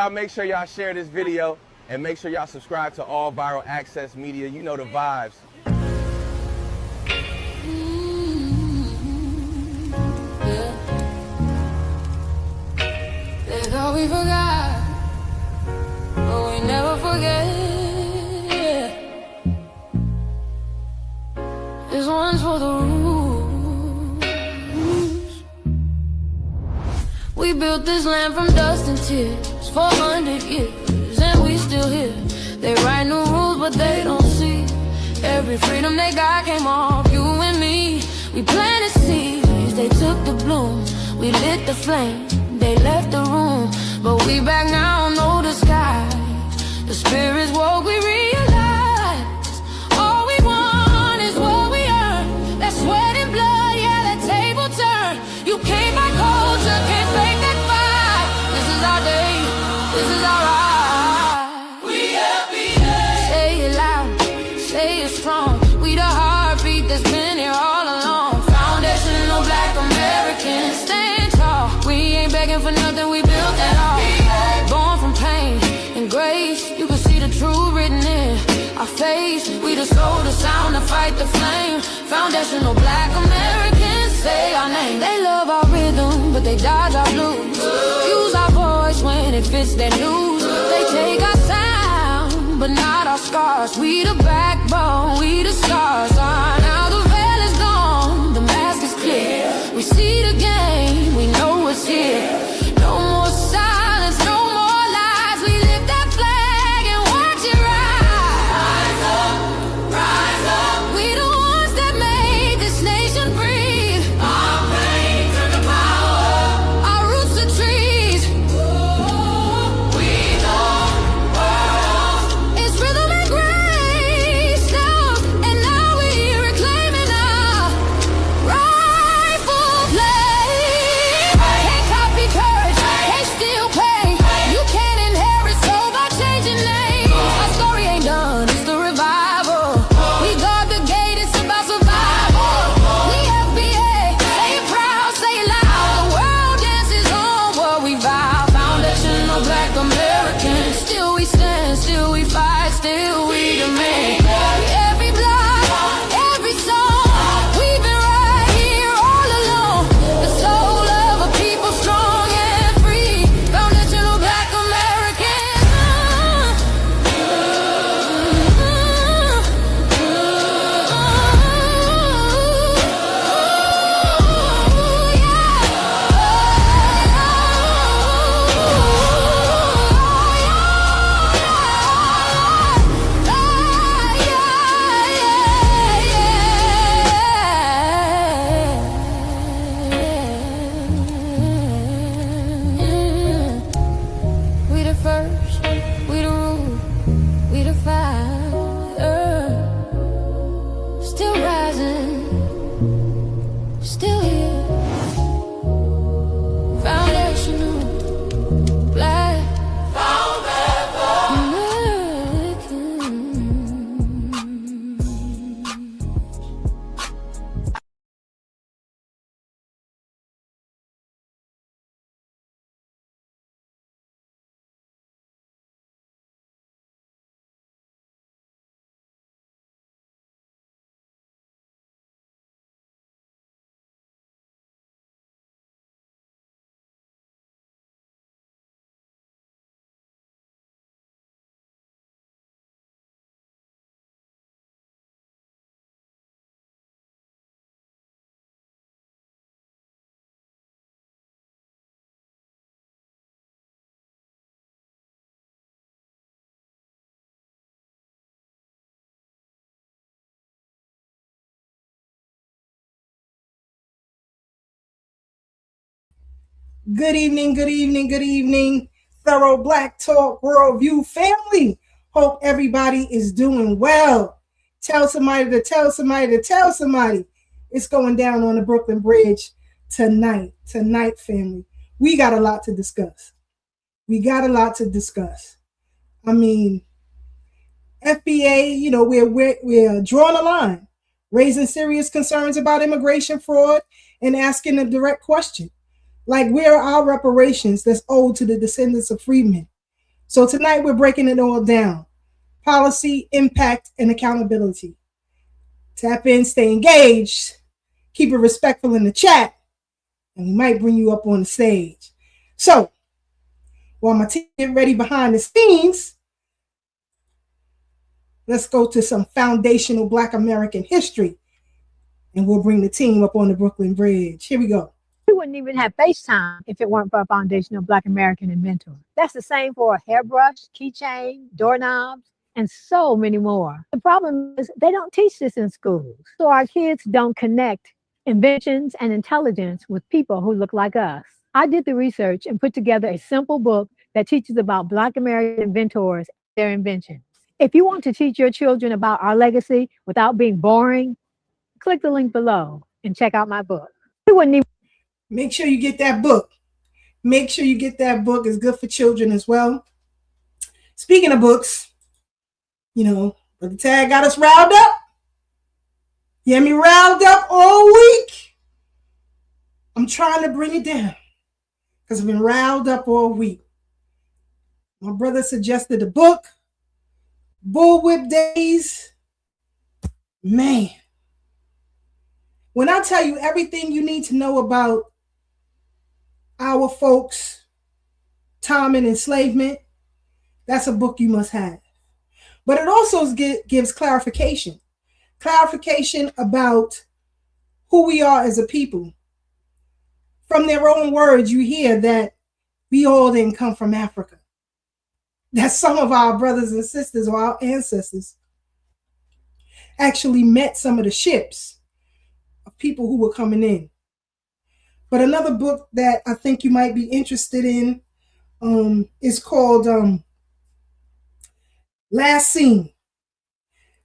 y'all make sure y'all share this video and make sure y'all subscribe to all Viral Access Media. You know the vibes. They thought we forgot, but we never forget. This one's for the rules. We built this land from dust and tears, 400 years, and we still here. They write new rules, but they don't see. Every freedom they got came off you and me. We planted seeds, they took the bloom. We lit the flame, they left the room. But we back now, no disguise. The spirit's woke, we realize all we want is what we earn. That sweat and blood, yeah, that table turn. You can't buy culture, can't fake that fight. This is our day, this is our ride. We happy day. Say it loud, say it strong. We the heartbeat that's been here all along. Foundational Black Americans, stand tall. We ain't begging for nothing, we built that all. Born from pain and grace, you can see the truth written in our face. We the soul, the sound, to fight the flame. Foundational Black Americans, say our name. They love our rhythm, but they dodge our blues. Use our voice when it fits their news. They take our sound, but not our scars. We the backbone, we the stars. Now the veil is gone, the mask is clear. We see the game, we know what's here. No more silence, no more lies. We lift that flag and watch it rise. Rise up. We the ones that made this nation breathe. Our pain turned to power. Our roots are trees. We the world. It's rhythm and grace now, and now we reclaiming our rightful place. Can't copy courage, can't steal pain. You can't inherit soul by changing names. Our story ain't done, it's the revival. We guard the gate, it's about survival. We FBA, say it proud, say it loud. The world dances on what we vow. Foundational Black Americans, still we stand, still we fight, still we demand. Every block, every song, we've been right here all along. The soul of a people strong and free. Foundational Black Americans. We the first, we the rule, we the fire. Still rising, still here. Foundational Black Americans. Good evening, good evening, good evening, Thorough Black Talk Worldview family. Hope everybody is doing well. Tell somebody to tell somebody to tell somebody. It's going down on the Brooklyn Bridge tonight, family. We got a lot to discuss. I mean, FBA, we're drawing a line, raising serious concerns about immigration fraud and asking a direct question. Like, where are our reparations that's owed to the descendants of freedmen? So tonight we're breaking it all down. Policy, impact, and accountability. Tap in, stay engaged, keep it respectful in the chat, and we might bring you up on the stage. So, while my team get ready behind the scenes, let's go to some foundational Black American history, and we'll bring the team up on the Brooklyn Bridge. Here we go. We wouldn't even have FaceTime if it weren't for a foundational Black American inventor. That's the same for a hairbrush, keychain, doorknobs, and so many more. The problem is they don't teach this in schools. So our kids don't connect inventions and intelligence with people who look like us. I did the research and put together a simple book that teaches about Black American inventors and their inventions. If you want to teach your children about our legacy without being boring, click the link below and check out my book. We wouldn't even Make sure you get that book. Make sure you get that book. It's good for children as well. Speaking of books, you know, Brother Tad got us riled up. You had me riled up all week. I'm trying to bring it down because I've been riled up all week. My brother suggested a book, Bullwhip Days. Man, when I tell you everything you need to know about our folks' time in enslavement, that's a book you must have. But it also gives clarification about who we are as a people. From their own words, you hear that we all didn't come from Africa. That some of our brothers and sisters or our ancestors actually met some of the ships of people who were coming in. But another book that I think you might be interested in is called Last Scene.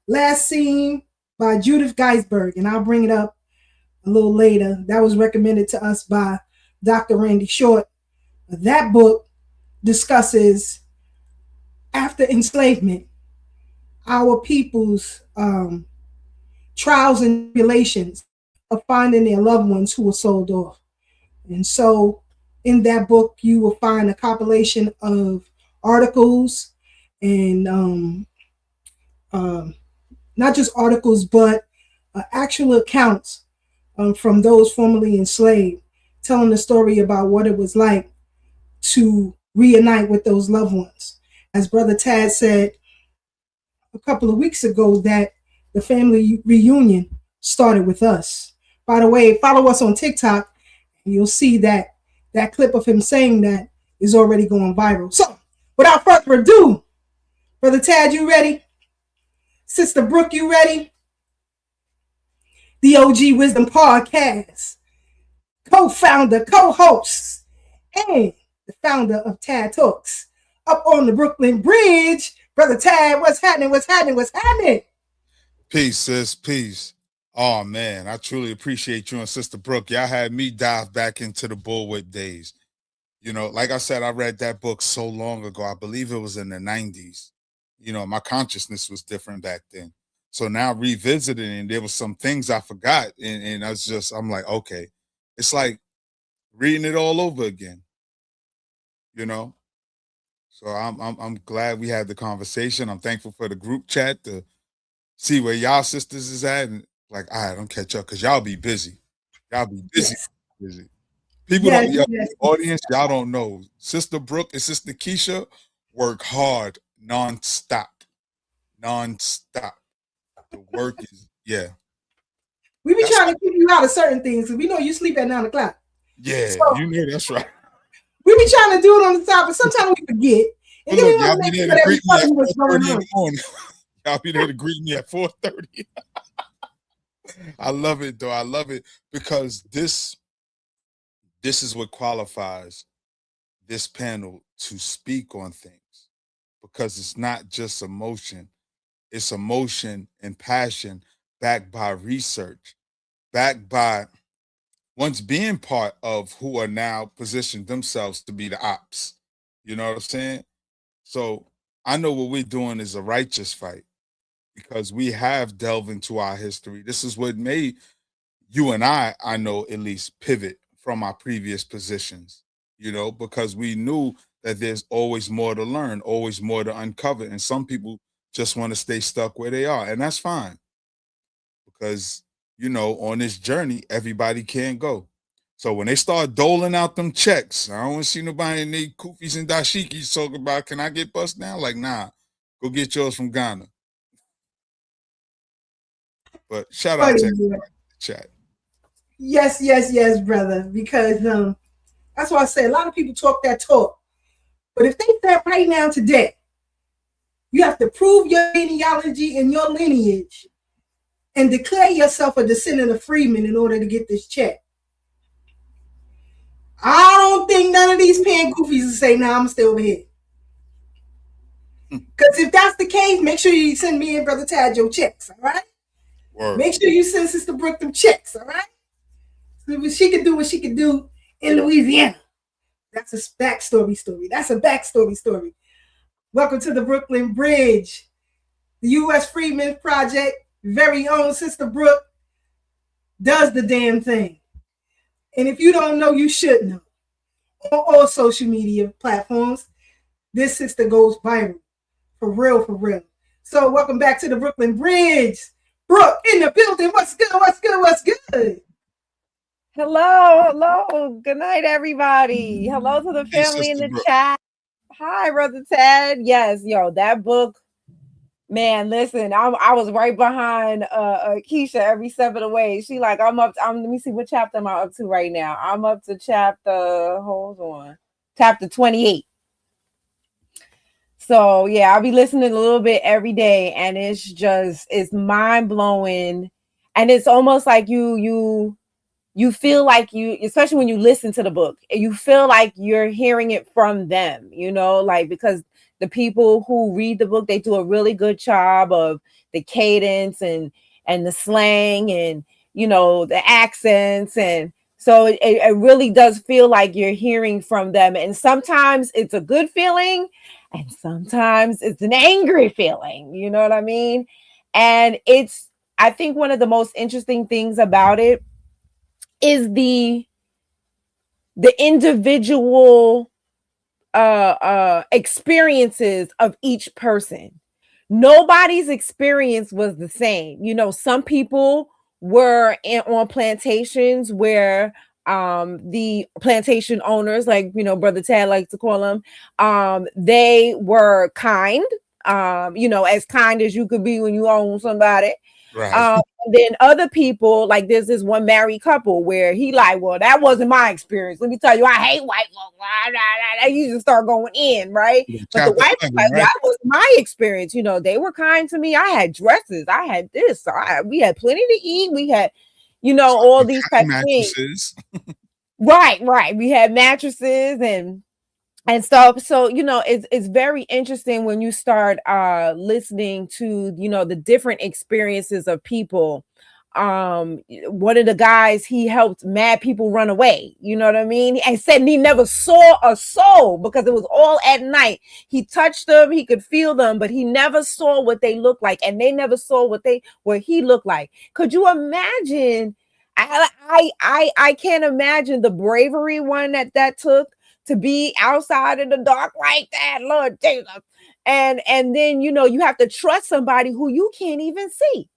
Last Scene by Judith Geisberg, and I'll bring it up a little later. That was recommended to us by Dr. Randy Short. That book discusses, after enslavement, our people's trials and tribulations of finding their loved ones who were sold off. And so in that book, you will find a compilation of articles and not just articles, but actual accounts from those formerly enslaved, telling the story about what it was like to reunite with those loved ones. As Brother Tad said a couple of weeks ago, that the family reunion started with us. By the way, follow us on TikTok, and you'll see that clip of him saying that is already going viral. So, without further ado, Brother Tad, you ready? Sister Brooke, you ready? The OG Wisdom Podcast, co-founder, co-host, and the founder of Tad Talks, up on the Brooklyn Bridge. Brother Tad, what's happening? What's happening? What's happening? Peace, sis. Peace. Oh, man, I truly appreciate you and Sister Brooke. Y'all had me dive back into the Bullwhip days. You know, like I said, I read that book so long ago. I believe it was in the 90s. You know, my consciousness was different back then. So now revisiting, and there was some things I forgot. And I was just, I'm like, okay, it's like reading it all over again, you know? So I'm glad we had the conversation. I'm thankful for the group chat to see where y'all sisters is at. And like, all right, don't catch up because y'all be busy. Y'all be busy. Yes. Busy. People don't, the audience, y'all don't know. Sister Brooke and Sister Keisha work hard non-stop. Non-stop. The work is, yeah. We be trying to keep you out of certain things because we know you sleep at 9 o'clock. Yeah, so, you know that's right. We be trying to do it on the top, but sometimes we forget. And then look, y'all be there to greet me at 4:30 in the morning. Y'all be there to greet me at 4:30. I love it though. I love it because this is what qualifies this panel to speak on things, because it's not just emotion. It's emotion and passion backed by research, backed by once being part of who are now positioned themselves to be the ops. You know what I'm saying? So I know what we're doing is a righteous fight because we have delved into our history. This is what made you and I know, at least pivot from our previous positions, you know, because we knew that there's always more to learn, always more to uncover. And some people just want to stay stuck where they are. And that's fine. Because, you know, on this journey, everybody can't go. So when they start doling out them checks, I don't want to see nobody in their kufis and dashikis talk about, can I get bust down? Like, nah, go get yours from Ghana. But shout out to everybody in the chat. Yes, brother. Because that's why I say a lot of people talk that talk. But if they said right now today, you have to prove your genealogy and your lineage and declare yourself a descendant of freemen in order to get this check. I don't think none of these pan goofies will say, nah, I'm still over here. Because if that's the case, make sure you send me and Brother Tad your checks, all right? Word. Make sure you send Sister Brooke them checks, all right? So she could do what she could do in Louisiana. That's a backstory story. That's a backstory story. Welcome to the Brooklyn Bridge, the U.S. Freedmen's Project, very own Sister Brooke does the damn thing. And if you don't know, you should know. On all social media platforms, this sister goes viral. For real, for real. So welcome back to the Brooklyn Bridge. Brooke in the building. What's good? What's good? What's good? Hello. Good night, everybody. Hello to the family in the chat. Hi, Brother Ted. Yes, yo, that book, man, listen, I was right behind Keisha every step of the way. She like, let me see what chapter am I up to right now. I'm up to chapter 28. So yeah, I'll be listening a little bit every day, and it's mind-blowing. And it's almost like you feel like especially when you listen to the book, you feel like you're hearing it from them, you know, like, because the people who read the book, they do a really good job of the cadence and the slang and, you know, the accents. And so it really does feel like you're hearing from them. And sometimes it's a good feeling and sometimes it's an angry feeling, you know what I mean? And I think one of the most interesting things about it is the individual experiences of each person. Nobody's experience was the same. You know, some people were on plantations where the plantation owners, like, you know, Brother Tad likes to call them, they were kind, you know, as kind as you could be when you own somebody. Right. And then other people, like there's this one married couple where he like, well, that wasn't my experience. Let me tell you, I hate white folks. You just start going in, right? But the white people, right? That was my experience. You know, they were kind to me. I had dresses. I had this. We had plenty to eat. We had, you know, all these type of things. Right. We had mattresses and stuff. So, you know, it's very interesting when you start listening to, you know, the different experiences of people. One of the guys, he helped mad people run away, you know what I mean? And said he never saw a soul because it was all at night. He touched them, he could feel them, but he never saw what they looked like, and they never saw what he looked like. Could you imagine? I can't imagine the bravery one that took to be outside in the dark like that, Lord Jesus. And then, you know, you have to trust somebody who you can't even see.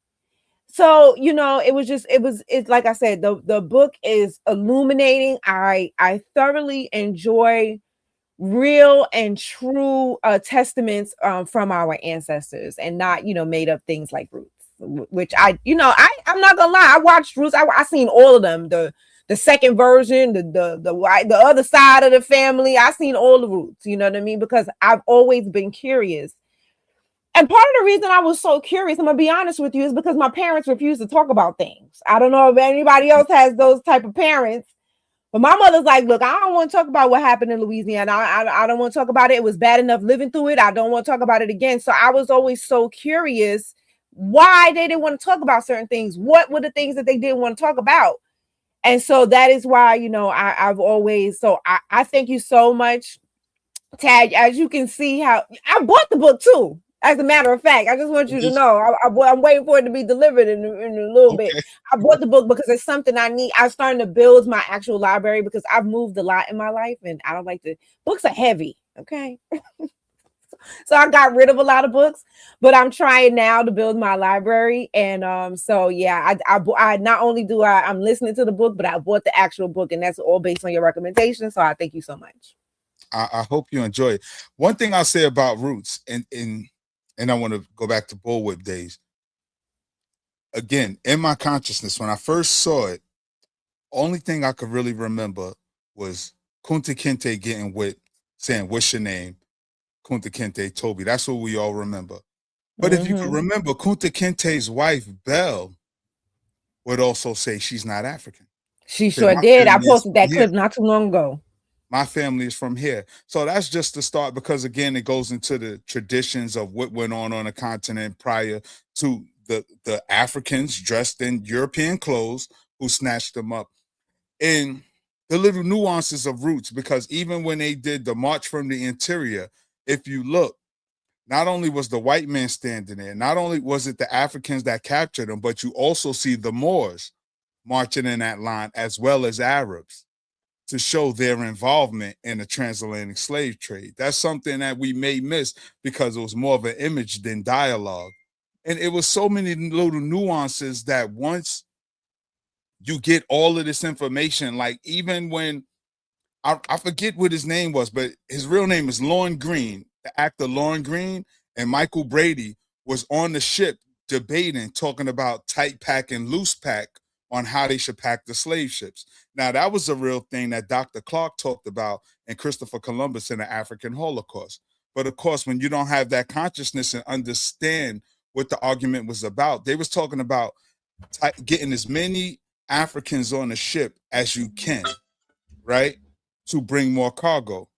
So, you know, it's like I said, the book is illuminating. I thoroughly enjoy real and true testaments from our ancestors, and not, you know, made up things like Roots, which I'm not gonna lie, I watched Roots. I seen all of them, the second version, the other side of the family. I seen all the Roots, you know what I mean? Because I've always been curious. And part of the reason I was so curious, I'm gonna be honest with you, is because my parents refused to talk about things. I don't know if anybody else has those type of parents, but my mother's like, look, I don't want to talk about what happened in Louisiana. I don't want to talk about it. It was bad enough living through it. I don't want to talk about it again. So I was always so curious why they didn't want to talk about certain things. What were the things that they didn't want to talk about? And so that is why, you know, I've always, so I thank you so much, Tad. As you can see, how I bought the book too. As a matter of fact, I just want you to know, I'm waiting for it to be delivered in a little bit. I bought the book because it's something I need. I'm starting to build my actual library because I've moved a lot in my life, and I don't like books are heavy. Okay. So I got rid of a lot of books, but I'm trying now to build my library. And so yeah, I not only do I'm listening to the book, but I bought the actual book, and that's all based on your recommendation. So I thank you so much. I hope you enjoy it. One thing I'll say about Roots, and I want to go back to Bullwhip days. Again, in my consciousness, when I first saw it, only thing I could really remember was Kunta Kinte getting with, saying, "What's your name?" Kunta Kinte, Toby. That's what we all remember. But if you can remember, Kunta Kinte's wife, Belle, would also say she's not African. She sure did. I posted that clip not too long ago. My family is from here. So that's just the start, because again, it goes into the traditions of what went on the continent prior to the Africans dressed in European clothes who snatched them up. And the little nuances of Roots, because even when they did the March from the Interior, if you look, not only was the white man standing there, not only was it the Africans that captured them, but you also see the Moors marching in that line, as well as Arabs, to show their involvement in the transatlantic slave trade. That's something that we may miss because it was more of an image than dialogue. And it was so many little nuances that once you get all of this information, like even when, I forget what his name was, but his real name is Lorne Greene, the actor Lorne Greene, and Michael Brady was on the ship debating, talking about tight pack and loose pack on how they should pack the slave ships. Now, that was a real thing that Dr. Clark talked about and Christopher Columbus in the African Holocaust. But of course, when you don't have that consciousness and understand what the argument was about, they was talking about getting as many Africans on the ship as you can, right, to bring more cargo.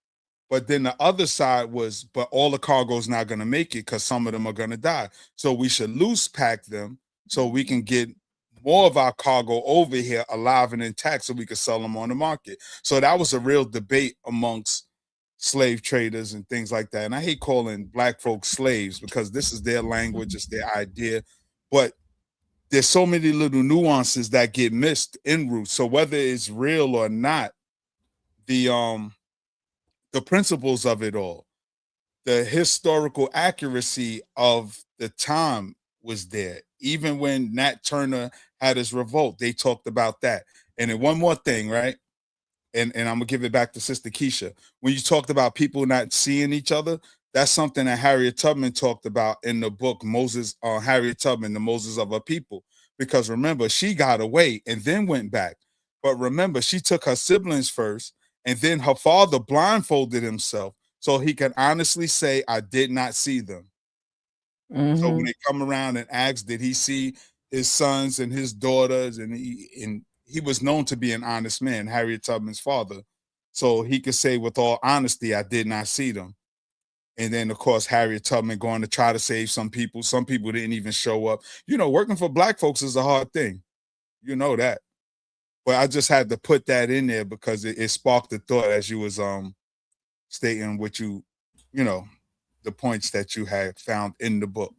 But then the other side was, but all the cargo is not going to make it because some of them are going to die. So we should loose pack them so we can get more of our cargo over here alive and intact so we can sell them on the market. So that was a real debate amongst slave traders and things like that. And I hate calling black folks slaves because this is their language, it's their idea. But there's so many little nuances that get missed en route. So whether it's real or not, the principles of it all, the historical accuracy of the time was there. Even when Nat Turner had his revolt, they talked about that. And then one more thing, right? And I'm gonna give it back to Sister Keisha. When you talked about people not seeing each other, that's something that Harriet Tubman talked about in the book Moses, Harriet Tubman, The Moses of Her People. Because remember, she got away and then went back. But remember, she took her siblings first, and then her father blindfolded himself so he can honestly say, I did not see them. So when they come around and ask, did he see his sons and his daughters? And he was known to be an honest man, Harriet Tubman's father. So he could say with all honesty, I did not see them. And then, of course, Harriet Tubman going to try to save some people. Some people didn't even show up. You know, working for black folks is a hard thing. You know that. But I just had to put that in there because it sparked the thought as you was stating what you know, the points that you had found in the book.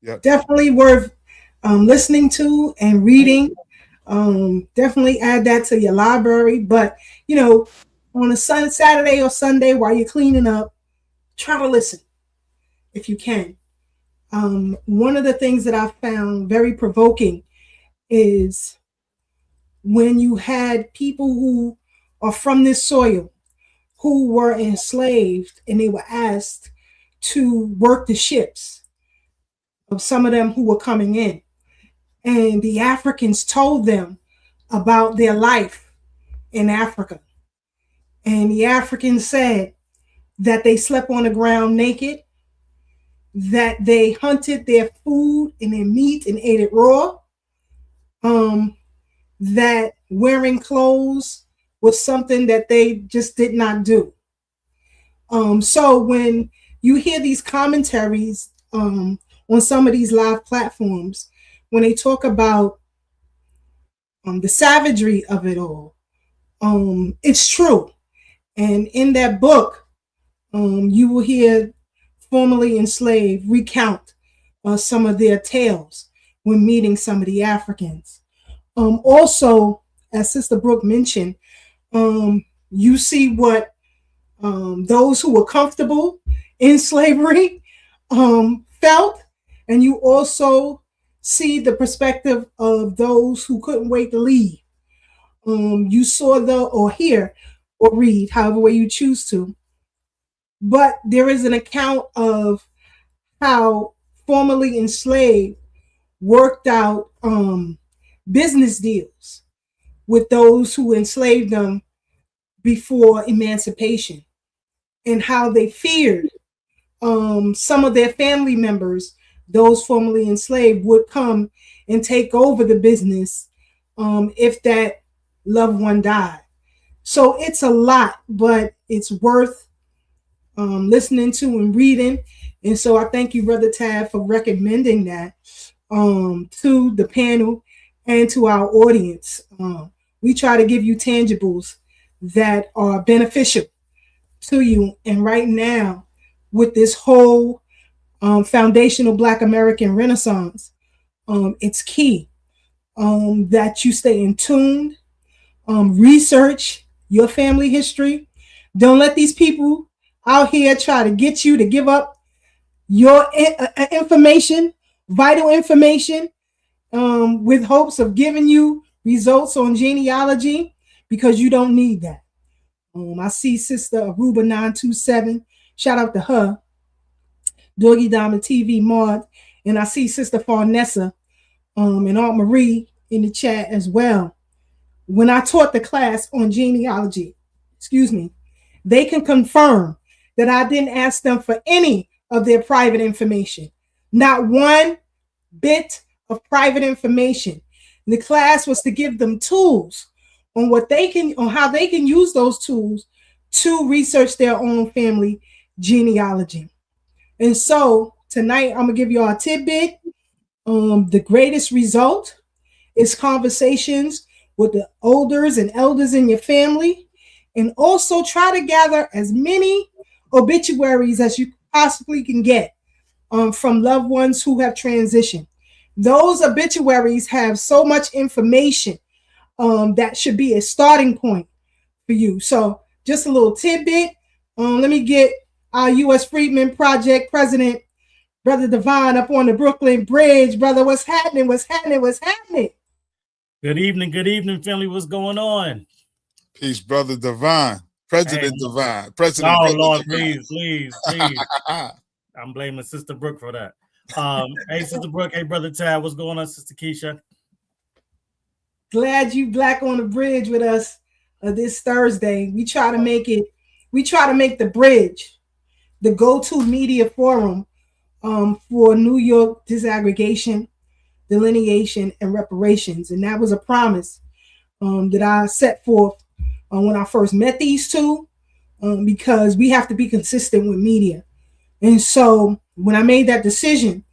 Yep. Definitely worth listening to and reading. Definitely add that to your library. But, you know, on a Saturday or Sunday while you're cleaning up, try to listen if you can. One of the things that I found very provoking is when you had people who are from this soil who were enslaved and they were asked to work the ships of some of them who were coming in. And the Africans told them about their life in Africa. And the Africans said that they slept on the ground naked, that they hunted their food and their meat and ate it raw, that wearing clothes was something that they just did not do. So when you hear these commentaries on some of these live platforms, when they talk about the savagery of it all, it's true. And in that book, you will hear formerly enslaved recount some of their tales when meeting some of the Africans. Also, as Sister Brooke mentioned, you see what those who were comfortable in slavery felt, and you also see the perspective of those who couldn't wait to leave. You saw or hear or read, however way you choose to. But there is an account of how formerly enslaved worked out business deals with those who enslaved them before emancipation, and how they feared some of their family members, those formerly enslaved, would come and take over the business if that loved one died. So it's a lot, but it's worth listening to and reading. And so I thank you, Brother Tad, for recommending that to the panel and to our audience. We try to give you tangibles that are beneficial to you. And right now, with this whole foundational Black American Renaissance, it's key that you stay in tune, research your family history. Don't let these people out here try to get you to give up your information, vital information, with hopes of giving you results on genealogy, because you don't need that. I see Sister Aruba 927, shout out to her, Doggy Diamond TV Mod, and I see Sister Farnessa and Aunt Marie in the chat as well. When I taught the class on genealogy, they can confirm that I didn't ask them for any of their private information, not one bit of private information. The class was to give them tools on how they can use those tools to research their own family genealogy. And so tonight I'm gonna give you all a tidbit. The greatest result is conversations with the elders and elders in your family, and also try to gather as many obituaries as you possibly can get from loved ones who have transitioned. Those obituaries have so much information that should be a starting point for you. So just a little tidbit. Let me get our U.S. Freedmen Project President, Brother Devon, up on the Brooklyn Bridge. Brother, what's happening? What's happening? What's happening? Good evening, family. What's going on? Peace, Brother Devon. President Devon. President. Oh, Brother Lord, Devon. please. I'm blaming Sister Brooke for that. Hey, Sister Brooke. Hey, Brother Tad. What's going on, Sister Keisha? Glad you Black on the Bridge with us this Thursday. We try to make the Bridge the go-to media forum for New York disaggregation, delineation, and reparations. And that was a promise that I set forth when I first met these two, because we have to be consistent with media. And so when I made that decision,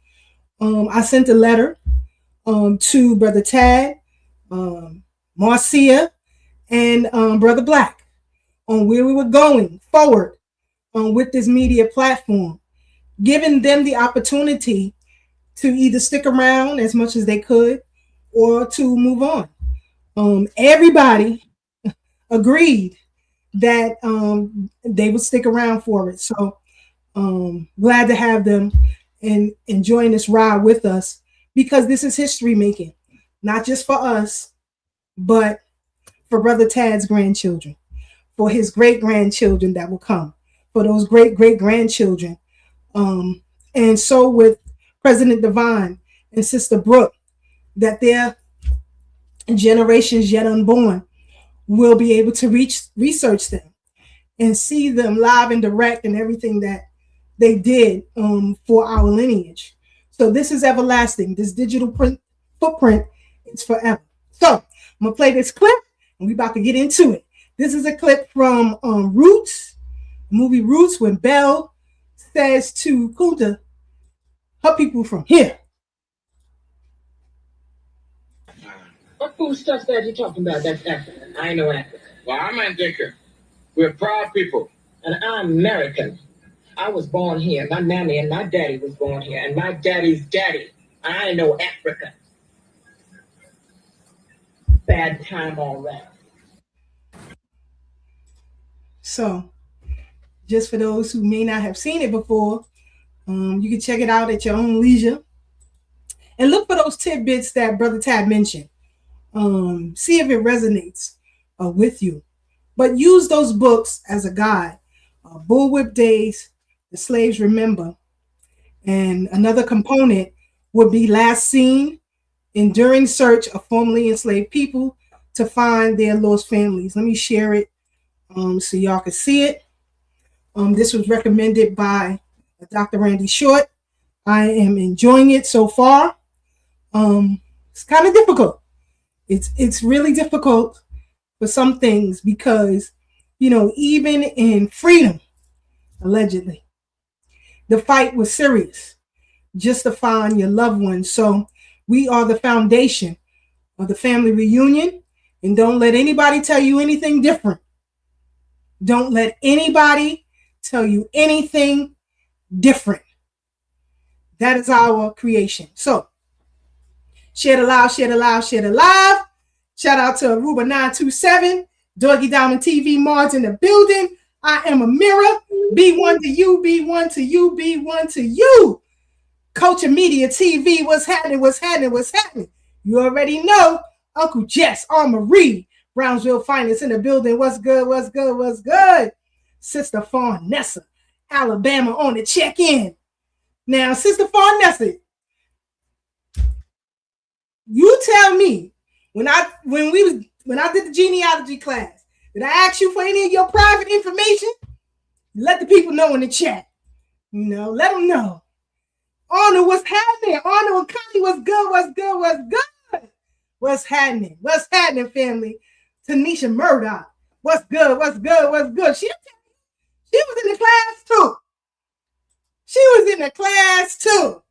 I sent a letter to Brother Tad, Marcia, and Brother Black on where we were going forward with this media platform, giving them the opportunity to either stick around as much as they could or to move on. Everybody agreed that they would stick around for it. So glad to have them and enjoying this ride with us, because this is history making, not just for us, but for Brother Tad's grandchildren, for his great-grandchildren that will come, for those great-great-grandchildren. And so with President Devine and Sister Brooke, that their generations yet unborn will be able to research them and see them live and direct and everything that they did for our lineage. So this is everlasting. This digital footprint is forever. So I'm gonna play this clip and we about to get into it. This is a clip from Roots, movie Roots, when Belle says to Kunta, her people from here. What food stuff that you talking about? That's African. I know African. Well, I'm Indican. We're proud people. And I'm American. I was born here. My mammy and my daddy was born here. And my daddy's daddy. I know Africa. Bad time all that. So just for those who may not have seen it before. You can check it out at your own leisure. And look for those tidbits that Brother Tab mentioned. See if it resonates with you. But use those books as a guide. Bullwhip Days, The Slaves Remember. And another component would be Last Seen, Enduring Search of Formerly Enslaved People to Find Their Lost Families. Let me share it so y'all can see it. This was recommended by Dr. Randy Short. I am enjoying it so far. It's kind of difficult. It's really difficult for some things because, even in freedom, allegedly, the fight was serious just to find your loved ones. So we are the foundation of the family reunion, and don't let anybody tell you anything different. Don't let anybody tell you anything different. That is our creation. So share the live, share the live, share the live. Shout out to Aruba 927, Doggy Diamond TV, Mars in the building. I am a mirror. Be one to you, be one to you, be one to you. Culture Media TV, what's happening, what's happening, what's happening? You already know. Uncle Jess, Marie, Brownsville Finest in the building. What's good, what's good, what's good? Sister Farnessa, Alabama on the check-in. Now, Sister Farnessa, you tell me, when I did the genealogy class, did I ask you for any of your private information? Let the people know in the chat. Let them know. Honor, what's happening? Honor and Connie, what's good, what's good, what's good? What's happening? What's happening, family? Tanisha Murdoch, what's good, what's good, what's good? She was in the class too. She was in the class too.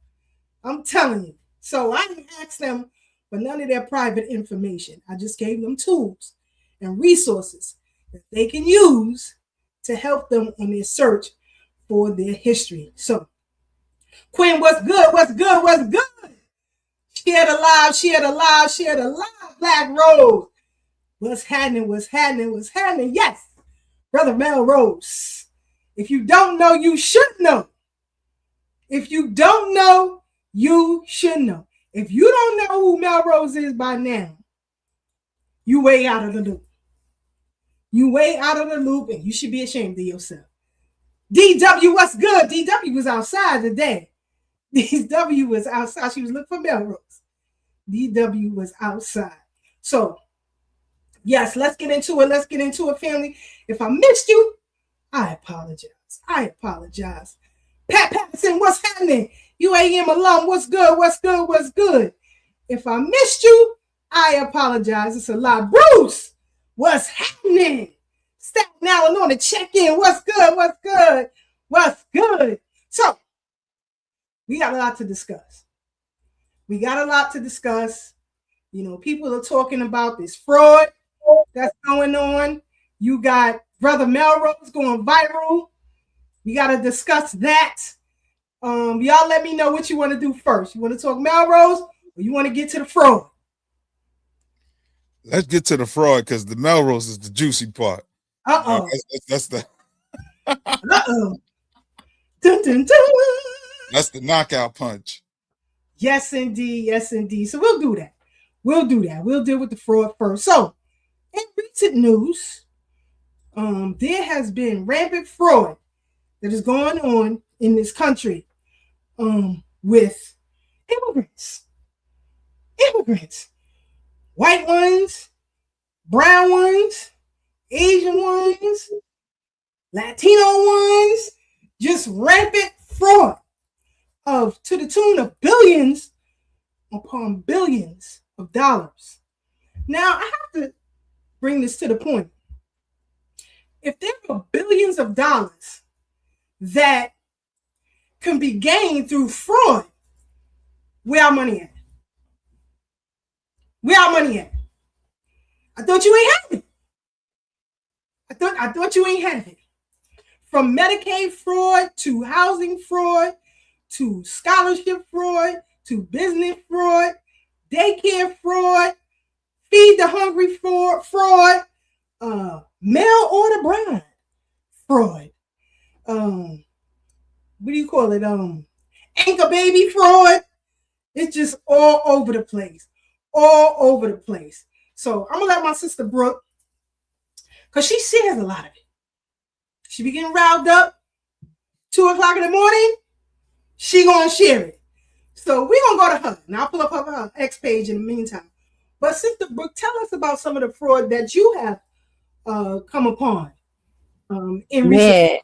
I'm telling you. So I didn't ask them for none of their private information. I just gave them tools and resources that they can use to help them on their search for their history. So, Quinn, what's good? What's good? What's good? Share the live, share the live, share the live, Black Rose. What's happening? What's happening? What's happening? Yes, Brother Melrose. If you don't know, you should know. If you don't know, you should know. If you don't know who Melrose is by now, you way out of the loop. You way out of the loop, and you should be ashamed of yourself. DW, what's good? DW was outside today. DW was outside. She was looking for Melrose. DW was outside. So, yes, let's get into it. Let's get into it, family. If I missed you, I apologize. I apologize. Pat Patterson, what's happening? UAM alum, what's good? What's good? What's good? If I missed you, I apologize. It's a lot. Bruce, what's happening? Staten Island on the check-in. What's good? What's good? What's good? So, we got a lot to discuss. People are talking about this fraud that's going on. You got Brother Melrose going viral. We got to discuss that. Y'all let me know what you want to do first. You want to talk Melrose or you want to get to the fraud? Let's get to the fraud because the Melrose is the juicy part. Uh-oh. That's the uh-oh. Dun, dun, dun. That's the knockout punch. Yes, indeed. Yes, indeed. So we'll do that. We'll deal with the fraud first. So, in recent news, there has been rampant fraud that is going on in this country with immigrants. White ones, brown ones, Asian ones, Latino ones, just rampant fraud to the tune of billions upon billions of dollars. Now, I have to bring this to the point. If there are billions of dollars that can be gained through fraud, where our money at? Where our money at? I thought you ain't have it. I thought you ain't have it. From Medicaid fraud to housing fraud to scholarship fraud to business fraud, daycare fraud, feed the hungry fraud, mail order bride fraud. what do you call it? Anchor baby fraud. It's just all over the place. All over the place. So I'm gonna let my sister Brooke, because she shares a lot of it. She be getting riled up 2 o'clock in the morning. She gonna share it. So we're gonna go to her. And I'll pull up her X page in the meantime. But Sister Brooke, tell us about some of the fraud that you have come upon in recent.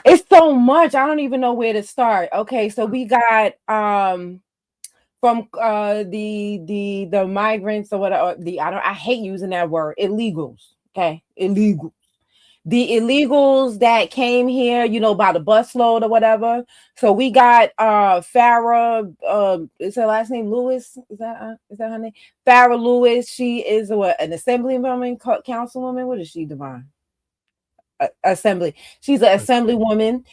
It's so much. I don't even know where to start. Okay, so we got from the migrants or whatever. I hate using that word. Illegals. Okay, illegal. The illegals that came here, by the busload or whatever. So we got Farrah. Is her last name Lewis? Is that her name? Farrah Lewis. She is an assemblywoman, councilwoman. What is she, Divine? Assembly. She's an assemblywoman.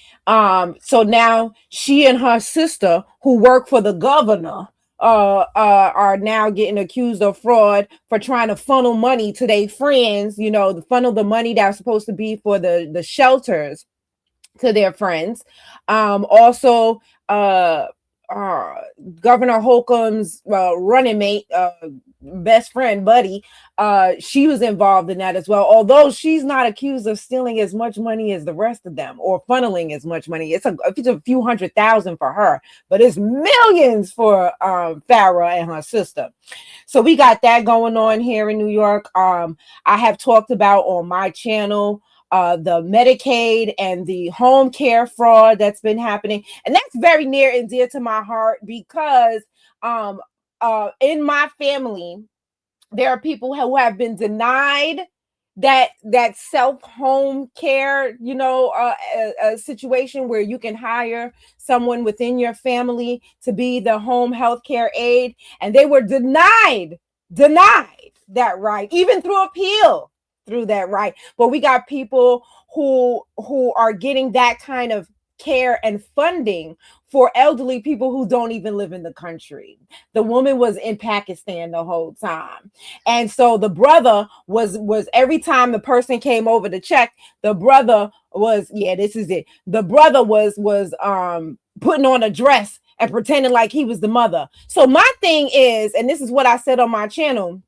So now she and her sister, who work for the governor, are now getting accused of fraud for trying to funnel money to their friends, funnel the money that's supposed to be for the shelters to their friends. Also, Governor Holcomb's running mate, best friend, buddy, she was involved in that as well. Although she's not accused of stealing as much money as the rest of them or funneling as much money. It's a few $100,000 for her, but it's millions for Farrah and her sister. So we got that going on here in New York. I have talked about on my channel the Medicaid and the home care fraud that's been happening. And that's very near and dear to my heart because in my family, there are people who have been denied that self-home care, a situation where you can hire someone within your family to be the home health care aide, and they were denied that right, even through appeal through that right. But we got people who are getting that kind of care and funding for elderly people who don't even live in the country. The woman was in Pakistan the whole time. And so the brother was every time the person came over to check, the brother was, this is it. The brother was putting on a dress and pretending like he was the mother. So my thing is, and this is what I said on my channel,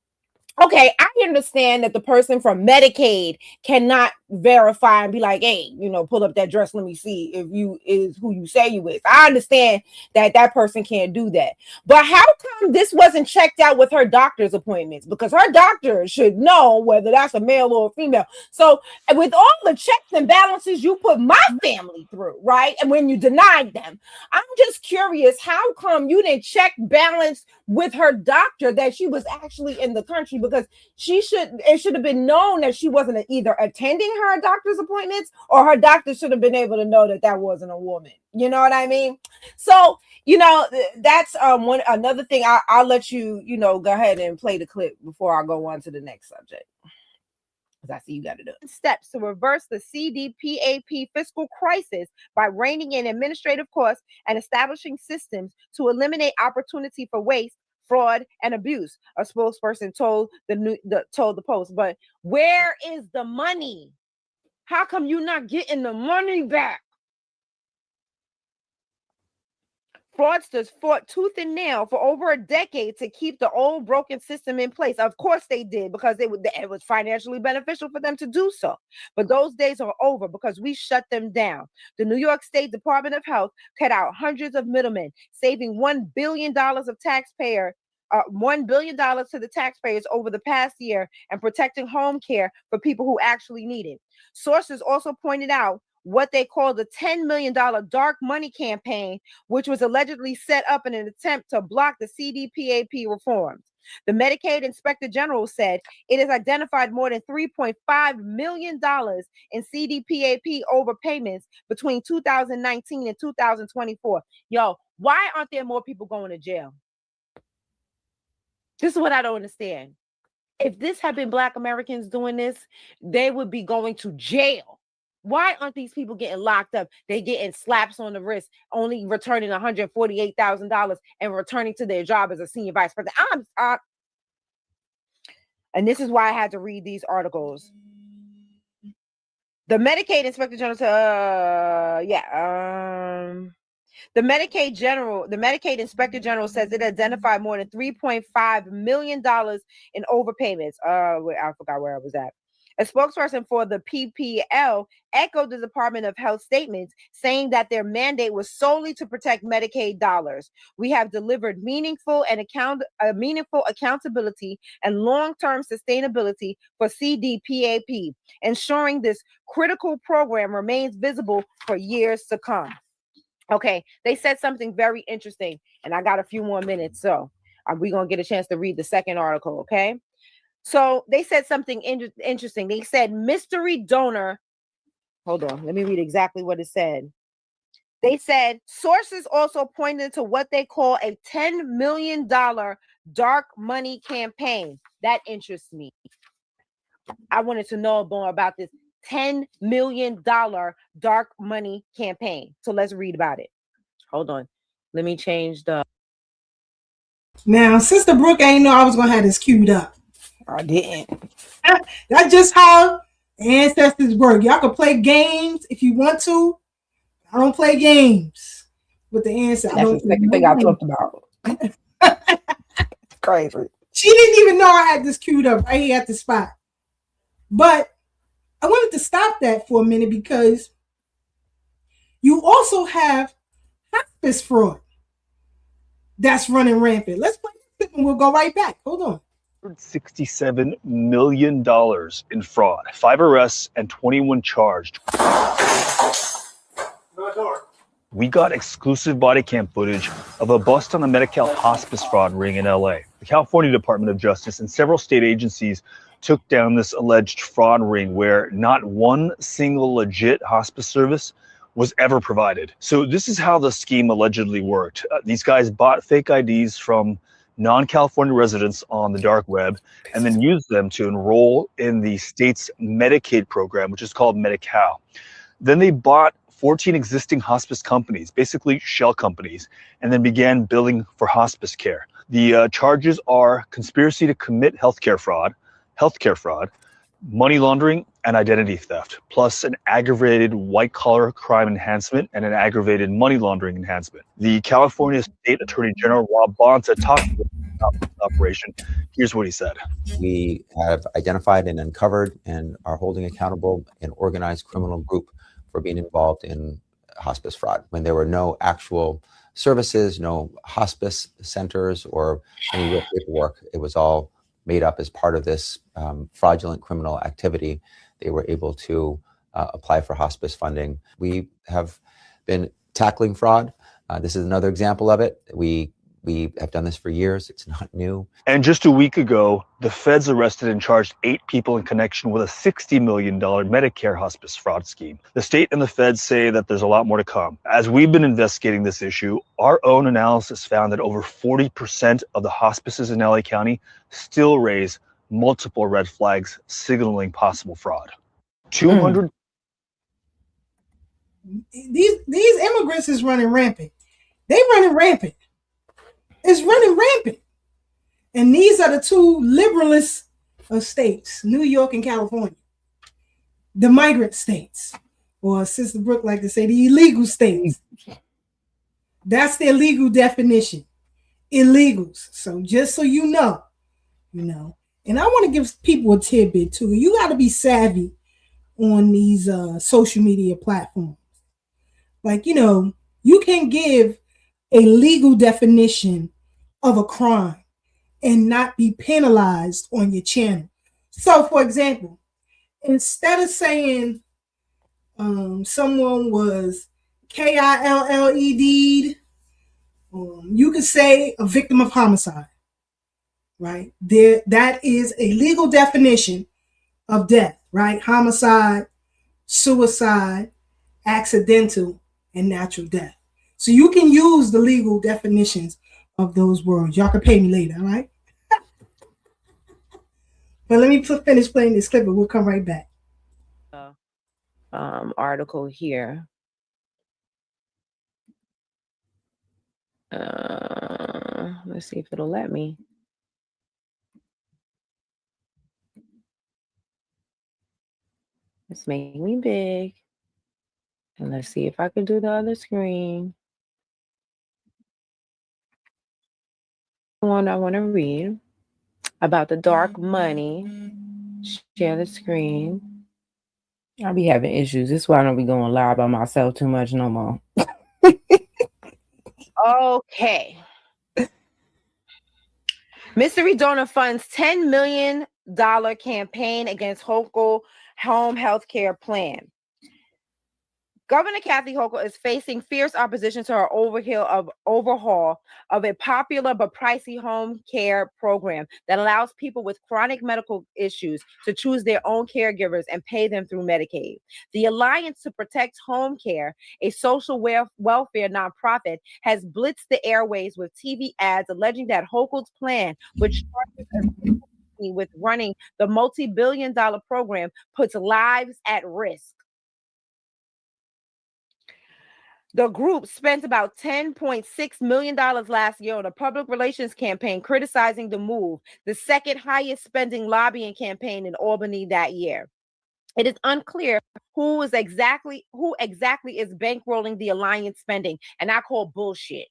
okay, I understand that the person from Medicaid cannot verify and be like, hey, pull up that dress. Let me see if you is who you say you is. I understand that person can't do that. But how come this wasn't checked out with her doctor's appointments? Because her doctor should know whether that's a male or a female. So with all the checks and balances you put my family through, right? And when you denied them, I'm just curious, how come you didn't check balance with her doctor that she was actually in the country? Because it should have been known that she wasn't either attending her doctor's appointments, or her doctor should have been able to know that wasn't a woman. You know what I mean? So, that's another thing. I'll let you, go ahead and play the clip before I go on to the next subject. Because I see you got to do it. Steps to reverse the CDPAP fiscal crisis by reining in administrative costs and establishing systems to eliminate opportunity for waste, fraud, and abuse, a spokesperson told the Post. But where is the money? How come you're not getting the money back? Fraudsters fought tooth and nail for over a decade to keep the old broken system in place. Of course they did, because it was financially beneficial for them to do so. But those days are over because we shut them down. The New York State Department of Health cut out hundreds of middlemen, saving $1 billion of taxpayer $1 billion to the taxpayers over the past year, and protecting home care for people who actually need it. Sources also pointed out what they call the $10 million dark money campaign, which was allegedly set up in an attempt to block the CDPAP reforms. The Medicaid Inspector General said it has identified more than $3.5 million in CDPAP overpayments between 2019 and 2024. Yo, why aren't there more people going to jail? This is what I don't understand. If this had been Black Americans doing this, they would be going to jail. Why aren't these people getting locked up? They getting slaps on the wrist, only returning $148,000 and returning to their job as a senior vice president. And this is why I had to read these articles. The Medicaid Inspector General, the Medicaid Inspector General says it identified more than $3.5 million in overpayments. I forgot where I was at. A spokesperson for the PPL echoed the Department of Health statements, saying that their mandate was solely to protect Medicaid dollars. We have delivered meaningful accountability and long-term sustainability for CDPAP, ensuring this critical program remains visible for years to come. Okay, they said something very interesting, and I got a few more minutes, so we're going to get a chance to read the second article, okay? So they said something interesting. They said mystery donor. Hold on, let me read exactly what it said. They said sources also pointed to what they call a $10 million dark money campaign. That interests me. I wanted to know more about this $10 million dark money campaign. So let's read about it. Hold on. Let me change the. Now, Sister Brooke ain't know I was going to have this queued up. I didn't. That's just how ancestors work. Y'all can play games if you want to. I don't play games with the ancestors. That's the second thing I talked about. Crazy. She didn't even know I had this queued up right here at the spot. But I wanted to stop that for a minute because you also have hospice fraud that's running rampant. Let's play this and we'll go right back. Hold on. $67 million in fraud, 5 arrests and 21 charged. We got exclusive body cam footage of a bust on the Medi-Cal hospice fraud ring in LA. The California Department of Justice and several state agencies took down this alleged fraud ring where not one single legit hospice service was ever provided. So this is how the scheme allegedly worked. These guys bought fake IDs from non-California residents on the dark web and then used them to enroll in the state's Medicaid program, which is called Medi-Cal. Then they bought 14 existing hospice companies, basically shell companies, and then began billing for hospice care. The charges are conspiracy to commit healthcare fraud, money laundering, and identity theft, plus an aggravated white-collar crime enhancement and an aggravated money laundering enhancement. The California State Attorney General Rob Bonta talked about this operation. Here's what he said. We have identified and uncovered and are holding accountable an organized criminal group for being involved in hospice fraud when there were no actual services, no hospice centers, or any real paperwork. It was all made up as part of this fraudulent criminal activity. They were able to apply for hospice funding. We have been tackling fraud. This is another example of it. We have done this for years. It's not new. And just a week ago, the feds arrested and charged 8 people in connection with a $60 million Medicare hospice fraud scheme. The state and the feds say that there's a lot more to come. As we've been investigating this issue, our own analysis found that over 40% of the hospices in LA County still raise multiple red flags signaling possible fraud. 200. These immigrants is running rampant. They running rampant. It's running rampant. And these are the two liberalist states, New York and California. The migrant states, or Sister Brooke like to say, the illegal states. That's their legal definition. Illegals. So just so you know. And I want to give people a tidbit too. You got to be savvy on these social media platforms. Like, you can give a legal definition of a crime and not be penalized on your channel. So, for example, instead of saying someone was KILLED, you could say a victim of homicide, right? That is a legal definition of death, right? Homicide, suicide, accidental, and natural death. So you can use the legal definitions of those words. Y'all can pay me later, all right? But let me finish playing this clip and we'll come right back. Article here. Let's see if it'll let me. Let's make me big. And let's see if I can do the other screen. One I want to read about the dark money. Share the screen. I'll be having issues. This is why I don't be going live by myself too much no more. Okay. Mystery donor funds $10 million campaign against Hochul home health care plan. Governor Kathy Hochul is facing fierce opposition to her overhaul of a popular but pricey home care program that allows people with chronic medical issues to choose their own caregivers and pay them through Medicaid. The Alliance to Protect Home Care, a social welfare nonprofit, has blitzed the airways with TV ads alleging that Hochul's plan, which started with running the multi-billion-dollar program, puts lives at risk. The group spent about $10.6 million last year on a public relations campaign criticizing the move, the second highest spending lobbying campaign in Albany that year. It is unclear who exactly is bankrolling the alliance spending, and I call bullshit.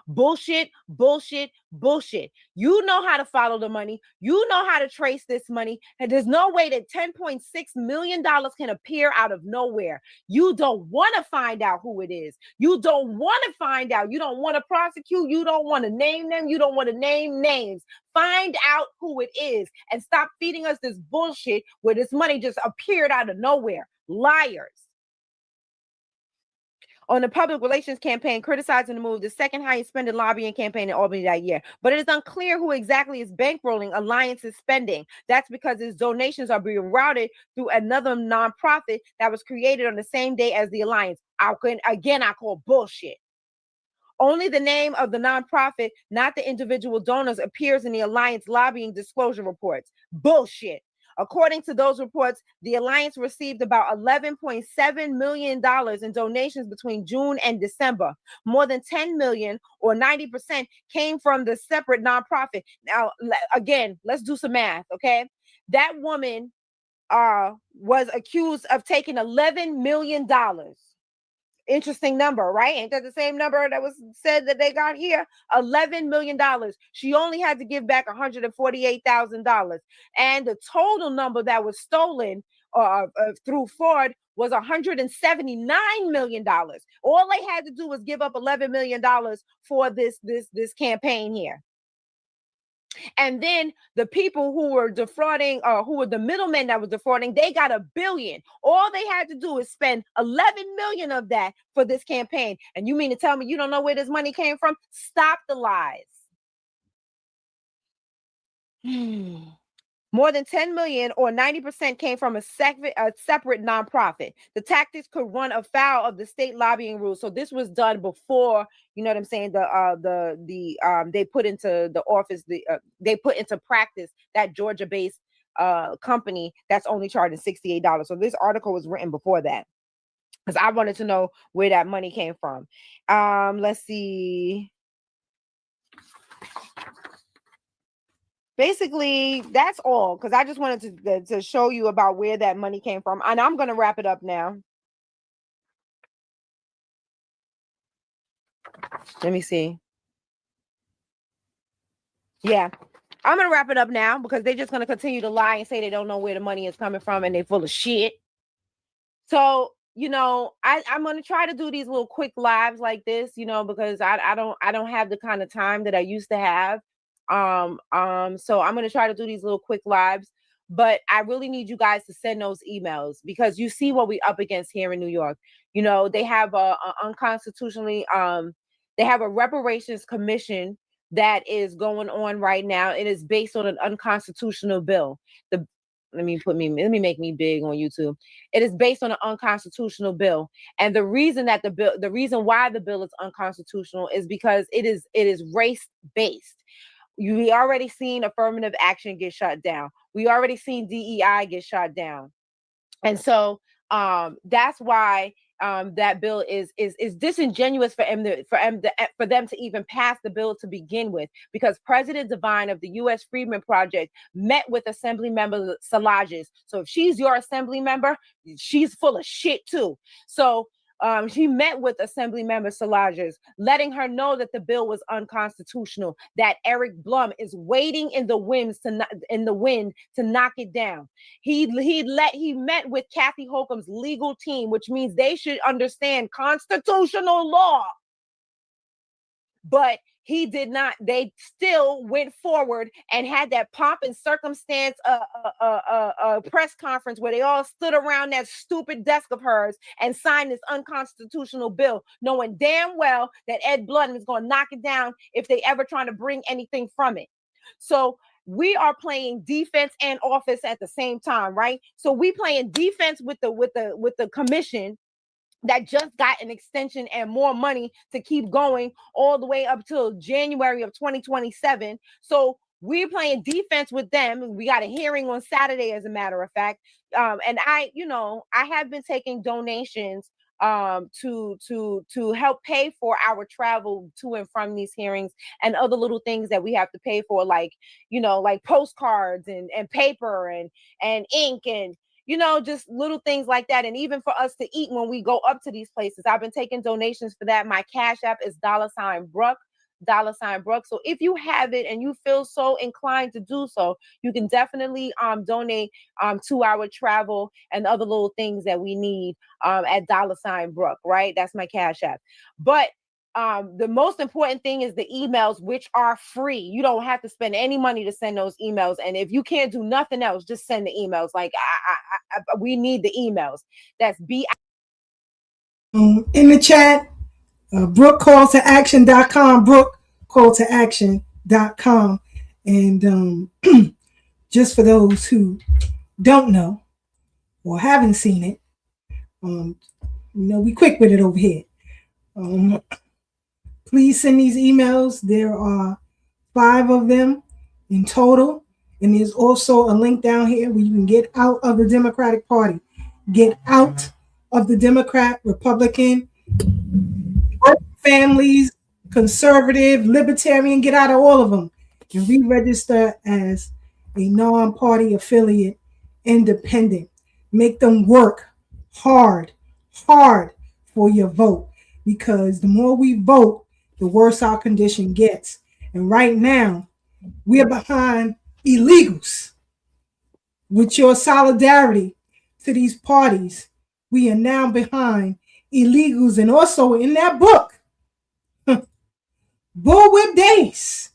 Bullshit, bullshit, bullshit. You know how to follow the money. You know how to trace this money. And there's no way that $10.6 million can appear out of nowhere. You don't want to find out who it is. You don't want to find out. You don't want to prosecute. You don't want to name them. You don't want to name names. Find out who it is and stop feeding us this bullshit where this money just appeared out of nowhere. Liars. On the public relations campaign criticizing the move, the second highest spending lobbying campaign in Albany that year. But it is unclear who exactly is bankrolling Alliance's spending. That's because its donations are being routed through another nonprofit that was created on the same day as the Alliance. I call bullshit. Only the name of the nonprofit, not the individual donors, appears in the Alliance lobbying disclosure reports. Bullshit. According to those reports, the Alliance received about $11.7 million in donations between June and December. More than $10 million, or 90%, came from the separate nonprofit. Now, again, let's do some math, okay? That woman was accused of taking $11 million. Interesting number, right? Ain't that the same number that was said that they got here? $11 million. She only had to give back $148,000. And the total number that was stolen through fraud was $179 million. All they had to do was give up $11 million for this campaign here. And then the people who were defrauding, who were the middlemen that was defrauding, they got $1 billion. All they had to do is spend $11 million of that for this campaign. And you mean to tell me you don't know where this money came from? Stop the lies. More than $10 million, or 90%, came from a separate nonprofit. The tactics could run afoul of the state lobbying rules. So this was done before, you know what I'm saying, they put into the office, they put into practice that Georgia-based company that's only charging $68. So this article was written before that, because I wanted to know where that money came from. Let's see. Basically, that's all, because I just wanted to show you about where that money came from. And I'm going to wrap it up now. Let me see. Yeah, I'm going to wrap it up now, because they're just going to continue to lie and say they don't know where the money is coming from and they're full of shit. So, you know, I'm going to try to do these little quick lives like this, you know, because I don't have the kind of time that I used to have. So I'm going to try to do these little quick lives, but I really need you guys to send those emails, because you see what we're up against here in New York. You know, they have they have a reparations commission that is going on right now. It is based on an unconstitutional bill. Let me make me big on YouTube. It is based on an unconstitutional bill. And the reason why the bill is unconstitutional is because it is race-based. We already seen affirmative action get shut down. We already seen DEI get shut down. And so that's why that bill is disingenuous for them to even pass the bill to begin with, because President Devine of the U.S. Freedmen Project met with Assembly Member Salages. So if she's your Assembly member, she's full of shit too. So she met with Assembly Member Salages, letting her know that the bill was unconstitutional, that Eric Blum is waiting in the wind to knock it down. He met with Kathy Holcomb's legal team, which means they should understand constitutional law. But he did not. They still went forward and had that pomp and circumstance press conference where they all stood around that stupid desk of hers and signed this unconstitutional bill, knowing damn well that Ed Blunt is going to knock it down if they ever trying to bring anything from it. So we are playing defense and offense at the same time, right? So we playing defense with the commission that just got an extension and more money to keep going all the way up till January of 2027. So we're playing defense with them. We got a hearing on Saturday, as a matter of fact. And I have been taking donations to help pay for our travel to and from these hearings and other little things that we have to pay for, like postcards and paper and ink and just little things like that. And even for us to eat when we go up to these places, I've been taking donations for that. My Cash App is $BREUCK. So if you have it and you feel so inclined to do so, you can definitely donate to our travel and other little things that we need at $BREUCK, right? That's my Cash App. But the most important thing is the emails, which are free. You don't have to spend any money to send those emails. And if you can't do nothing else, just send the emails. Like we need the emails. That's in the chat, BREUCK BREUCK.com. And just for those who don't know or haven't seen it, we quick with it over here. Please send these emails. There are 5 of them in total. And there's also a link down here where you can get out of the Democratic Party. Get out of the Democrat, Republican, families, conservative, libertarian, get out of all of them. And re-register as a non-party affiliate, independent. Make them work hard for your vote. Because the more we vote, the worse our condition gets. And right now, we're behind illegals. With your solidarity to these parties, we are now behind illegals. And also in that book, Bullwhip Days,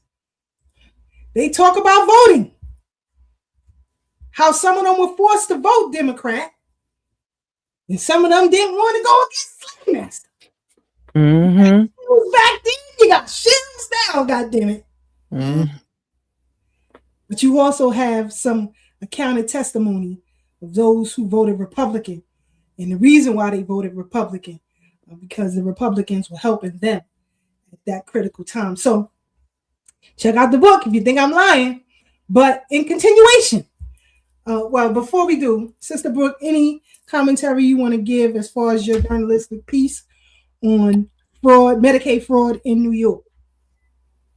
they talk about voting. How some of them were forced to vote Democrat. And some of them didn't want to go against Slave Master. Mm-hmm. Back then, you got shins down, goddammit. Mm-hmm. But you also have some accounted testimony of those who voted Republican. And the reason why they voted Republican, because the Republicans were helping them at that critical time. So check out the book if you think I'm lying. But in continuation, well, before we do, Sister Brooke, any commentary you want to give as far as your journalistic piece on fraud, Medicaid fraud in New York?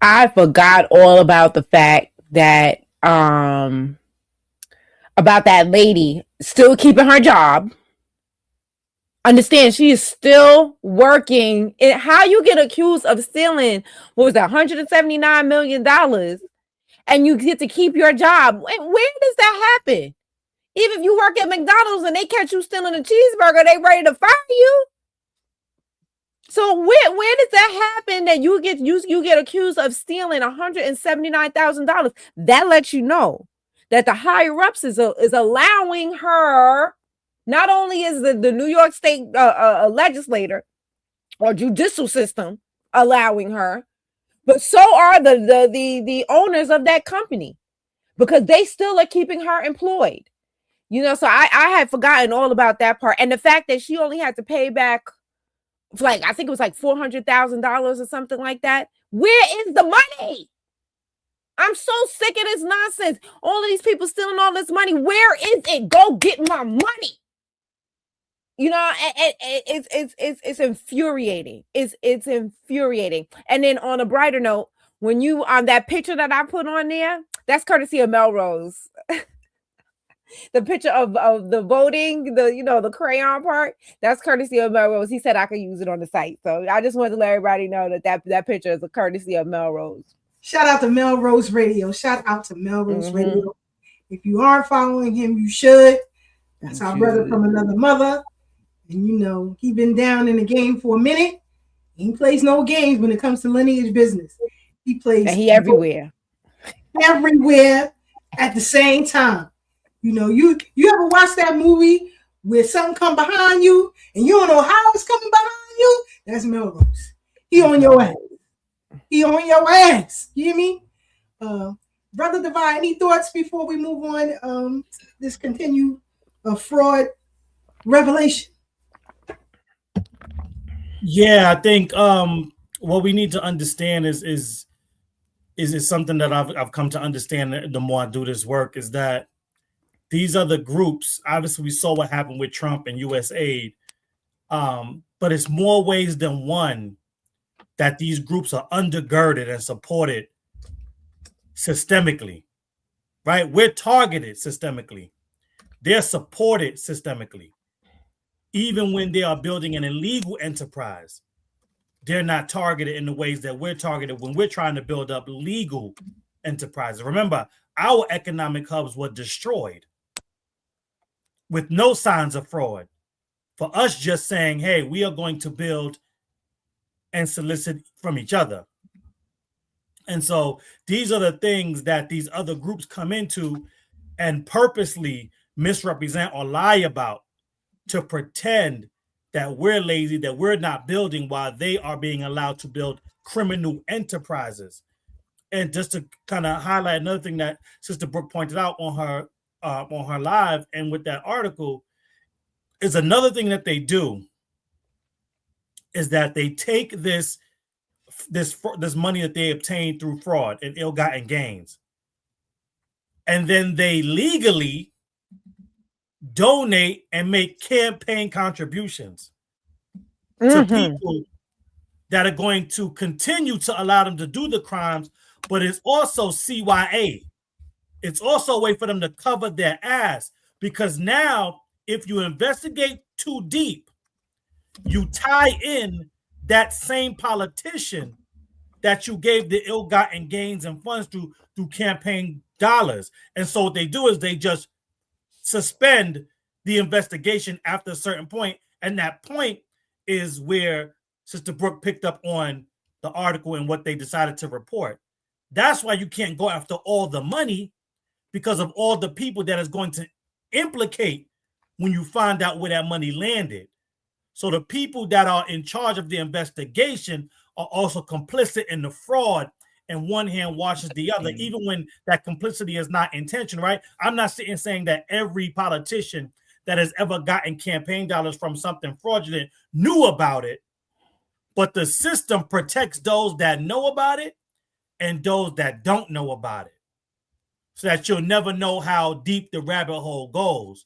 I forgot all about the fact that about that lady still keeping her job. Understand, she is still working. And how you get accused of stealing, what was that, $179 million, and you get to keep your job? Where does that happen? Even if you work at McDonald's and they catch you stealing a cheeseburger, they ready to fire you. So where does that happen that you get accused of stealing $179,000? That lets you know that the higher ups is allowing her. Not only is the New York State legislator or judicial system allowing her, but so are the owners of that company, because they still are keeping her employed. So I had forgotten all about that part, and the fact that she only had to pay back, like, I think it was like $400,000 or something like that. Where is the money? I'm so sick of this nonsense. All of these people stealing all this money. Where is it? Go get my money. You know, it's infuriating. It's infuriating. And then on a brighter note, when you that picture that I put on there, that's courtesy of Melrose. The picture of the voting, the crayon part, that's courtesy of Melrose. He said I could use it on the site. So I just wanted to let everybody know that picture is a courtesy of Melrose. Shout out to Melrose Radio. Shout out to Melrose Radio. If you aren't following him, you should. That's our brother from another mother. And he been down in the game for a minute. He plays no games when it comes to lineage business. He plays and he everywhere. Everywhere at the same time. You ever watch that movie where something come behind you and you don't know how it's coming behind you? That's Melrose. He on your ass. He on your ass. You hear me? Brother Divine, any thoughts before we move on? This continued fraud revelation. Yeah, I think what we need to understand is something that I've come to understand the more I do this work, is that these other groups, obviously we saw what happened with Trump and USAID, but it's more ways than one that these groups are undergirded and supported systemically, right? We're targeted systemically. They're supported systemically. Even when they are building an illegal enterprise, they're not targeted in the ways that we're targeted when we're trying to build up legal enterprises. Remember, our economic hubs were destroyed with no signs of fraud. For us just saying, hey, we are going to build and solicit from each other. And so these are the things that these other groups come into and purposely misrepresent or lie about to pretend that we're lazy, that we're not building, while they are being allowed to build criminal enterprises. And just to kind of highlight another thing that Sister Brooke pointed out on her live and with that article, is another thing that they do is that they take this money that they obtain through fraud and ill-gotten gains, and then they legally donate and make campaign contributions to people that are going to continue to allow them to do the crimes, but it's also CYA. It's also a way for them to cover their ass, because now if you investigate too deep, you tie in that same politician that you gave the ill-gotten gains and funds through campaign dollars. And so what they do is they just suspend the investigation after a certain point, and that point is where Sister Brooke picked up on the article and what they decided to report. That's why you can't go after all the money, because of all the people that is going to implicate when you find out where that money landed. So the people that are in charge of the investigation are also complicit in the fraud, and one hand washes the other, even when that complicity is not intentional, right? I'm not sitting saying that every politician that has ever gotten campaign dollars from something fraudulent knew about it, but the system protects those that know about it and those that don't know about it, so that you'll never know how deep the rabbit hole goes.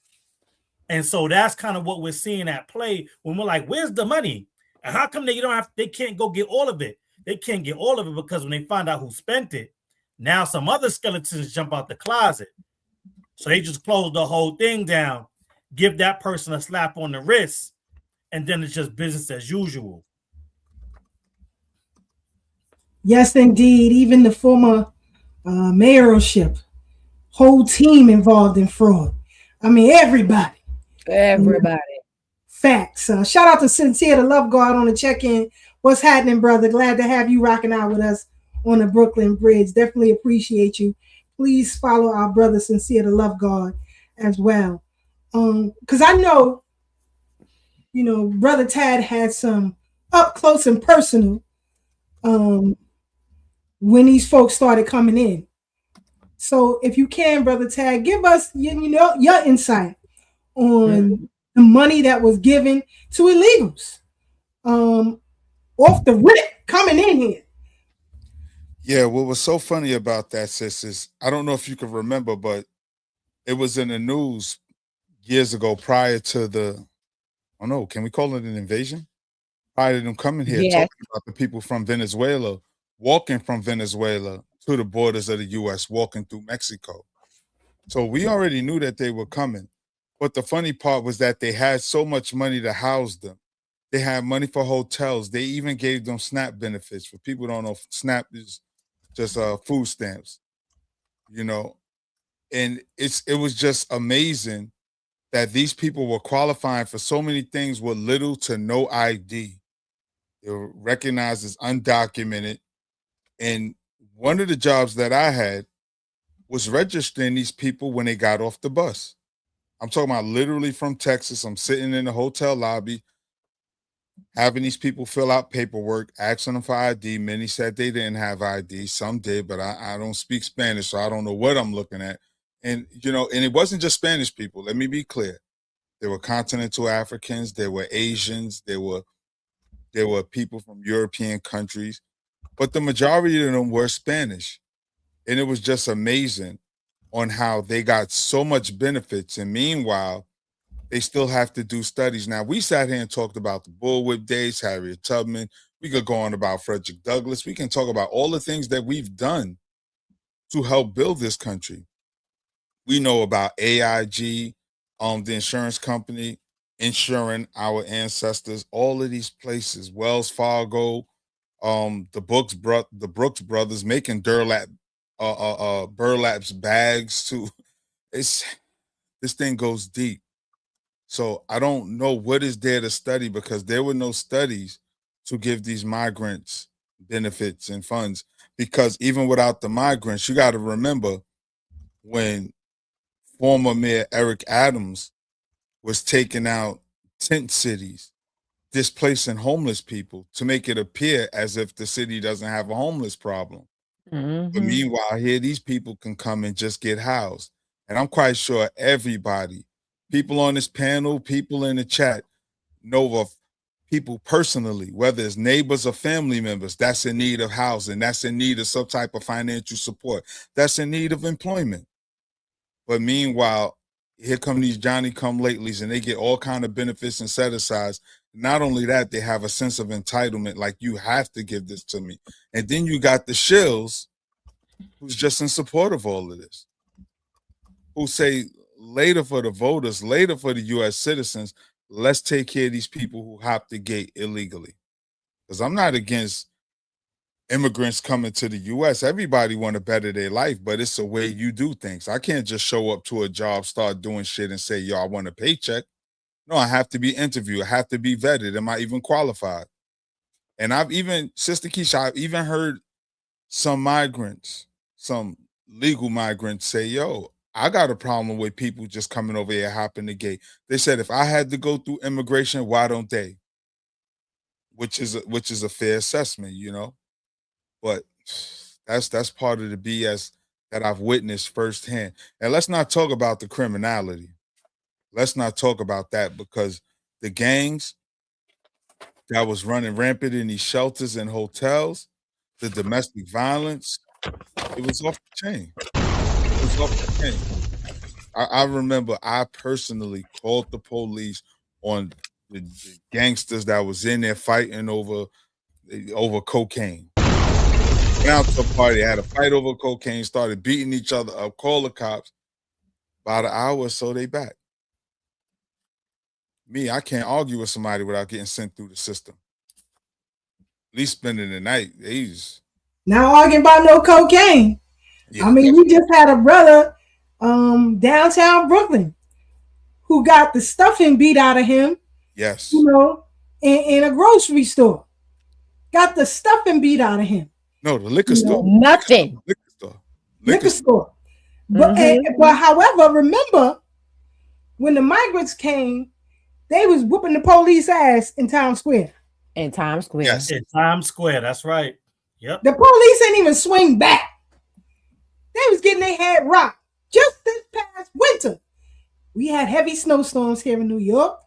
And so that's kind of what we're seeing at play when we're like, where's the money? And how come they can't go get all of it? They can't get all of it because when they find out who spent it, now some other skeletons jump out the closet. So they just close the whole thing down, give that person a slap on the wrist, and then it's just business as usual. Yes, indeed. Even the former mayorship, whole team involved in fraud. I mean, everybody. Facts. Shout out to Sincere, the Love Guard, on the check-in. What's happening, brother? Glad to have you rocking out with us on the Brooklyn Bridge. Definitely appreciate you. Please follow our brother Sincere, the Love Guard, as well. Because I know, Brother Tad had some up close and personal when these folks started coming in. So if you can, Brother Tad, give us your insight on the money that was given to illegals off the rip coming in here. Yeah, what was so funny about that, sis, is I don't know if you can remember, but it was in the news years ago prior to the don't know, can we call it an invasion? Prior to them coming here, Yes. talking about the people from Venezuela, walking from Venezuela to the borders of the U.S., walking through Mexico. So we already knew that they were coming. But the funny part was that they had so much money to house them. They had money for hotels. They even gave them SNAP benefits. For people who don't know, SNAP is just food stamps, you know. And it was just amazing that these people were qualifying for so many things with little to no ID. They were recognized as undocumented. And one of the jobs that I had was registering these people when they got off the bus. I'm talking about literally from Texas. I'm sitting in the hotel lobby, having these people fill out paperwork, asking them for ID. Many said they didn't have ID. Some did, but I don't speak Spanish, so I don't know what I'm looking at. And, you know, and it wasn't just Spanish people. Let me be clear. There were continental Africans. There were Asians. There were people from European countries. But the majority of them were Spanish. And it was just amazing on how they got so much benefits. And meanwhile, they still have to do studies. Now, we sat here and talked about the bullwhip days, Harriet Tubman. We could go on about Frederick Douglass. We can talk about all the things that we've done to help build this country. We know about AIG, the insurance company, insuring our ancestors, all of these places, Wells Fargo, the Brooks brothers making burlaps bags too. This thing goes deep. So I don't know what is there to study, because there were no studies to give these migrants benefits and funds. Because even without the migrants, you got to remember when former Mayor Eric Adams was taking out tent cities, displacing homeless people to make it appear as if the city doesn't have a homeless problem. But meanwhile, here these people can come and just get housed. And I'm quite sure everybody, people on this panel, people in the chat, know of people personally, whether it's neighbors or family members, that's in need of housing, that's in need of some type of financial support, that's in need of employment. But meanwhile, here come these Johnny-come-latelys, and they get all kind of benefits and set-asides. Not only that, they have a sense of entitlement, like you have to give this to me. And then you got the shills who's just in support of all of this, who say later for the voters, later for the U.S. citizens, let's take care of these people who hop the gate illegally. Because I'm not against immigrants coming to the U.S. Everybody want to better their life, but it's a way you do things. I can't just show up to a job, start doing shit and say, yo, I want a paycheck. No, I have to be interviewed. I have to be vetted. Am I even qualified? And I've even, Sister Keisha, I've even heard some migrants, some legal migrants say, yo, I got a problem with people just coming over here, hopping the gate. They said, if I had to go through immigration, why don't they? Which is a fair assessment, you know? But that's part of the BS that I've witnessed firsthand. And let's not talk about the criminality. Let's not talk about that, because the gangs that was running rampant in these shelters and hotels, the domestic violence, it was off the chain. It was off the chain. I remember I personally called the police on the gangsters that was in there fighting over cocaine. Went out to a party, had a fight over cocaine, started beating each other up, called the cops. About an hour or so, they back. Me, I can't argue with somebody without getting sent through the system. At least spending the night. Not arguing about no cocaine. Yeah, I mean, we just had a brother downtown Brooklyn who got the stuffing beat out of him. Yes. You know, in a grocery store. Got the stuffing beat out of him. No, the liquor store. Nothing. Liquor store. But however, remember when the migrants came, they was whooping the police ass in Times Square. In Times Square. Yes. In Times Square, that's right. Yep. The police didn't even swing back. They was getting their head rocked. Just this past winter, we had heavy snowstorms here in New York.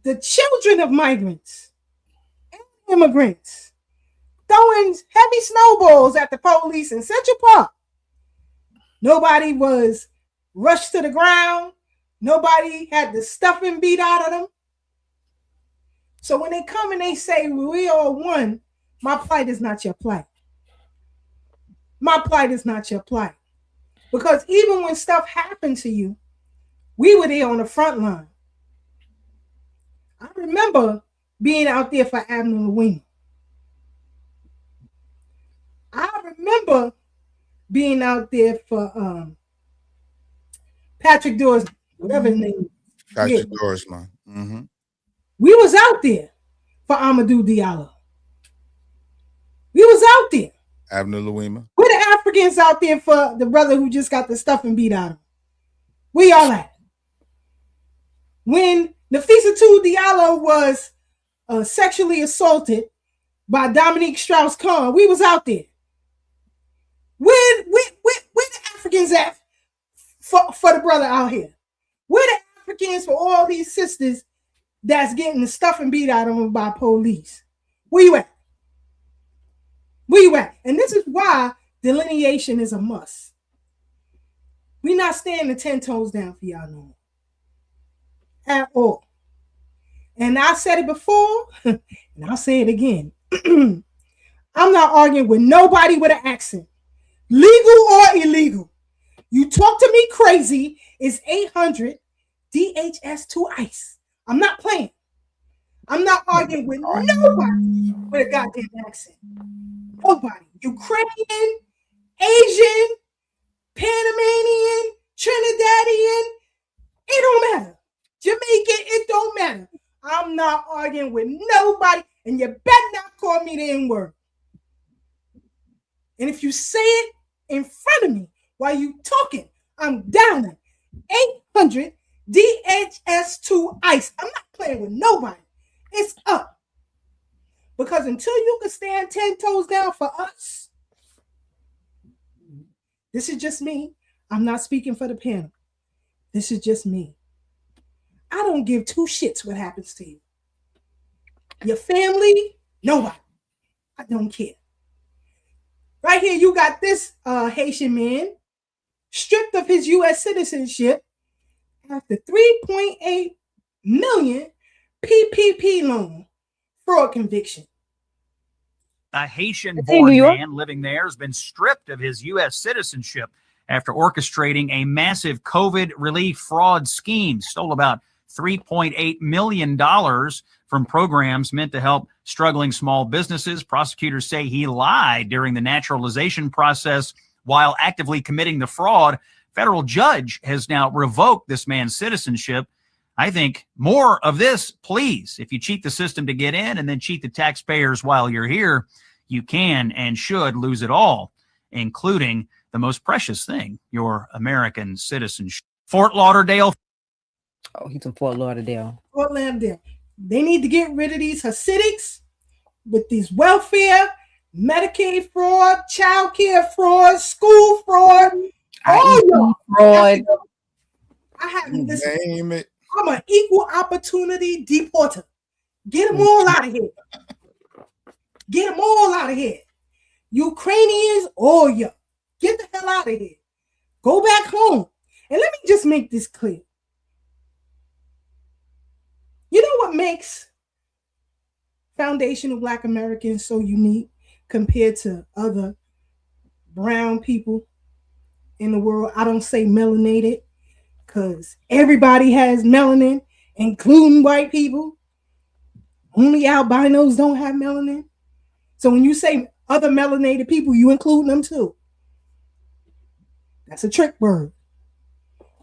The children of migrants and immigrants throwing heavy snowballs at the police in Central Park. Nobody was rushed to the ground. Nobody had the stuffing beat out of them. So when they come and they say we all one, my plight is not your plight. My plight is not your plight. Because even when stuff happened to you, we were there on the front line. I remember being out there for Admiral Wing. I remember being out there for Patrick Dorsman, whatever his name is. Patrick Dorsman. Mm-hmm. We was out there for Amadou Diallo. We was out there. Abner Louima. We're the Africans out there for the brother who just got the stuffing beat out of him. We all at. When Nafissatou Diallo was sexually assaulted by Dominique Strauss-Kahn, we was out there. Where the Africans at for the brother out here? Where the Africans for all these sisters that's getting the stuffing beat out of them by police? Where you at? Where you at? And this is why delineation is a must. We not standing 10 toes down for y'all no more. At all. And I said it before, and I'll say it again. I'm not arguing with nobody with an accent. Legal or illegal. You talk to me crazy, it's 800 DHS2 ICE. I'm not playing. I'm not arguing with nobody with a goddamn accent. Nobody. Ukrainian, Asian, Panamanian, Trinidadian, it don't matter. Jamaican, it don't matter. I'm not arguing with nobody, and you better not call me the N-word. And if you say it in front of me while you talking, I'm down at 800 DHS2 ICE. I'm not playing with nobody. It's up. Because until you can stand 10 toes down for us, this is just me. I'm not speaking for the panel. This is just me. I don't give two shits what happens to you. Your family, nobody. I don't care. Right here, you got this Haitian man stripped of his U.S. citizenship after $3.8 million PPP loan fraud conviction. A Haitian-born man living there has been stripped of his U.S. citizenship after orchestrating a massive COVID relief fraud scheme. Stole about $3.8 million from programs meant to help struggling small businesses. Prosecutors say he lied during the naturalization process while actively committing the fraud. Federal judge has now revoked this man's citizenship. I think more of this, please. If you cheat the system to get in and then cheat the taxpayers while you're here, you can and should lose it all, including the most precious thing, your American citizenship. Fort Lauderdale. Oh, he's in Fort Lauderdale. Fort Lauderdale. They need to get rid of these Hasidics with these welfare, Medicaid fraud, child care fraud, school fraud, all fraud. I have this. Name it. I'm an equal opportunity deporter. Get them all out of here. Get them all out of here. Ukrainians, all you. Get the hell out of here. Go back home. And let me just make this clear. You know what makes foundational Black Americans so unique compared to other brown people in the world? I don't say melanated because everybody has melanin, including white people. Only albinos don't have melanin. So when you say other melanated people, you include them too. That's a trick word.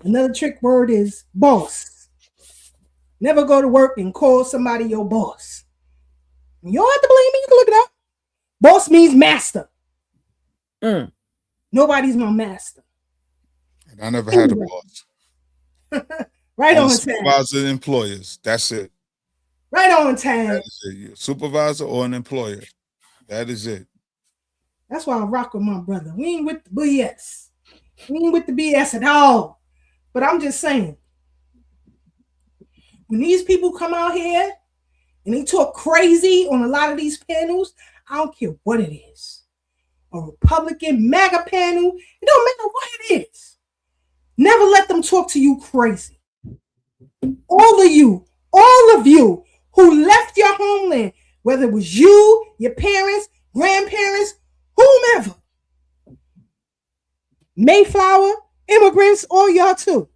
Another trick word is boss. Never go to work and call somebody your boss. You don't have to believe me. You can look it up. Boss means master. Nobody's my master. And I never had a boss. Right on time. Supervisor and employers. That's it. Right on time. That is it. You're a supervisor or an employer. That is it. That's why I rock with my brother. We ain't with the BS. We ain't with the BS at all. But I'm just saying, when these people come out here and they talk crazy on a lot of these panels, I don't care what it is. A Republican MAGA panel, it don't matter what it is. Never let them talk to you crazy. All of you who who left your homeland, whether it was you, your parents, grandparents, whomever. Mayflower, immigrants, all y'all too.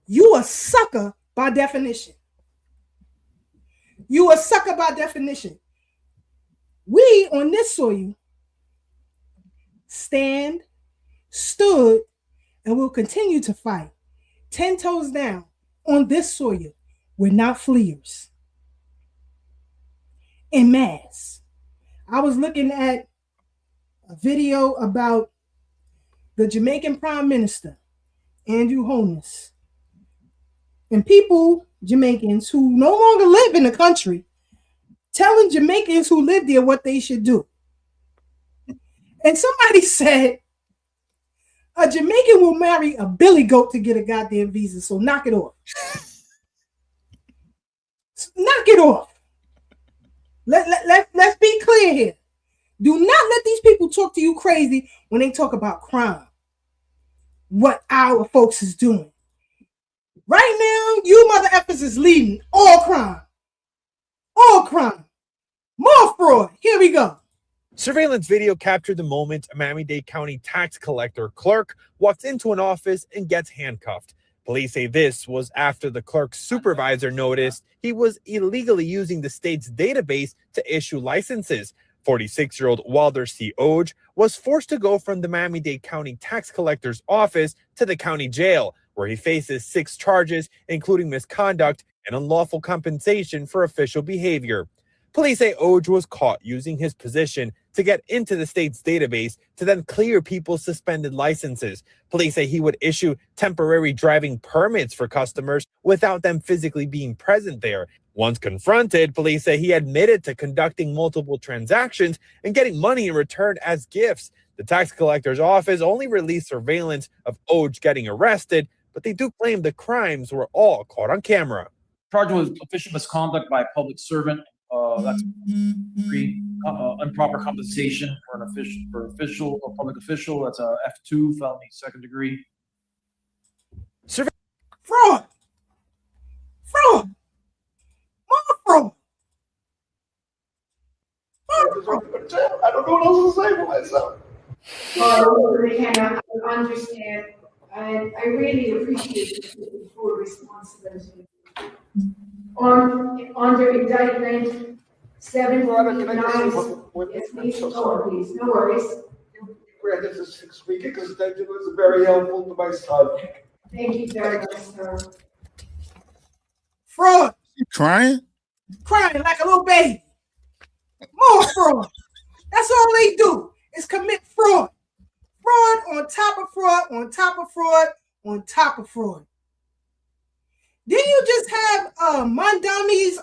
You a sucker by definition. You a sucker by definition. We on this soil stood, and will continue to fight 10 toes down on this soil. We're not fleers. En masse. I was looking at a video about the Jamaican Prime Minister, Andrew Holness, and people, Jamaicans who no longer live in the country, telling Jamaicans who live there what they should do. And somebody said, a Jamaican will marry a billy goat to get a goddamn visa, so knock it off. Knock it off. Let's be clear here. Do not let these people talk to you crazy when they talk about crime. What our folks is doing. Right now, you mother effers is leading all crime. All crime. More fraud. Here we go. Surveillance video captured the moment a Miami-Dade County tax collector clerk walks into an office and gets handcuffed. Police say this was after the clerk's supervisor noticed he was illegally using the state's database to issue licenses. 46-year-old Walter C. Oge was forced to go from the Miami-Dade County tax collector's office to the county jail, where he faces 6 charges, including misconduct and unlawful compensation for official behavior. Police say Oge was caught using his position to get into the state's database to then clear people's suspended licenses. Police say he would issue temporary driving permits for customers without them physically being present there. Once confronted, police say he admitted to conducting multiple transactions and getting money in return as gifts. The tax collector's office only released surveillance of Oge getting arrested, but they do claim the crimes were all caught on camera. Charged with official misconduct by a public servant. That's improper compensation for an official or public official. That's a F2 felony, 2nd degree. Fraud. Fraud. More fraud. I don't know what else to say for myself. I understand. I really appreciate the full responsibility. Under indictment 749. Yes, please. Oh, please. No worries. Granted for 6 weeks because that was very helpful to my son. Thank you very much, sir. Fraud. You crying? Crying like a little baby. More fraud. That's all they do is commit fraud. Fraud on top of fraud, on top of fraud, on top of fraud. Didn't you just have Mondami's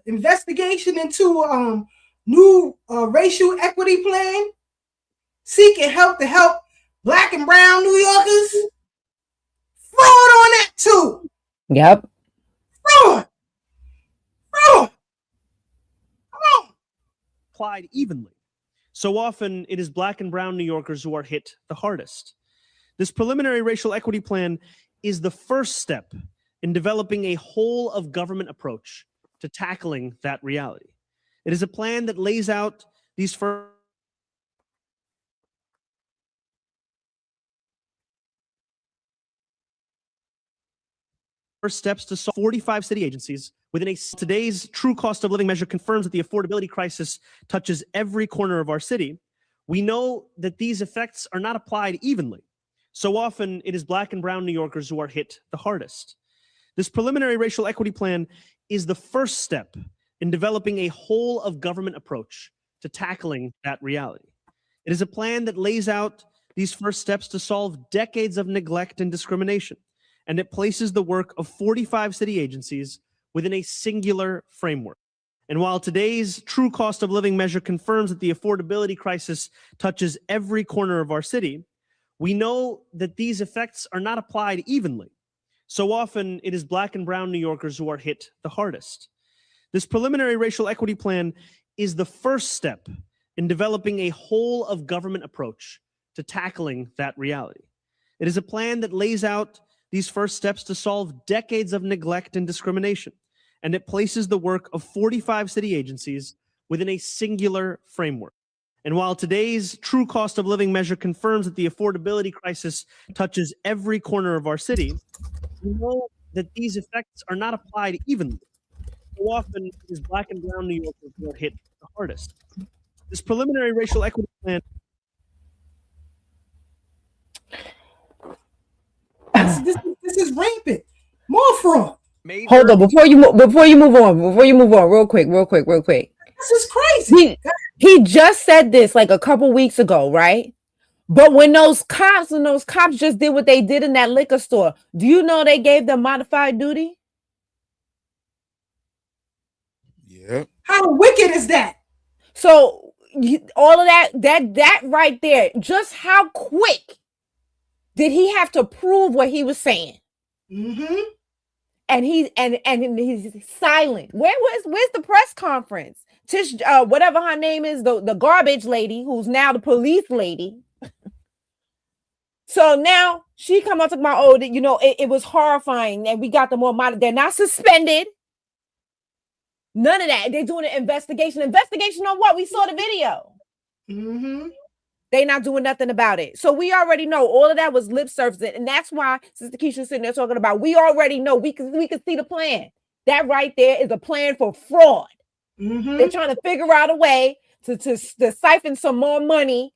investigation into new racial equity plan, seeking help to help Black and brown New Yorkers? Fraud on that too. Yep. Fraud. Fraud. Come on. Applied evenly. So often it is Black and brown New Yorkers who are hit the hardest. This preliminary racial equity plan is the first step in developing a whole of government approach to tackling that reality. It is a plan that lays out these first steps to solve 45 city agencies within today's true cost of living measure confirms that the affordability crisis touches every corner of our city. We know that these effects are not applied evenly. So often it is Black and brown New Yorkers who are hit the hardest. This preliminary racial equity plan is the first step in developing a whole of government approach to tackling that reality. It is a plan that lays out these first steps to solve decades of neglect and discrimination, and it places the work of 45 city agencies within a singular framework. And while today's true cost of living measure confirms that the affordability crisis touches every corner of our city, we know that these effects are not applied evenly. So often it is Black and brown New Yorkers who are hit the hardest. This preliminary racial equity plan is the first step in developing a whole of government approach to tackling that reality. It is a plan that lays out these first steps to solve decades of neglect and discrimination, and it places the work of 45 city agencies within a singular framework. And while today's true cost of living measure confirms that the affordability crisis touches every corner of our city, we know that these effects are not applied evenly. So often, it is Black and brown New Yorkers who are hit the hardest. This preliminary racial equity plan. This is rampant. More fraud. Hold on, before you move on, real quick. This is crazy. He just said this like a couple weeks ago, right? But when those cops just did what they did in that liquor store, do you know they gave them modified duty? Yeah. How wicked is that? So all of that right there, just how quick did he have to prove what he was saying? Mm-hmm. And he's silent. Where's the press conference? Tish, whatever her name is, the garbage lady who's now the police lady. So now she come out talking about, it was horrifying and we got them more modern. They're not suspended. None of that. They're doing an investigation. Investigation on what? We saw the video. Mm-hmm. They're not doing nothing about it. So we already know all of that was lip service. And that's why Sister Keisha's sitting there talking about, we already know, we can see the plan. That right there is a plan for fraud. Mm-hmm. They're trying to figure out a way to siphon some more money,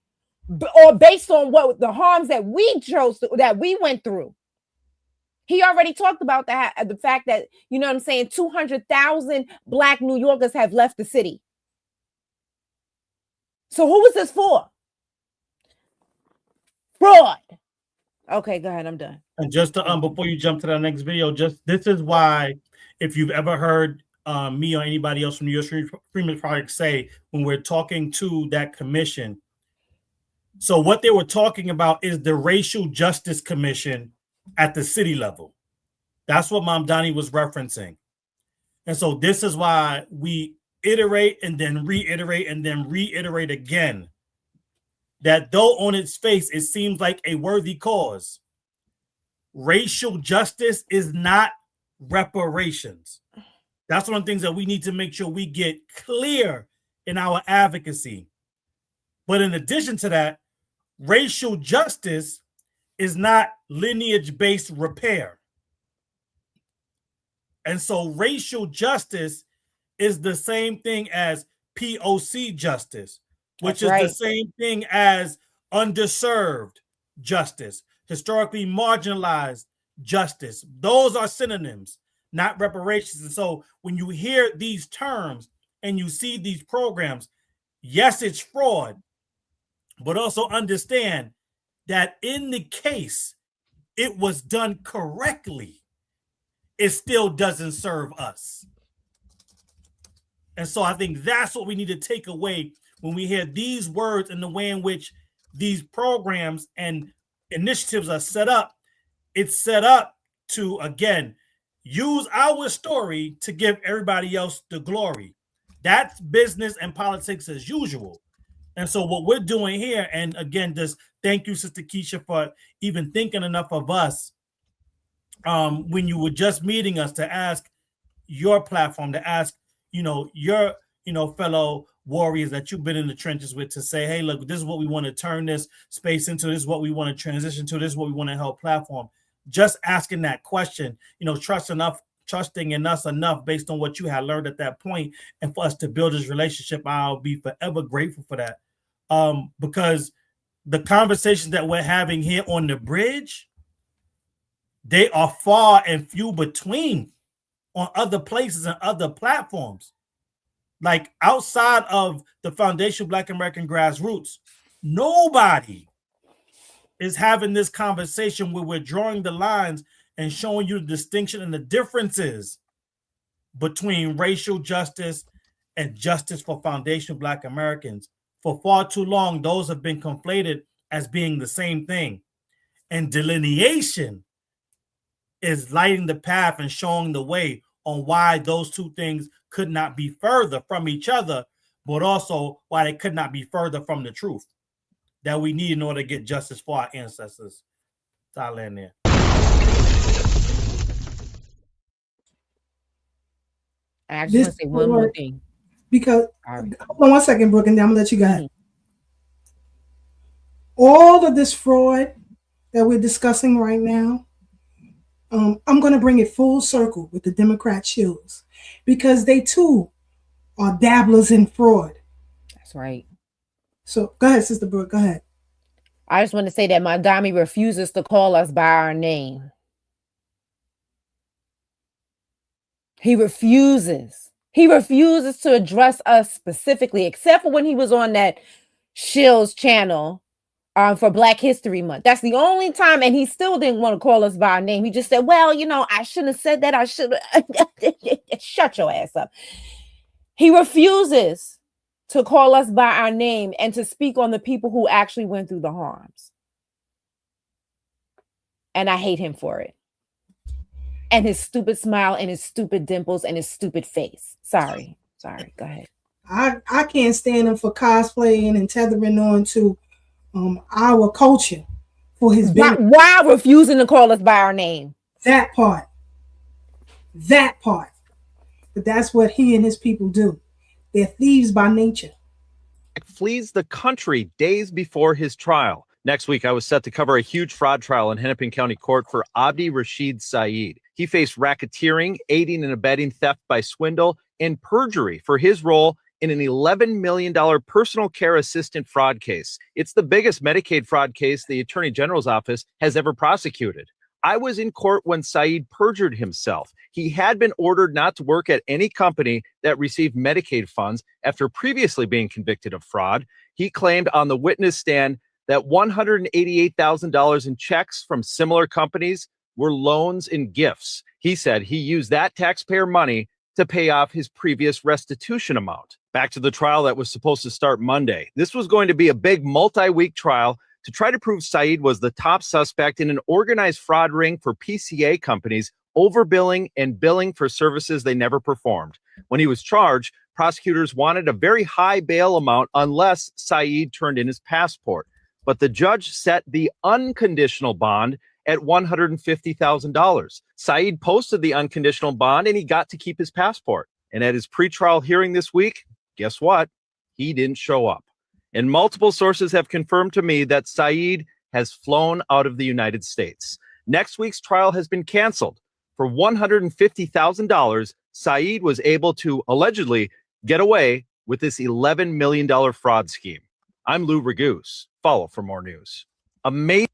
or based on what the harms that we went through. He already talked about the fact that, 200,000 Black New Yorkers have left the city. So who was this for? Fraud. Okay, go ahead. I'm done. And just to, before you jump to the next video, this is why, if you've ever heard me or anybody else from New York Freedom Project say, when we're talking to that commission, so what they were talking about is the Racial Justice Commission at the city level. That's what Mom Donnie was referencing. And so this is why we iterate and then reiterate and then reiterate again, that though on its face it seems like a worthy cause, racial justice is not reparations. That's one of the things that we need to make sure we get clear in our advocacy. But in addition to that, racial justice is not lineage-based repair. And so racial justice is the same thing as POC justice, which is the same thing as underserved justice, historically marginalized justice. Those are synonyms, not reparations. And so when you hear these terms and you see these programs, yes, it's fraud, but also understand that in the case it was done correctly, it still doesn't serve us. And so I think that's what we need to take away when we hear these words and the way in which these programs and initiatives are set up. It's set up to, again, use our story to give everybody else the glory. That's business and politics as usual. And so what we're doing here, and again, just thank you, Sister Keisha, for even thinking enough of us when you were just meeting us to ask your platform, to ask, your, fellow warriors that you've been in the trenches with, to say, hey, look, this is what we want to turn this space into. This is what we want to transition to. This is what we want to help platform. Just asking that question, trusting in us enough based on what you had learned at that point, and for us to build this relationship, I'll be forever grateful for that. Because the conversations that we're having here on the bridge, they are far and few between on other places and other platforms. Like outside of the Foundation Black American Grassroots, nobody is having this conversation where we're drawing the lines and showing you the distinction and the differences between racial justice and justice for Foundation Black Americans. For far too long, those have been conflated as being the same thing. And delineation is lighting the path and showing the way on why those two things could not be further from each other, but also why they could not be further from the truth that we need in order to get justice for our ancestors. So I'll end there. And I just want to say one more thing. Because, hold on one second, Brooke, and then I'm going to let you go. All of this fraud that we're discussing right now, I'm going to bring it full circle with the Democrat shills, because they too are dabblers in fraud. That's right. So go ahead, Sister Brooke, go ahead. I just want to say that Mondami refuses to call us by our name. He refuses. He refuses to address us specifically, except for when he was on that Shill's channel for Black History Month. That's the only time, and he still didn't want to call us by our name. He just said, well, you know, I shouldn't have said that. I should have. Shut your ass up. He refuses to call us by our name and to speak on the people who actually went through the harms. And I hate him for it. And his stupid smile and his stupid dimples and his stupid face. Sorry. Go ahead. I can't stand him for cosplaying and tethering on to our culture for his benefit. Why refusing to call us by our name? That part. But that's what he and his people do. They're thieves by nature. Flees the country days before his trial. Next week, I was set to cover a huge fraud trial in Hennepin County Court for Abdi Rashid Saeed. He faced racketeering, aiding and abetting theft by swindle, and perjury for his role in an $11 million personal care assistant fraud case. It's the biggest Medicaid fraud case the Attorney General's office has ever prosecuted. I was in court when Saeed perjured himself. He had been ordered not to work at any company that received Medicaid funds after previously being convicted of fraud. He claimed on the witness stand that $188,000 in checks from similar companies were loans and gifts. He said he used that taxpayer money to pay off his previous restitution amount. Back to the trial that was supposed to start Monday. This was going to be a big multi-week trial to try to prove Saeed was the top suspect in an organized fraud ring for PCA companies, overbilling and billing for services they never performed. When he was charged, prosecutors wanted a very high bail amount unless Saeed turned in his passport. But the judge set the unconditional bond at $150,000. Saeed posted the unconditional bond and he got to keep his passport. And at his pretrial hearing this week, guess what? He didn't show up. And multiple sources have confirmed to me that Saeed has flown out of the United States. Next week's trial has been canceled. For $150,000, Saeed was able to allegedly get away with this $11 million fraud scheme. I'm Lou Raguse. Follow for more news. Amazing.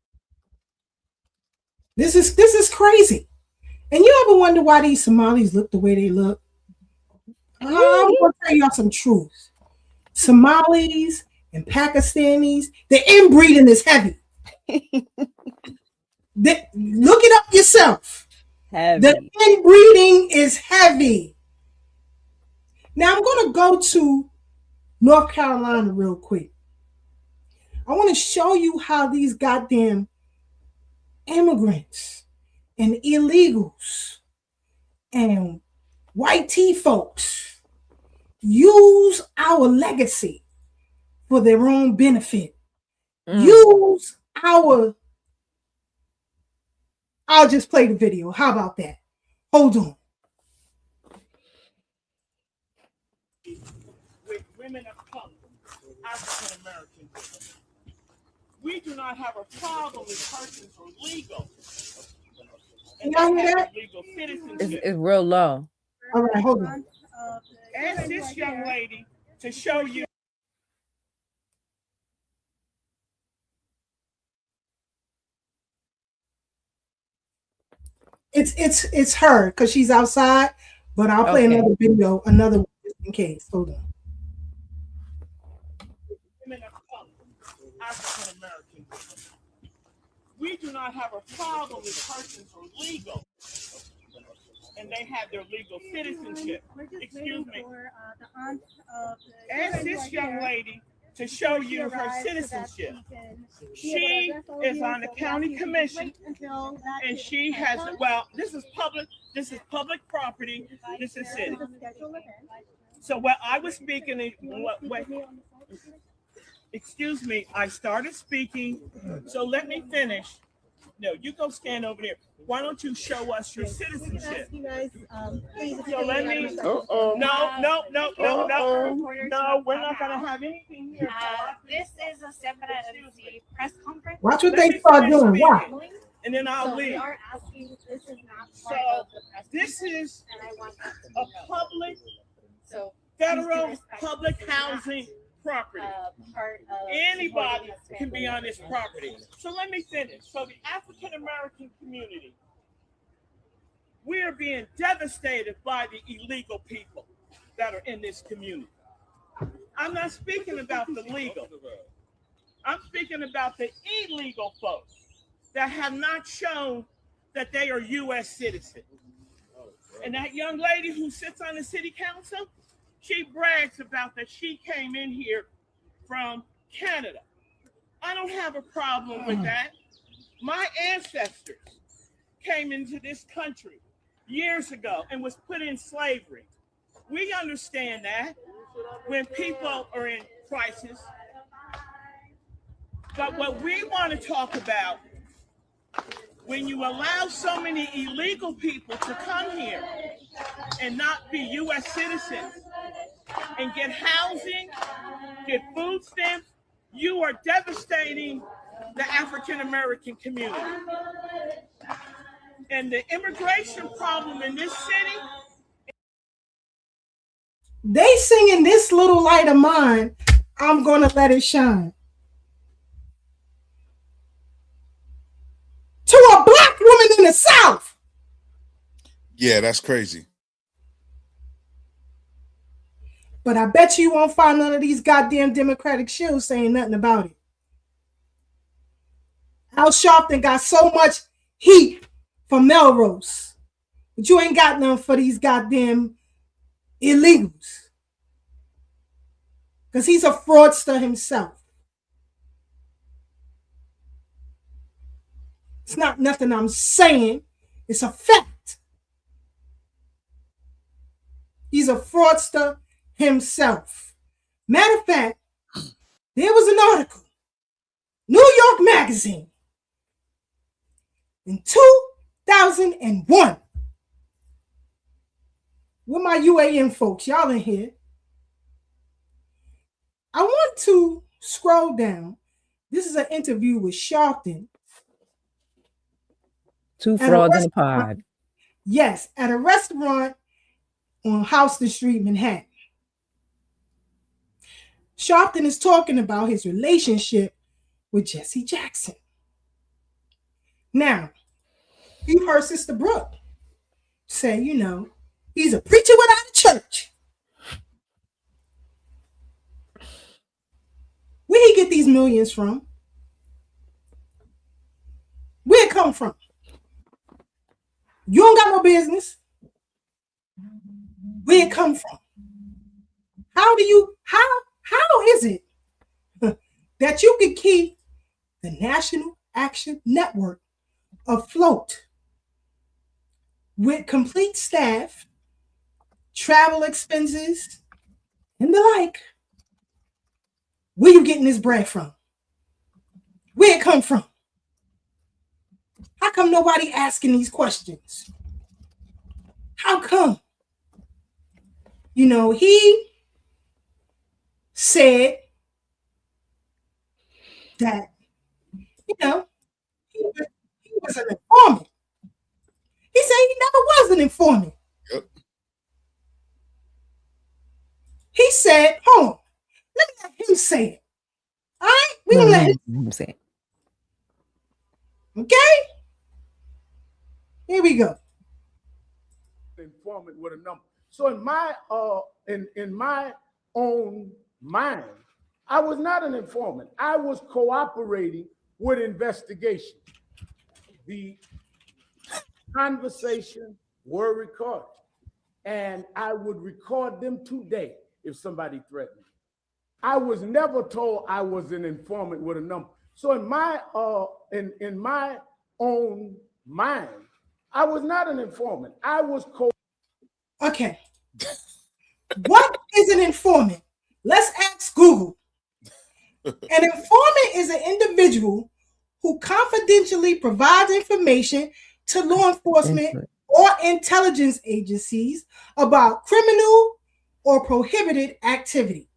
This is crazy. And you ever wonder why these Somalis look the way they look? I'm going to tell y'all some truth. Somalis and Pakistanis, the inbreeding is heavy. Look it up yourself. Heavy. The inbreeding is heavy. Now I'm going to go to North Carolina real quick. I want to show you how these goddamn immigrants and illegals and white tea folks use our legacy for their own benefit. Use our... I'll just play the video. How about that? Hold on. With women of color, African American women, we do not have a problem with persons who are legal. And y'all hear that? Legal citizenship. It's real low. All right, hold on. Ask this young lady to show you. It's her because she's outside, but I'll play another video, another one just in case. Hold on. Women of color, African American women. We do not have a problem with persons who are legal and they have their legal citizenship. Excuse me. Ask this young lady to show you her citizenship. She is on the county commission and she has, well, this is public property, this is city. So what I was speaking, excuse me, I started speaking, so let me finish. No, you go stand over there. Why don't you show us your citizenship? You guys, please. So let me. No, we're not gonna have anything here. This is a separate press conference. Watch what they start doing. Watch. And then I'll leave. We are asking. This is not part So of the press this is and I want that to a be known. public, So federal, please do respect public this is not, housing property. Part of Anybody supporting can be us on this property. So let me finish. So the African American community, we are being devastated by the illegal people that are in this community. I'm not speaking about the legal. I'm speaking about the illegal folks that have not shown that they are U.S. citizens. And that young lady who sits on the city council, she brags about that she came in here from Canada. I don't have a problem with that. My ancestors came into this country years ago and was put in slavery. We understand that when people are in crisis. But what we want to talk about, when you allow so many illegal people to come here and not be U.S. citizens and get housing, get food stamps, you are devastating the African American community. And the immigration problem in this city. They singing this little light of mine, I'm gonna let it shine. To a black woman in the South. Yeah, that's crazy. But I bet you won't find none of these goddamn Democratic shills saying nothing about it. Al Sharpton got so much heat for Melrose, but you ain't got none for these goddamn illegals. Because he's a fraudster himself. It's not nothing I'm saying. It's a fact. He's a fraudster himself. Matter of fact, there was an article, New York Magazine, in 2001. With my UAN folks, y'all in here. I want to scroll down. This is an interview with Sharpton. Two frauds in a pod. Yes, at a restaurant on Houston Street, Manhattan. Sharpton is talking about his relationship with Jesse Jackson. Now, you've heard Sister Brooke say, you know, he's a preacher without a church. Where he get these millions from? Where it come from? You don't got no business. Where it come from? How is it that you can keep the National Action Network afloat with complete staff, travel expenses, and the like? Where you getting this bread from? Where it come from? How come nobody asking these questions? How come? You know, he said that, you know, he was an informant. He said he never was an informant. Yep. He said, hold on, let me let him say it. All right? We're going to let him say it. Okay? Here we go. Informant with a number. So in my in my own mind, I was not an informant. I was cooperating with investigation. The conversation were recorded, and I would record them today if somebody threatened me. I was never told I was an informant with a number. So in my own mind, I was not an informant. I was Okay. What is an informant? Let's ask Google. An informant is an individual who confidentially provides information to law enforcement or intelligence agencies about criminal or prohibited activity.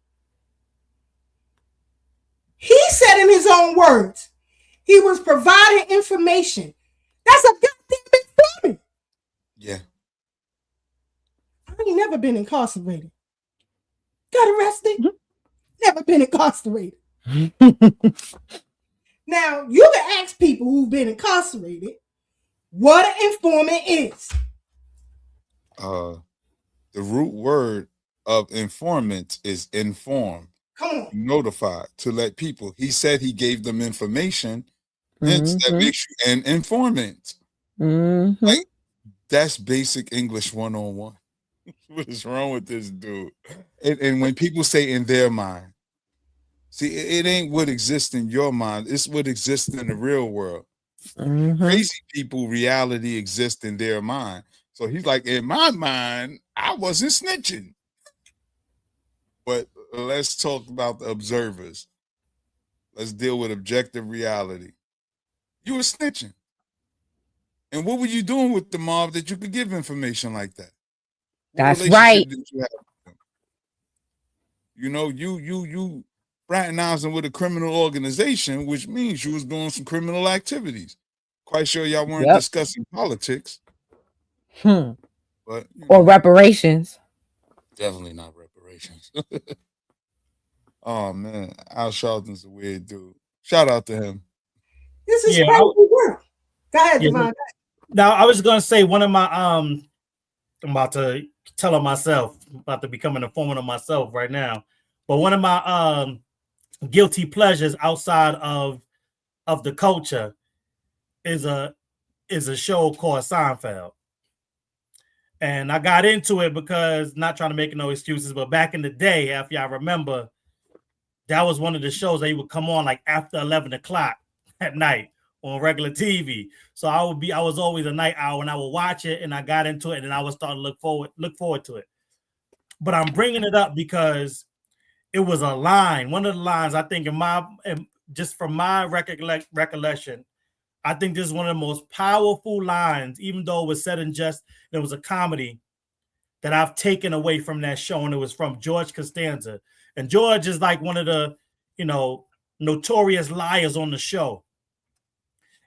He said in his own words, he was providing information. That's a goddamn informant. Yeah. I ain't never been incarcerated. Got arrested? Never been incarcerated. Now, you can ask people who've been incarcerated what an informant is. The root word of informant is inform. Come on. Notify, to let people. He said he gave them information, hence that makes you an informant. Like, that's basic English 101. What is wrong with this dude? And when people say in their mind, see, it ain't what exists in your mind, it's what exists in the real world. Crazy people, reality exists in their mind. So he's like, in my mind, I wasn't snitching. But let's talk about the observers. Let's deal with objective reality. You were snitching. And what were you doing with the mob that you could give information like that? That's right. Did you have with them? You know, you fraternizing with a criminal organization, which means you was doing some criminal activities. Quite sure y'all weren't discussing politics. But or reparations. Definitely not reparations. Oh man, Al Sharpton's a weird dude. Shout out to him. This is crazy work. Go ahead, Devon. Now I was gonna say one of my I'm about to tell on myself, I'm about to become an informant of myself right now. But one of my guilty pleasures outside of the culture is a show called Seinfeld. And I got into it because, not trying to make no excuses, but back in the day, if y'all remember, that was one of the shows that would come on like after 11 o'clock at night on regular TV. So I was always a night owl and I would watch it, and I got into it, and I would start to look forward to it. But I'm bringing it up because it was a line. One of the lines, I think, just from my recollection, I think this is one of the most powerful lines, even though it was said in jest, it was a comedy, that I've taken away from that show, and it was from George Costanza. And George is like one of the, notorious liars on the show.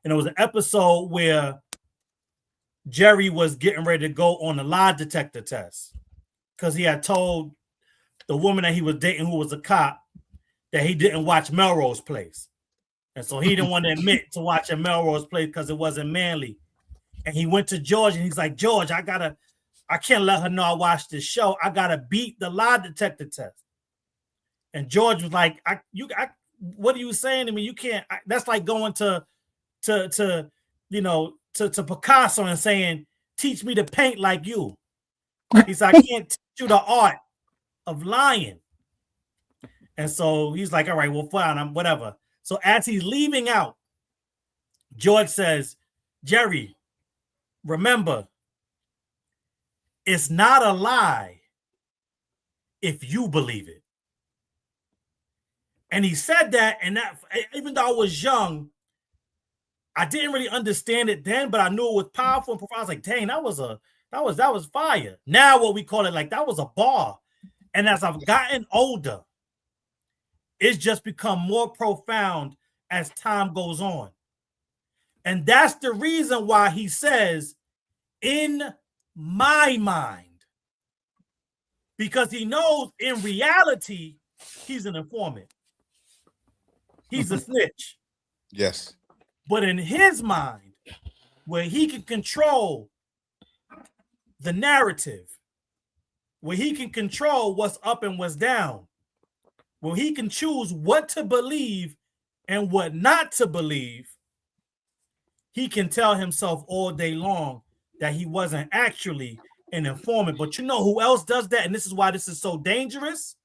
And it was an episode where Jerry was getting ready to go on a lie detector test because he had told the woman that he was dating, who was a cop, that he didn't watch Melrose Place. And so he didn't want to admit to watching Melrose Place because it wasn't manly. And he went to George and he's like, George, I can't let her know I watched this show. I gotta beat the lie detector test. And George was like, what are you saying to me? You can't. That's like going to Picasso and saying, teach me to paint like you. He's like, I can't teach you the art of lying. And so he's like, all right, well, fine, whatever. So as he's leaving out, George says, Jerry, remember, it's not a lie if you believe it. And he said that, and that, even though I was young, I didn't really understand it then, but I knew it was powerful and profound. I was like, dang, that was fire. Now what we call it, like, that was a bar. And as I've gotten older, it's just become more profound as time goes on. And that's the reason why he says, in my mind, because he knows in reality, he's an informant. He's a snitch. Yes. But in his mind, where he can control the narrative, where he can control what's up and what's down, where he can choose what to believe and what not to believe, he can tell himself all day long that he wasn't actually an informant. But you know who else does that? And this is why this is so dangerous?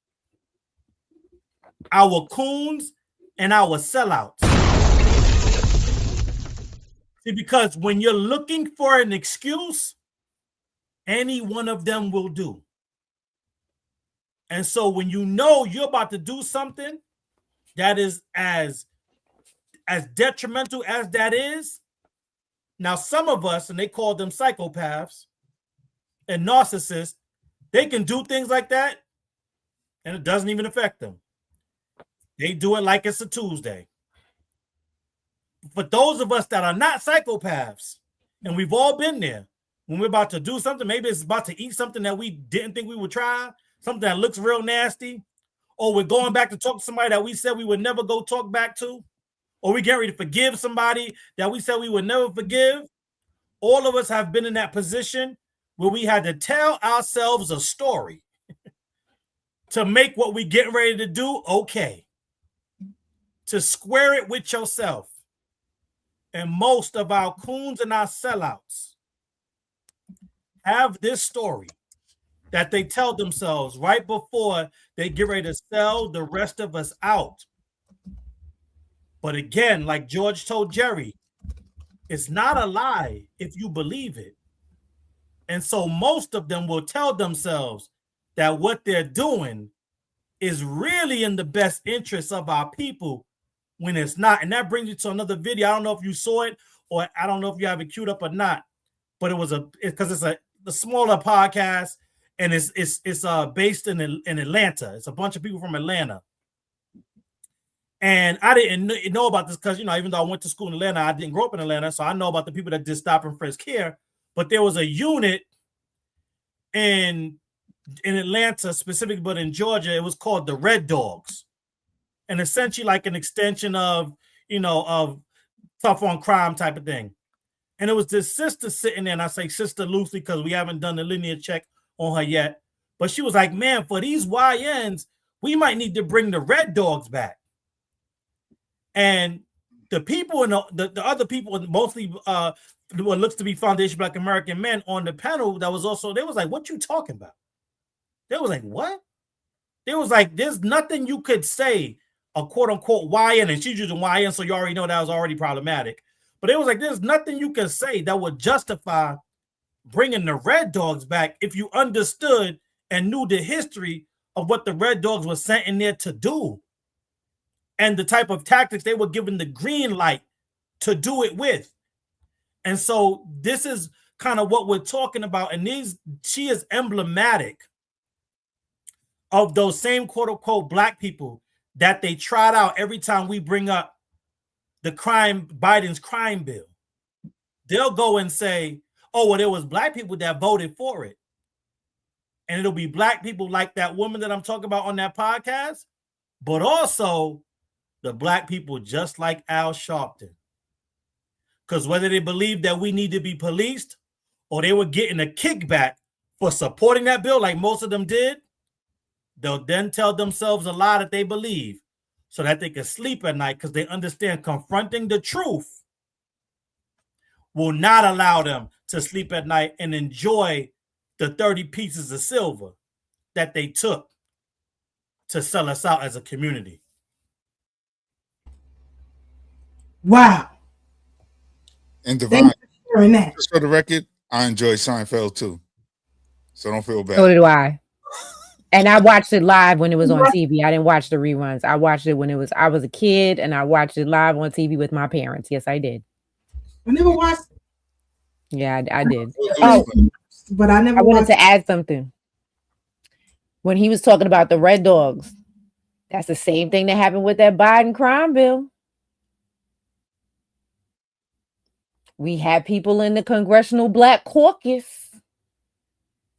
Our coons and our sellouts. See, because when you're looking for an excuse, any one of them will do. And so when you know you're about to do something that is as as detrimental as that is, now some of us, and they call them psychopaths and narcissists, they can do things like that and it doesn't even affect them. They do it like it's a Tuesday. But those of us that are not psychopaths, and we've all been there, when we're about to do something, maybe it's about to eat something that we didn't think we would try, something that looks real nasty, or we're going back to talk to somebody that we said we would never go talk back to, or we get ready to forgive somebody that we said we would never forgive. All of us have been in that position where we had to tell ourselves a story to make what we get ready to do okay, to square it with yourself. And most of our coons and our sellouts have this story that they tell themselves right before they get ready to sell the rest of us out. But again, like George told Jerry, it's not a lie if you believe it. And so most of them will tell themselves that what they're doing is really in the best interest of our people when it's not. And that brings you to another video. I don't know if you saw it, or I don't know if you have it queued up or not, but it's a smaller podcast, and it's based in Atlanta. It's a bunch of people from Atlanta. And I didn't know about this because, even though I went to school in Atlanta, I didn't grow up in Atlanta. So I know about the people that did stop and frisk here. But there was a unit in Atlanta specifically, but in Georgia, it was called the Red Dogs. And essentially like an extension of, of tough on crime type of thing. And it was this sister sitting there, and I say sister loosely because we haven't done the lineage check on her yet. But she was like, man, for these YNs, we might need to bring the Red Dogs back. And the people and the other people, mostly what looks to be Foundation Black American Men on the panel, they was like, what you talking about? They was like, what? They was like, there's nothing you could say, a quote unquote YN, and she's using YN, so you already know that was already problematic. But it was like, there's nothing you can say that would justify bringing the Red Dogs back if you understood and knew the history of what the Red Dogs were sent in there to do and the type of tactics they were given the green light to do it with. And so this is kind of what we're talking about. And she is emblematic of those same quote unquote Black people that they trot out every time we bring up Biden's crime bill. They'll go and say, oh, well, there was Black people that voted for it. And it'll be Black people like that woman that I'm talking about on that podcast, but also the Black people just like Al Sharpton. Because whether they believe that we need to be policed or they were getting a kickback for supporting that bill, like most of them did, they'll then tell themselves a lie that they believe so that they can sleep at night because they understand confronting the truth will not allow them to sleep at night and enjoy the 30 pieces of silver that they took to sell us out as a community. Wow. And Divine, that. just for the record, I enjoy Seinfeld too. So don't feel bad. So did I. And I watched it live when it was on TV. I didn't watch the reruns. I watched it when I was a kid, and I watched it live on TV with my parents. Yes, I did. I never watched it. Yeah, I did. But I wanted to add something. When he was talking about the Red Dogs, that's the same thing that happened with that Biden crime bill. We had people in the Congressional Black Caucus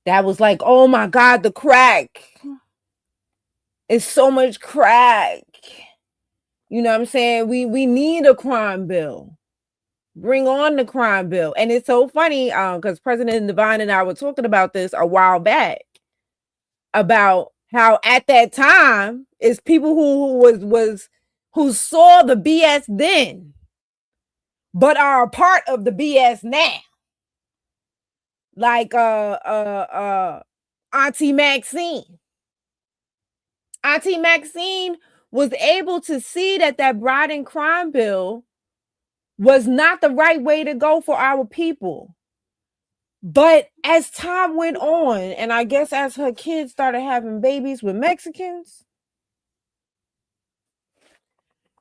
that was like, oh my God, the crack. It's so much crack. You know what I'm saying? We need a crime bill. Bring on the crime bill. And it's so funny because President Divine and I were talking about this a while back about how at that time it's people who saw the BS then but are a part of the BS now. Like Auntie Maxine. Auntie Maxine was able to see that Biden crime bill was not the right way to go for our people. But as time went on, and I guess as her kids started having babies with Mexicans,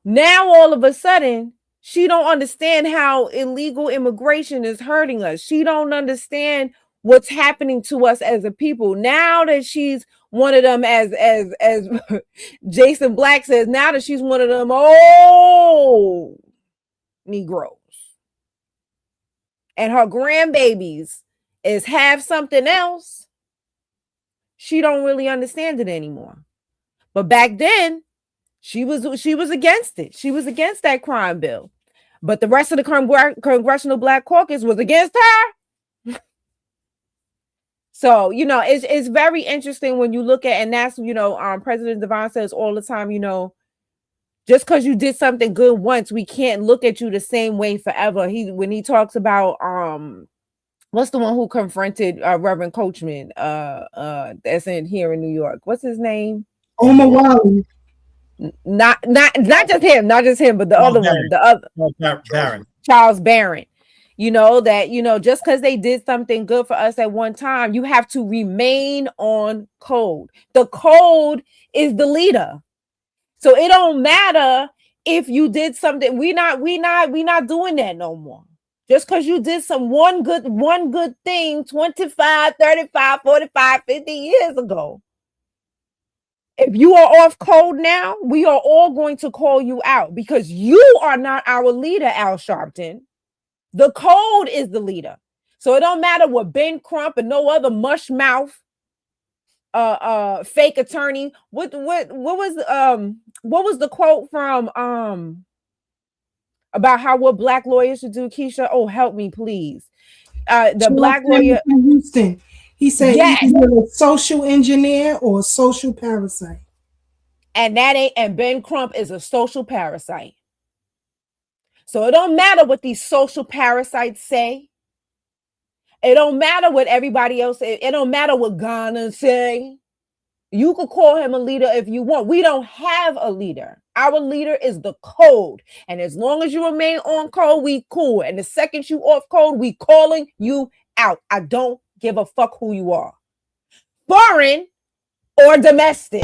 Now all of a sudden, she don't understand how illegal immigration is hurting us. She don't understand what's happening to us as a people. Now that she's one of them, as Jason Black says, now that she's one of them old Negroes, and her grandbabies is half something else, she don't really understand it anymore. But back then, she was against it. She was against that crime bill. But the rest of the Congressional Black Caucus was against her. So, you know, it's very interesting when you look at, and that's, you know, President Devon says all the time, you know, just because you did something good once, we can't look at you the same way forever. When he talks about what's the one who confronted Reverend Coachman that's here in New York? What's his name? Omar Wally. Not just him, but the other one, Barron. Charles Barron. You know, that, you know, just because they did something good for us at one time, you have to remain on code. The code is the leader. So it don't matter if you did something. We not doing that no more. Just because you did one good thing 25, 35, 45, 50 years ago. If you are off code now, we are all going to call you out because you are not our leader, Al Sharpton. The code is the leader. So it don't matter what Ben Crump and no other mush mouth fake attorney. What was the quote from about how what black lawyers should do, Keisha? Oh, help me, please. The black lawyer in Houston. He said yes. he's a social engineer or a social parasite. And Ben Crump is a social parasite. So it don't matter what these social parasites say. It don't matter what everybody else say. It don't matter what Ghana say. You could call him a leader if you want. We don't have a leader. Our leader is the code. And as long as you remain on code, we cool. And the second you off code, we calling you out. I don't give a fuck who you are. Foreign or domestic.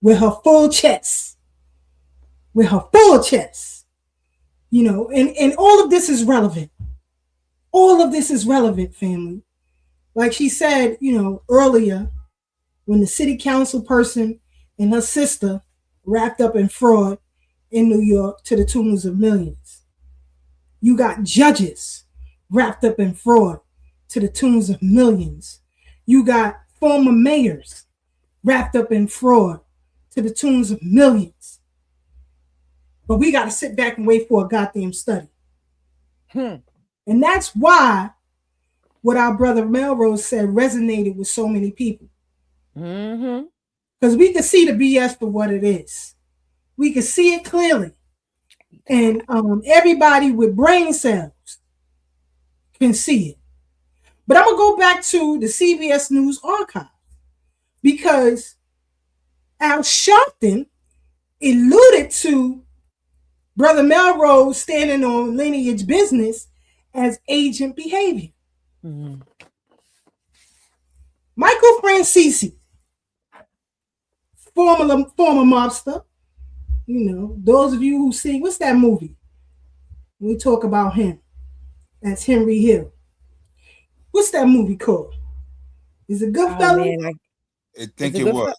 With her full chest. With her full chest. You know, and all of this is relevant. All of this is relevant, family. Like she said, you know, earlier, when the city council person and her sister wrapped up in fraud in New York to the tunes of millions. You got judges wrapped up in fraud to the tunes of millions. You got former mayors wrapped up in fraud to the tunes of millions. But we got to sit back and wait for a goddamn study. And that's why what our brother Melrose said resonated with so many people. Because we can see the BS for what it is. We can see it clearly. And everybody with brain cells can see it. But I'm going to go back to the CBS News archive because Al Sharpton alluded to Brother Melrose standing on lineage business as agent behavior. Michael Francisi, former mobster, you know, those of you who see, what's that movie? We talk about him. That's Henry Hill. What's that movie called? Is it Goodfellas? I think it was.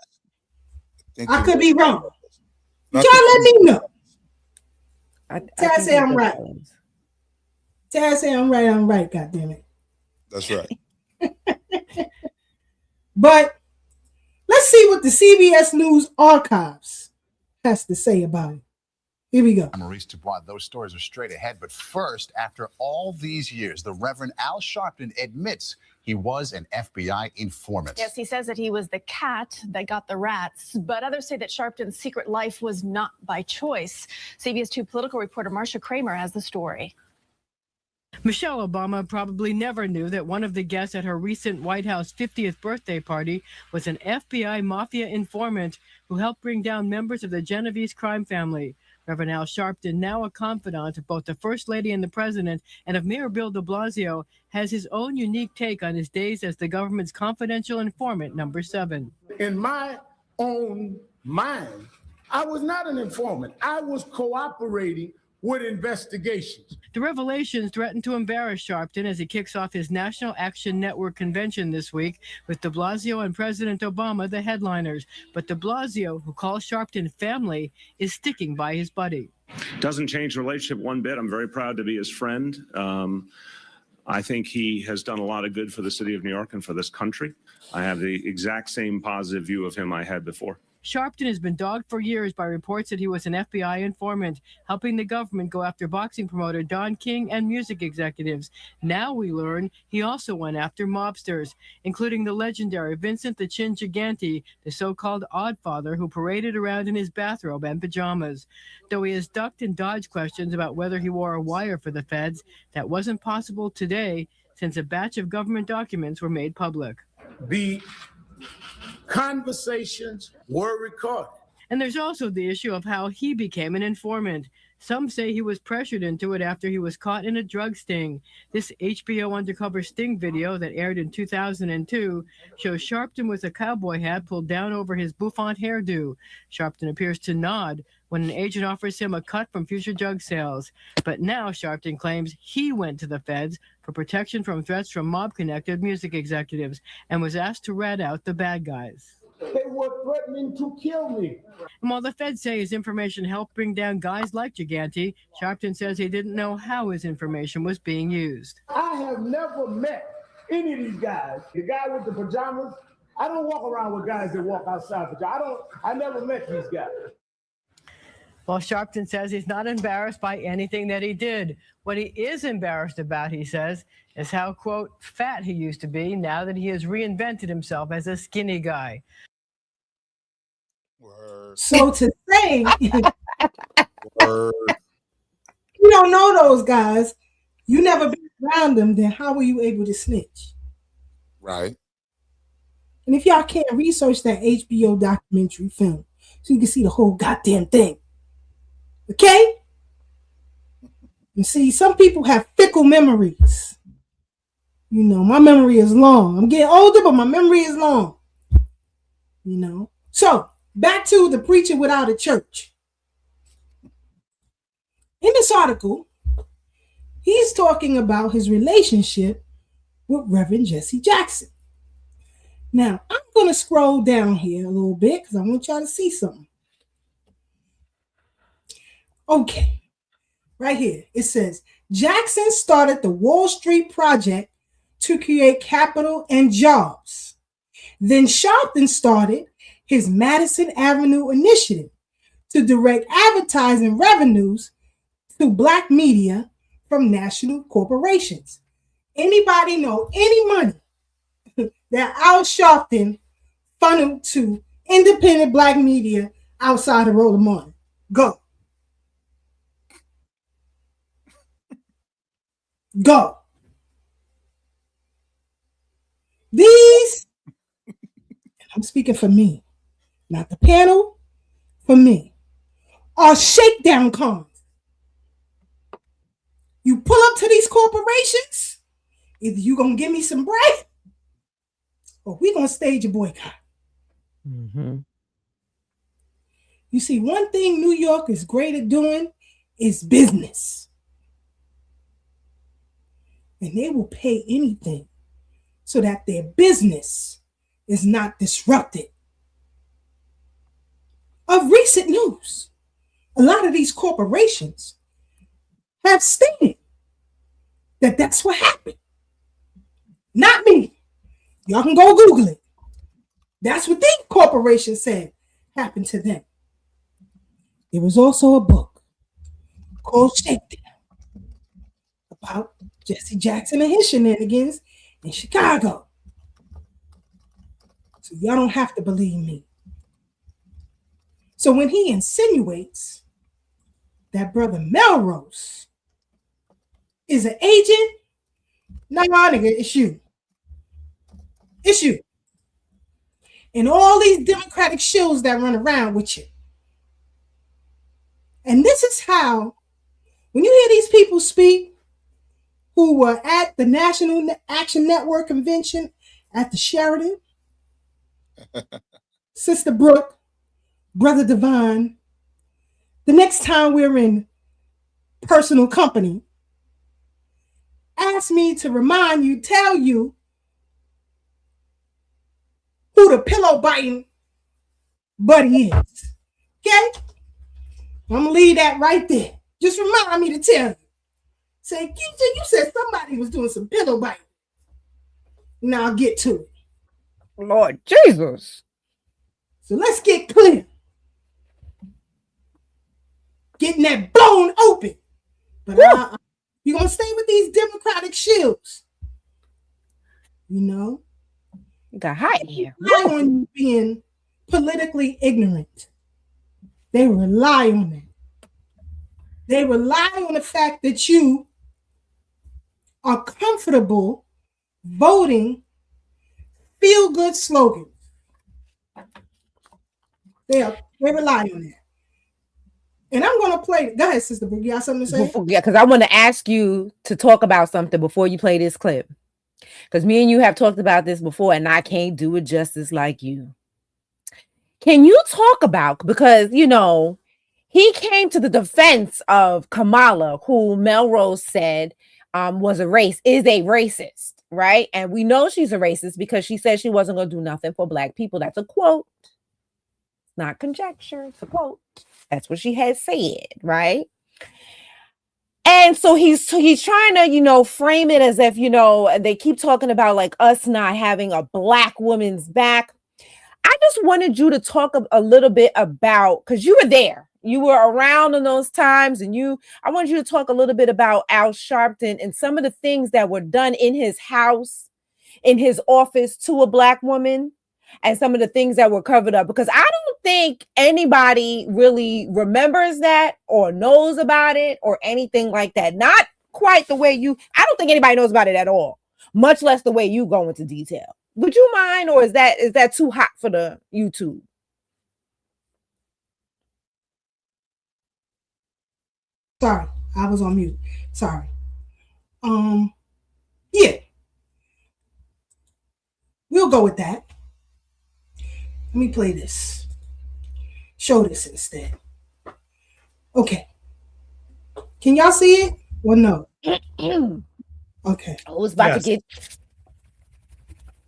I could be wrong. Y'all let me know. Taz say I'm right. Taz say I'm right, goddammit. That's right. But let's see what the CBS News archives has to say about it. Here we go. Maurice Dubois, those stories are straight ahead. But first, after all these years, the Reverend Al Sharpton admits he was an FBI informant. Yes, he says that he was the cat that got the rats, but others say that Sharpton's secret life was not by choice. CBS 2 political reporter Marcia Kramer has the story. Michelle Obama probably never knew that one of the guests at her recent White House 50th birthday party was an FBI mafia informant who helped bring down members of the Genovese crime family. Reverend Al Sharpton, now a confidant of both the First Lady and the President and of Mayor Bill de Blasio, has his own unique take on his days as the government's confidential informant number 7. In my own mind, I was not an informant. I was cooperating with investigations. The revelations threaten to embarrass Sharpton as he kicks off his National Action Network convention this week with de Blasio and President Obama the headliners. But de Blasio, who calls Sharpton family, is sticking by his buddy. Doesn't change the relationship one bit. I'm very proud to be his friend. I think he has done a lot of good for the city of New York and for this country. I have the exact same positive view of him I had before. Sharpton has been dogged for years by reports that he was an FBI informant, helping the government go after boxing promoter Don King and music executives. Now we learn he also went after mobsters, including the legendary Vincent the Chin Gigante, the so-called Oddfather who paraded around in his bathrobe and pajamas. Though he has ducked and dodged questions about whether he wore a wire for the feds, that wasn't possible today since a batch of government documents were made public. The conversations were recorded. And there's also the issue of how he became an informant. Some say he was pressured into it after he was caught in a drug sting. This HBO undercover sting video that aired in 2002 shows Sharpton with a cowboy hat pulled down over his bouffant hairdo. Sharpton appears to nod when an agent offers him a cut from future drug sales. But now Sharpton claims he went to the feds for protection from threats from mob-connected music executives and was asked to rat out the bad guys. They were threatening to kill me. And while the feds say his information helped bring down guys like Gigante, Sharpton says he didn't know how his information was being used. I have never met any of these guys. The guy with the pajamas, I don't walk around with guys that walk outside pajamas. I never met these guys. Well, Sharpton says he's not embarrassed by anything that he did. What he is embarrassed about, he says, is how, quote, fat he used to be now that he has reinvented himself as a skinny guy. So to say, you don't know those guys, you never been around them, then how were you able to snitch? Right. And if y'all can't research that HBO documentary film, so you can see the whole goddamn thing. Okay? And see, some people have fickle memories. You know, my memory is long. I'm getting older, but my memory is long. You know? So, back to the preacher without a church. In this article, he's talking about his relationship with Reverend Jesse Jackson. Now, I'm going to scroll down here a little bit because I want y'all to see something. Okay, right here, it says, Jackson started the Wall Street Project to create capital and jobs. Then Sharpton started his Madison Avenue initiative to direct advertising revenues to Black media from national corporations. Anybody know any money that Al Sharpton funneled to independent Black media outside of Roller Morning? Go. Go. These, I'm speaking for me, not the panel, for me, are shakedown cons. You pull up to these corporations, either you're going to give me some bread or we're going to stage a boycott. Mm-hmm. You see, one thing New York is great at doing is business. And they will pay anything so that their business is not disrupted. Of recent news, a lot of these corporations have stated that that's what happened. Not me. Y'all can go Google it. That's what these corporations said happened to them. There was also a book called Shakedown about Jesse Jackson and his shenanigans in Chicago. So y'all don't have to believe me. So when he insinuates that Brother Melrose is an agent, nah, nigga, it's you. It's you. And all these Democratic shills that run around with you. And this is how, when you hear these people speak, who were at the National Action Network convention at the Sheraton, Sister Brooke, Brother Divine, the next time we're in personal company, ask me to remind you, tell you who the pillow biting buddy is. Okay? I'm gonna leave that right there. Just remind me to tell you. Say, you said somebody was doing some pillow biting. Now I'll get to it. Lord Jesus. So let's get clear. Getting that blown open. But you're going to stay with these Democratic shields. You know? You got hot here. They rely on you being politically ignorant. They rely on that. They rely on the fact that you are comfortable voting feel-good slogans. They rely on that. And I'm going to play. Go ahead, Sister Brooke. You got something to say? Yeah, because I want to ask you to talk about something before you play this clip. Because me and you have talked about this before, and I can't do it justice like you. Can you talk about, because, you know, he came to the defense of Kamala, who Melrose said is a racist, right? And we know she's a racist because she said she wasn't going to do nothing for Black people. That's a quote. It's not conjecture. It's a quote. That's what she had said, right? And so he's trying to, you know, frame it as if, you know, they keep talking about like us not having a Black woman's back. I just wanted you to talk a little bit about, because you were there. You were around in those times, and I want you to talk a little bit about Al Sharpton and some of the things that were done in his house, in his office to a Black woman, and some of the things that were covered up, because I don't think anybody really remembers that or knows about it or anything like that. Not quite the way I don't think anybody knows about it at all, much less the way you go into detail. Would you mind, or is that too hot for the YouTube? Sorry, I was on mute. Sorry. Yeah. We'll go with that. Let me play this. Show this instead. Okay. Can y'all see it? Or no? Okay. I was about to get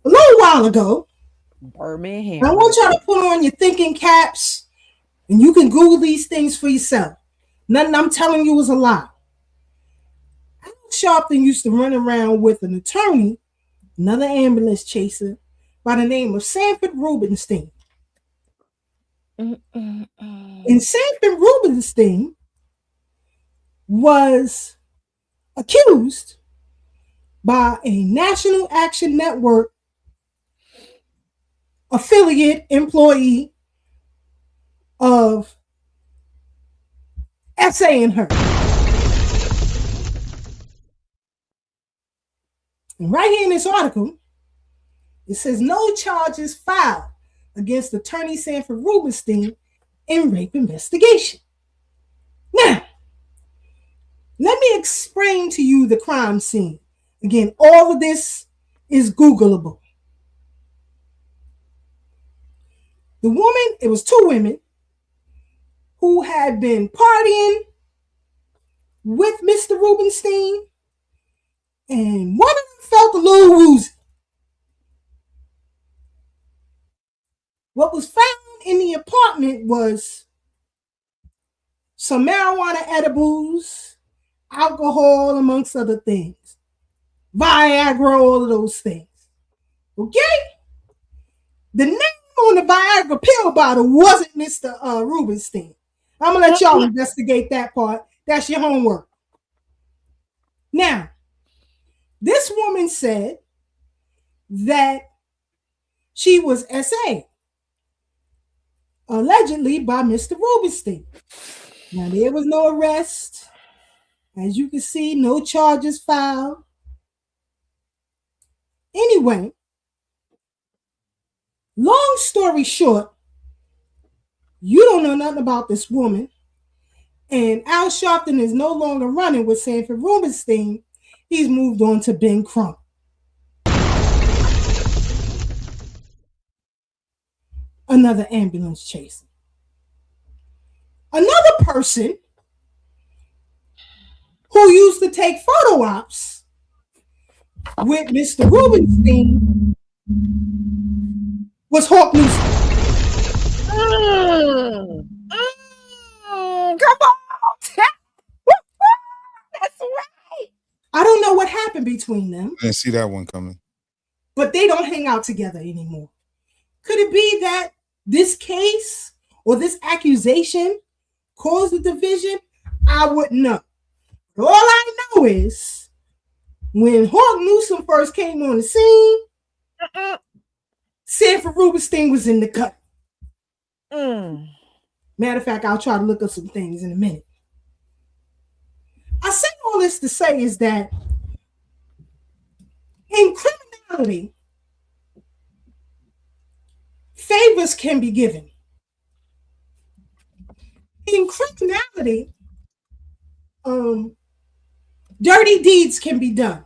a little while ago. Birmingham. I want y'all to put on your thinking caps, and you can Google these things for yourself. Nothing I'm telling you is a lie. Al Sharpton used to run around with an attorney, another ambulance chaser, by the name of Sanford Rubenstein. And Sanford Rubenstein was accused by a National Action Network affiliate employee of essaying her. And right here in this article, it says no charges filed against attorney Sanford Rubenstein in rape investigation. Now, let me explain to you the crime scene. Again, all of this is Googleable. The woman, it was two women who had been partying with Mr. Rubenstein, and one of them felt a little woozy. What was found in the apartment was some marijuana edibles, alcohol, amongst other things. Viagra, all of those things. Okay? The name on the Viagra pill bottle wasn't Mr. Rubenstein. I'm going to let y'all investigate that part. That's your homework. Now, this woman said that she was essayed, allegedly by Mr. Rubenstein. Now, there was no arrest. As you can see, no charges filed. Anyway, long story short, you don't know nothing about this woman, and Al Sharpton is no longer running with Sanford Rubenstein. He's moved on to Ben Crump. another ambulance chaser. Another person who used to take photo ops with Mr. Rubenstein was Hawk Newsom. Come on. That's right. I don't know what happened between them. I didn't see that one coming. But they don't hang out together anymore. Could it be that this case or this accusation caused the division? I wouldn't know. All I know is when Hawk Newsom first came on the scene, Sanford Rubenstein was in the cut. Matter of fact, I'll try to look up some things in a minute. I say all this to say is that in criminality, favors can be given. In criminality, dirty deeds can be done.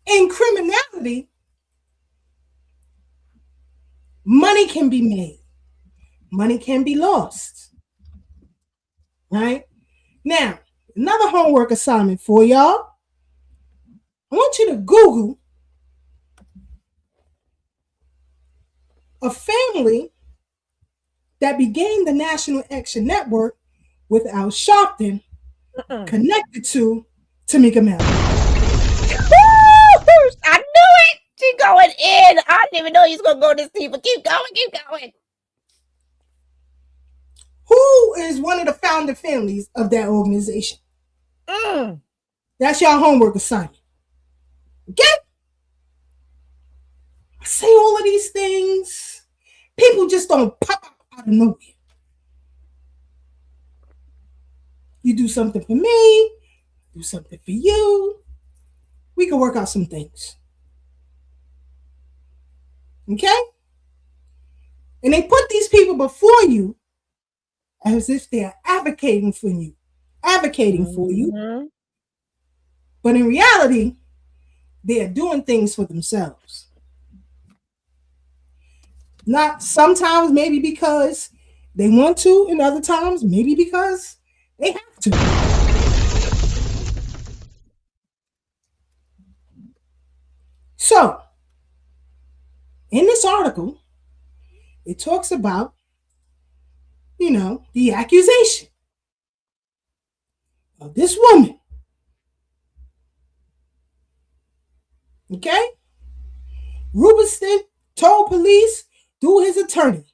In criminality, money can be made. Money can be lost. Right? Now, another homework assignment for y'all. I want you to Google a family that began the National Action Network with Al Sharpton connected to Tamika Mallory. I knew it. She going in. I didn't even know he was going to go this deep, but keep going, keep going. Who is one of the founding families of that organization? That's your homework assignment. Okay? I say all of these things. People just don't pop out of nowhere. You do something for me, do something for you. We can work out some things. Okay? And they put these people before you as if they're advocating for you. But in reality, they are doing things for themselves. Not sometimes, maybe because they want to, and other times, maybe because they have to. So, in this article, it talks about, the accusation of this woman. Okay? Rubenstein told police through his attorney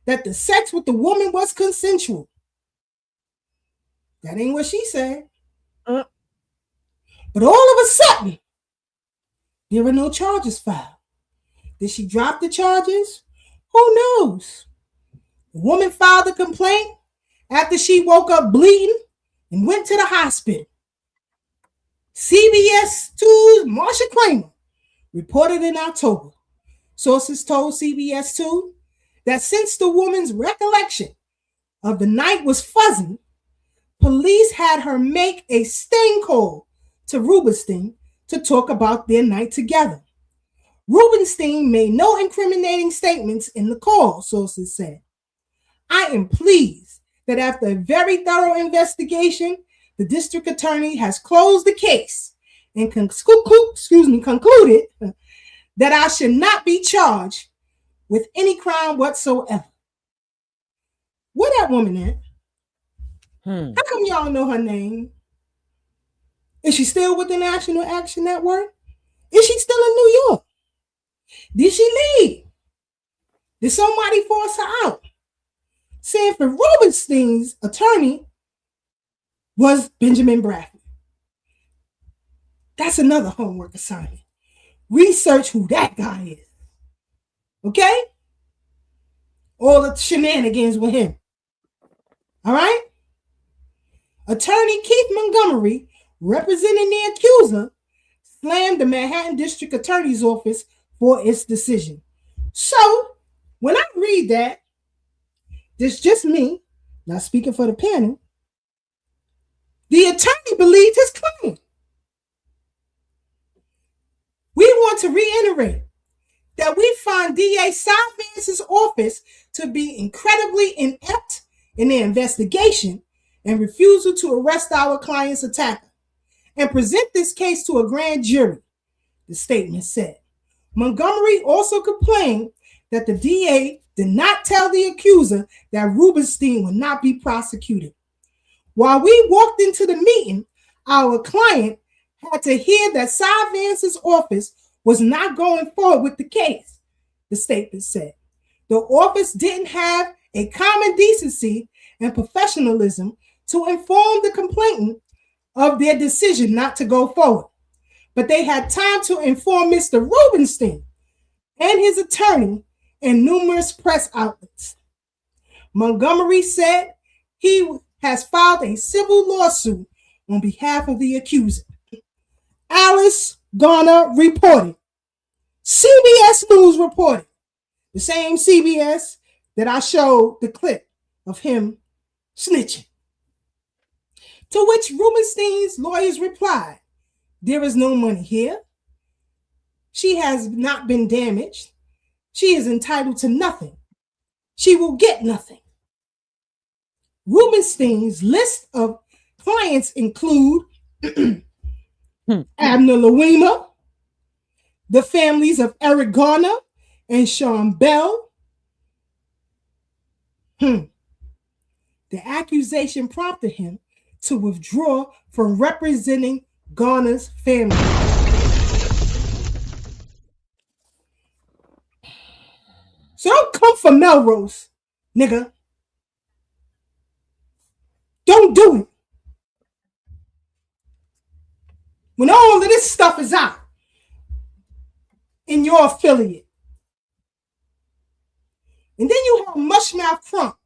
that the sex with the woman was consensual. That ain't what she said. But all of a sudden, there were no charges filed. Did she drop the charges? Who knows? The woman filed a complaint after she woke up bleeding and went to the hospital. CBS 2's Marsha Kramer reported in October. Sources told CBS 2 that since the woman's recollection of the night was fuzzy, police had her make a sting call to Rubenstein to talk about their night together. Rubenstein made no incriminating statements in the call, sources said. I am pleased that after a very thorough investigation, the district attorney has closed the case and concluded that I should not be charged with any crime whatsoever. Where that woman at? How come y'all know her name? Is she still with the National Action Network? Is she still in New York? Did she leave? Did somebody force her out? Sanford Rubenstein's attorney was Benjamin Bradford. That's another homework assignment. Research who that guy is. Okay? All the shenanigans with him. All right? Attorney Keith Montgomery, representing the accuser, slammed the Manhattan District Attorney's Office for its decision. So, when I read that, this is just me, not speaking for the panel, the attorney believed his claim. We want to reiterate that we find DA Cy Vance's office to be incredibly inept in their investigation and refusal to arrest our client's attacker and present this case to a grand jury, the statement said. Montgomery also complained that the DA did not tell the accuser that Rubenstein would not be prosecuted. While we walked into the meeting, our client had to hear that Cy Vance's office was not going forward with the case, the statement said. The office didn't have a common decency and professionalism to inform the complainant of their decision not to go forward, but they had time to inform Mr. Rubenstein and his attorney and numerous press outlets. Montgomery said he has filed a civil lawsuit on behalf of the accuser. Alice Garner reported. CBS News reported. The same CBS that I showed the clip of him snitching. To which Rubenstein's lawyers replied, there is no money here. She has not been damaged. She is entitled to nothing. She will get nothing. Rubenstein's list of clients include Abner Louima, the families of Eric Garner and Sean Bell. The accusation prompted him to withdraw from representing Garner's family. So don't come for Melrose, nigga. Don't do it. When all of this stuff is out in your affiliate. And then you have Mushmouth Crump.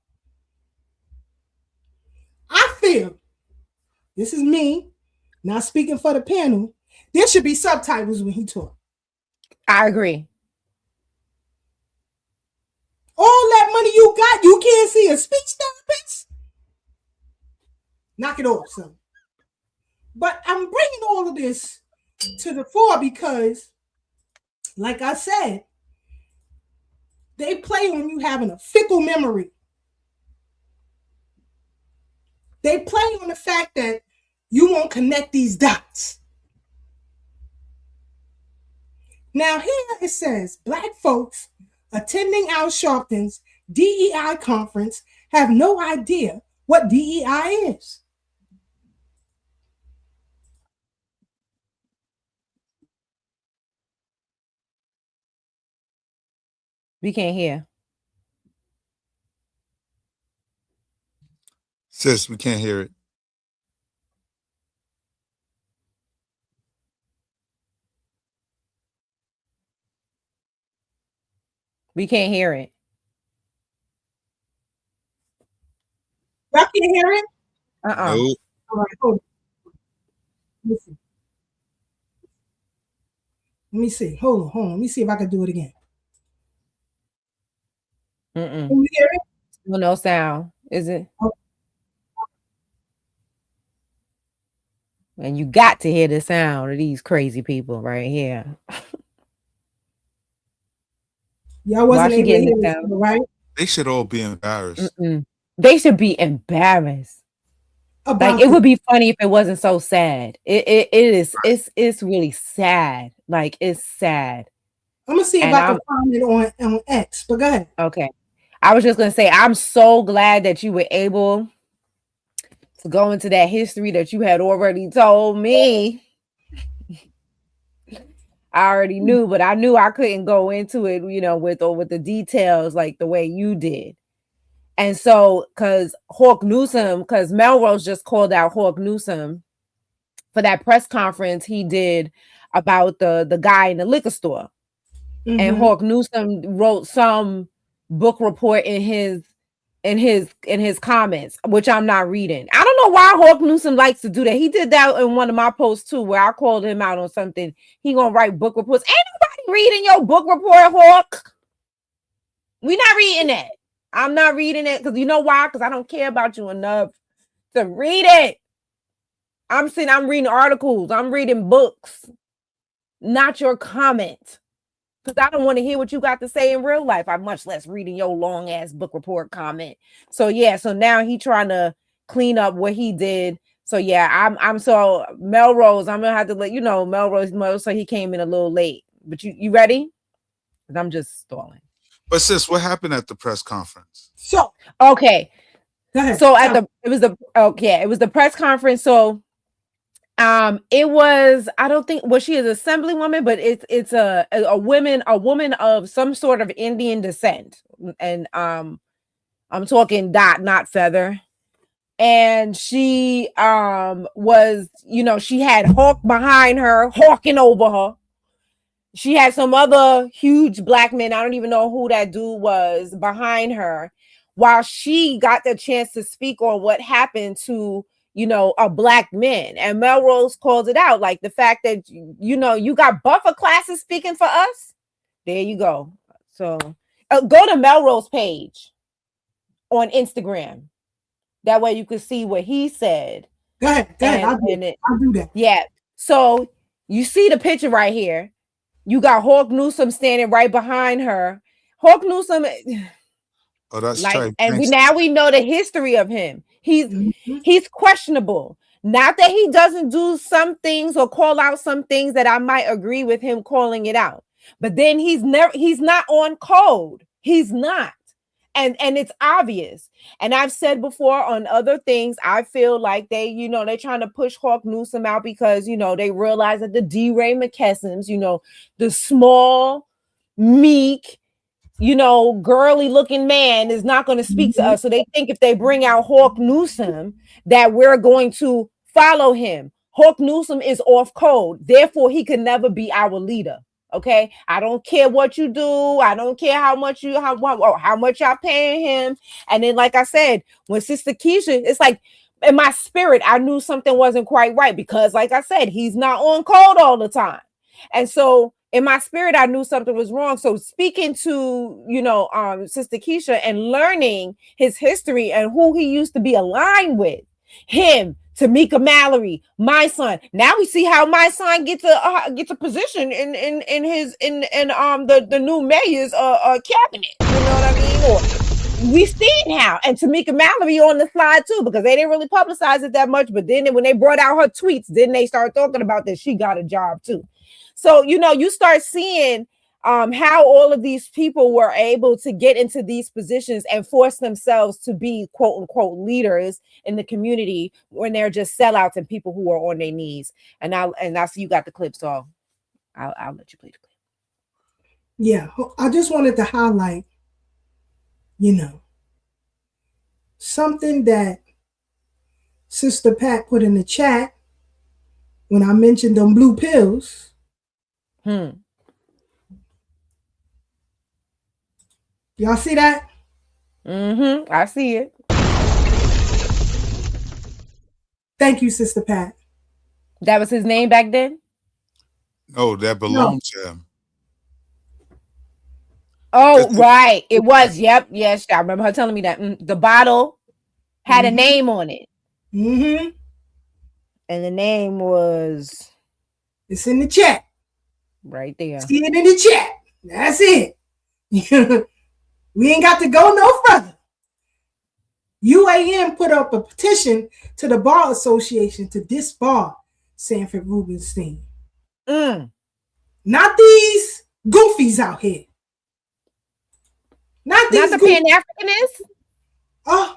I feel, this is me, not speaking for the panel, there should be subtitles when he talks. I agree. All that money you got, you can't see a speech therapist? Knock it off, son. But I'm bringing all of this to the fore because, like I said, they play on you having a fickle memory. They play on the fact that you won't connect these dots. Now here it says, Black folks attending Al Sharpton's DEI conference have no idea what DEI is. We can't hear. Sis, we can't hear it. We can't hear it. Y'all can't hear it? Nope. All right, hold on. Let me see. Hold on. Let me see if I can do it again. Can you hear it? Well, no sound, is it? Okay. And you got to hear the sound of these crazy people right here. Y'all wasn't able to hear this, right? They should all be embarrassed. They should be embarrassed. Like, it would be funny if it wasn't so sad. It's really sad. Like, it's sad. I'm gonna see if I can find it on X, but go ahead. Okay. I was just gonna say, I'm so glad that you were able to go into that history that you had already told me. I already knew, but I knew I couldn't go into it, you know, with the details like the way you did. And so, because Melrose just called out Hawk Newsome for that press conference he did about the guy in the liquor store. And Hawk Newsome wrote some book report in his comments, which I'm not reading. I don't know why Hawk Newsome likes to do that. He did that in one of my posts too, where I called him out on something. He gonna write book reports. Ain't nobody reading your book report, Hawk. We not reading that. I'm not reading it because you know why? Because I don't care about you enough to read it. I'm reading articles. I'm reading books, not your comment. because I don't want to hear what you got to say in real life. I'm much less reading your long ass book report comment. So yeah, so now he trying to clean up what he did. So yeah, I'm so Melrose. I'm gonna have to let you know Melrose. So he came in a little late, but you ready? I'm just stalling. But sis, what happened at the press conference? So okay, so it was the press conference. So it was, I don't think, was she an assemblywoman, but it's a woman of some sort of Indian descent, and I'm talking dot, not feather. And she was, she had Hawk behind her, hawking over her. She had some other huge black men, I don't even know who that dude was, behind her, while she got the chance to speak on what happened to a black man. And Melrose called it out, like the fact that you got buffer classes speaking for us. There you go. So go to Melrose page on Instagram. That way you can see what he said. Go ahead. I'll do that. Yeah. So you see the picture right here. You got Hawk Newsome standing right behind her. Hawk Newsome. Oh, that's like, and we know the history of him. He's questionable. Not that he doesn't do some things or call out some things that I might agree with him calling it out, but then he's not on code. He's not. And it's obvious. And I've said before on other things, I feel like they're trying to push Hawk Newsome out because, they realize that the D-Ray McKessons, the small, meek, girly looking man is not going to speak to us. So they think if they bring out Hawk Newsome, that we're going to follow him. Hawk Newsome is off code. Therefore, he can never be our leader. Okay, I don't care what you do. I don't care how much y'all paying him. And then, like I said, when Sister Keisha, it's like in my spirit, I knew something wasn't quite right because, like I said, he's not on code all the time. And so in my spirit, I knew something was wrong. So speaking to, Sister Keisha and learning his history and who he used to be aligned with, him, Tamika Mallory, my son. Now we see how my son gets a position in the new mayor's cabinet. You know what I mean? Or we've seen how, and Tamika Mallory on the slide too, because they didn't really publicize it that much. But then when they brought out her tweets, then they started talking about that she got a job too. So you start seeing how all of these people were able to get into these positions and force themselves to be quote unquote leaders in the community when they're just sellouts and people who are on their knees. And I see you got the clip, so I'll let you play the clip. Yeah, I just wanted to highlight, something that Sister Pat put in the chat when I mentioned them blue pills. Y'all see that? I see it. Thank you, Sister Pat. That was his name back then? No, that belonged to him. Oh, right. It was. Yep. Yes. I remember her telling me that. The bottle had a name on it. And the name was... It's in the chat. Right there. See it in the chat. That's it. We ain't got to go no further. UAM put up a petition to the Bar Association to disbar Sanford Rubenstein. Not these goofies out here. Not the Pan-Africanists? Oh!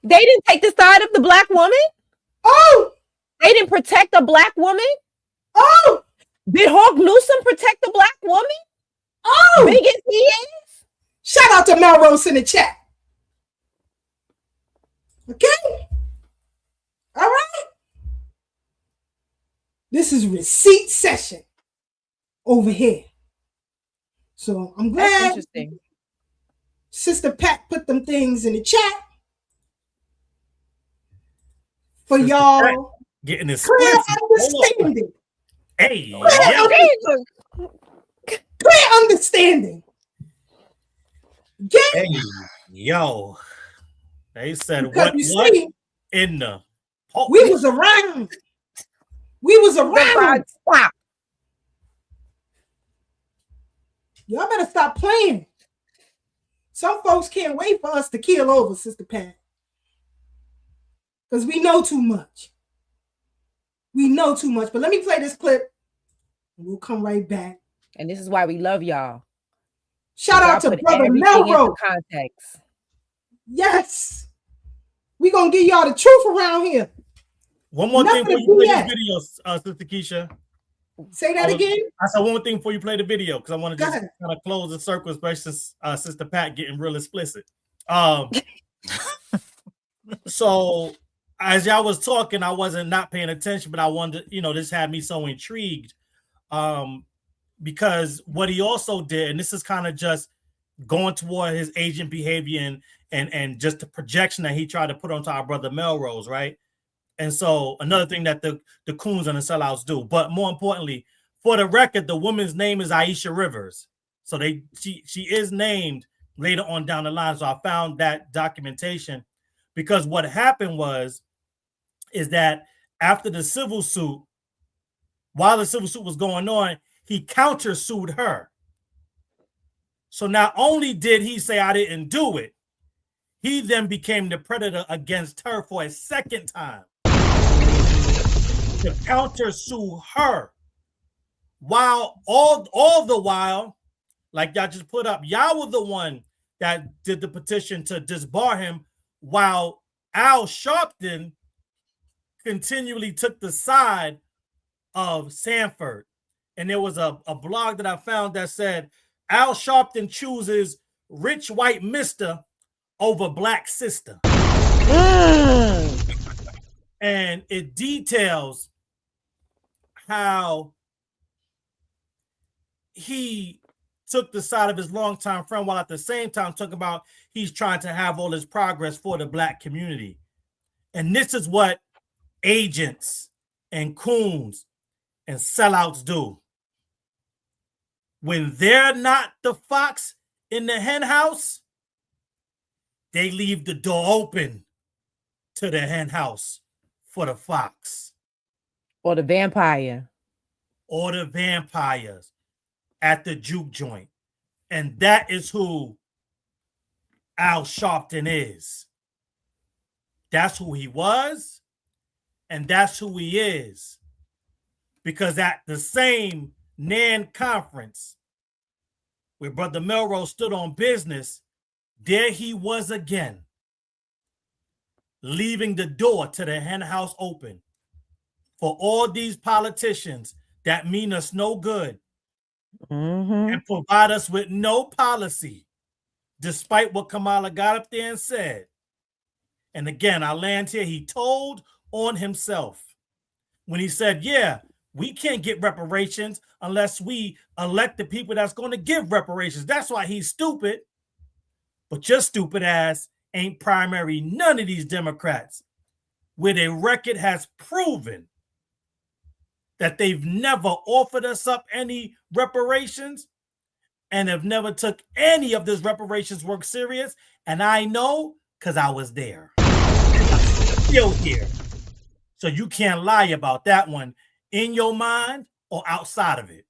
They didn't take the side of the black woman? Oh! They didn't protect a black woman? Oh! Did Hawk Newsome protect the black woman? Oh! Big as he is? Shout out to Melrose in the chat. Okay? All right? This is receipt session over here. So I'm glad That's interesting. Sister Pat put them things in the chat for Sister y'all. Pat getting this Clear understanding. Hey, Clear understanding. Hey, yo. They said Because what you see, in the we was around. We was around. Stop. Y'all better stop playing. Some folks can't wait for us to keel over, Sister Pat. Because we know too much. We know too much. But let me play this clip. And we'll come right back. And this is why we love y'all. Shout out to Brother Melrose. Context. Yes. We're going to give y'all the truth around here. One more thing before you play this video, Sister Keisha. Say that again. I said one more thing before you play the video, because I want to just kind of close the circle, especially Sister Pat getting real explicit. So as y'all was talking, I wasn't not paying attention, but I wanted to, this had me so intrigued. Because what he also did, and this is kind of just going toward his agent behavior and just the projection that he tried to put onto our brother Melrose, right? And so another thing that the coons and the sellouts do, but more importantly, for the record, the woman's name is Aisha Rivers. So she is named later on down the line. So I found that documentation, because what happened is that after the civil suit, while the civil suit was going on, he countersued her. So not only did he say I didn't do it, he then became the predator against her for a second time to countersue her. While all the while, like y'all just put up, y'all were the one that did the petition to disbar him, while Al Sharpton continually took the side of Sanford. And there was a blog that I found that said Al Sharpton chooses rich white mister over black sister. And it details how he took the side of his longtime friend, while at the same time talking about he's trying to have all this progress for the black community. And this is what agents and coons and sellouts do. When they're not the fox in the hen house, they leave the door open to the hen house for the fox. Or the vampire. Or the vampires at the juke joint. And that is who Al Sharpton is. That's who he was, and that's who he is. Because at the same NAN conference where Brother Melrose stood on business, there he was again, leaving the door to the hen house open for all these politicians that mean us no good and provide us with no policy, despite what Kamala got up there and said. And again, I land here, he told on himself when he said, yeah, we can't get reparations unless we elect the people that's going to give reparations. That's why he's stupid. But your stupid ass ain't primary none of these Democrats, where their record has proven that they've never offered us up any reparations and have never took any of this reparations work serious. And I know because I was there. I'm still here. So you can't lie about that one in your mind or outside of it.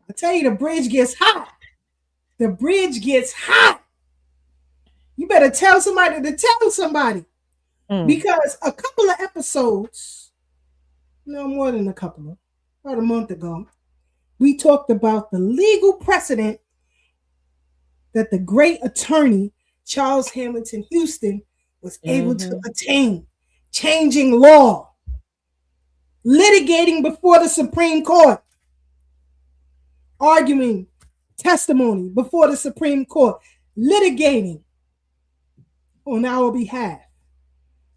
I tell you, the bridge gets hot. The bridge gets hot. You better tell somebody to tell somebody. Because a couple of episodes, no more than a couple of, about a month ago, we talked about the legal precedent that the great attorney Charles Hamilton Houston was able to attain, changing law, litigating before the Supreme Court, arguing testimony before the Supreme Court, litigating on our behalf.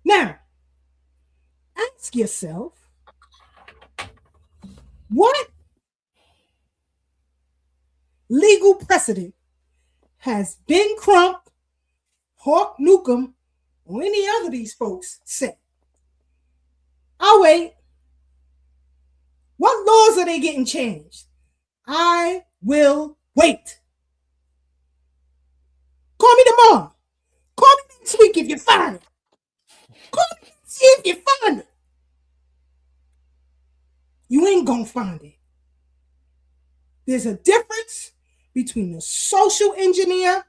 Now, ask yourself, what legal precedent has Ben Crump, Hawk Newcomb, or any other of these folks said? I'll wait. What laws are they getting changed? I will wait. Call me tomorrow. Call me next week if you find it. Call me and see if you find it. You ain't gonna find it. There's a difference between the social engineer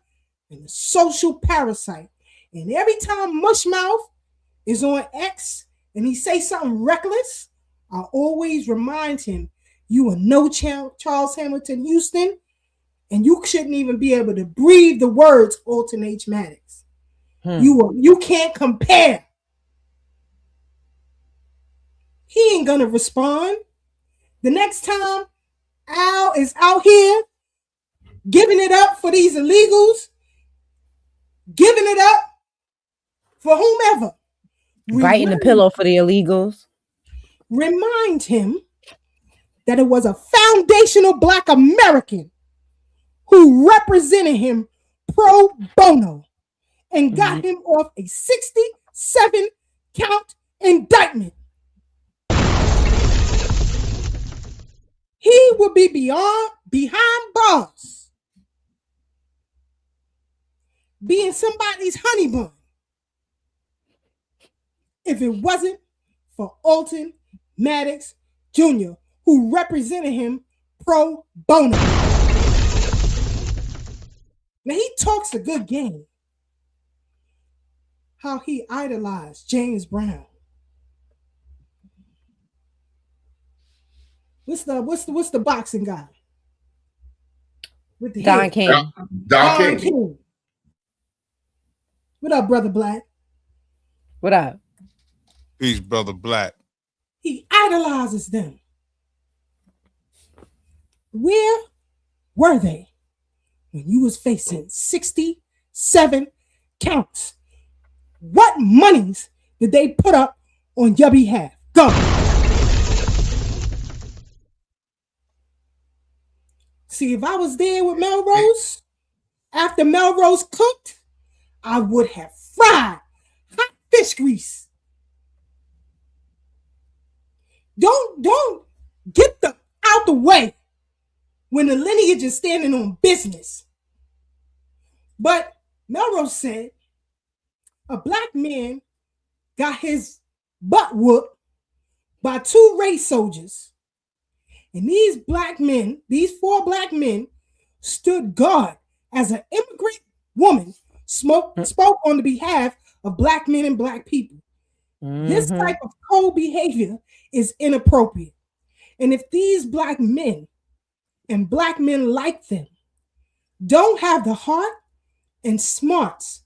and the social parasite. And every time Mushmouth is on X and he say something reckless, I always remind him, you are no Charles Hamilton Houston, and you shouldn't even be able to breathe the words Alton H. Maddox. You can't compare. He ain't gonna respond. The next time Al is out here giving it up for these illegals, giving it up for whomever, Biting the pillow for the illegals. Remind him that it was a foundational Black American who represented him pro bono and got him off a 67 count indictment. He will be behind bars, being somebody's honey bun, if it wasn't for Alton Maddox Jr., who represented him pro bono. Now, he talks a good game. How he idolized James Brown. What's the boxing guy? With the Don head? King. Don King. What up, Brother Black? What up? Peace, Brother Black. He idolizes them. Where were they when you was facing 67 counts? What monies did they put up on your behalf? Go. See, if I was there with Melrose, after Melrose cooked, I would have fried hot fish grease. Don't get them out the way when the lineage is standing on business. But Melrose said a Black man got his butt whooped by 2 race soldiers. And these Black men, these 4 Black men, stood guard as an immigrant woman spoke on the behalf of Black men and Black people. This type of co-behavior is inappropriate. And if these Black men and Black men like them don't have the heart and smarts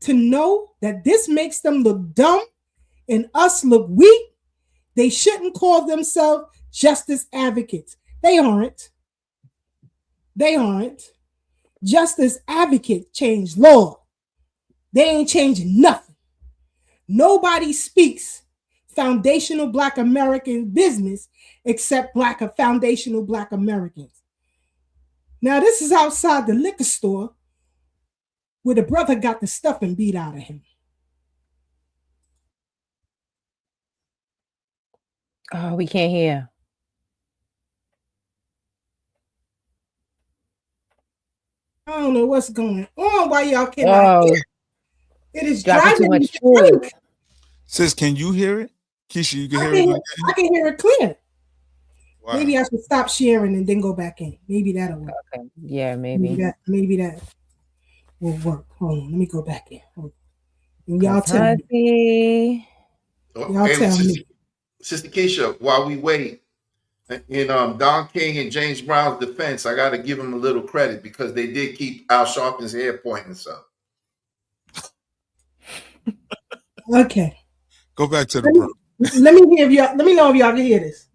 to know that this makes them look dumb and us look weak, they shouldn't call themselves justice advocates. They aren't. They aren't. Justice advocates change law. They ain't changing nothing. Nobody speaks foundational Black American business except foundational Black Americans. Now, this is outside the liquor store where the brother got the stuffing beat out of him. Oh, we can't hear. I don't know what's going on. Why y'all cannot hear? It is driving me crazy. Sis, can you hear it? Keisha, you can hear it? I can hear it clear. Wow. Maybe I should stop sharing and then go back in. Maybe that'll work. Okay. Yeah, maybe. Maybe that will work. Hold on. Let me go back in. And y'all tell me. Y'all tell me. Sister Keisha, while we wait, in Don King and James Brown's defense, I got to give them a little credit because they did keep Al Sharpton's hair pointing some. Okay. Go back to the room. Let me know if y'all can hear this.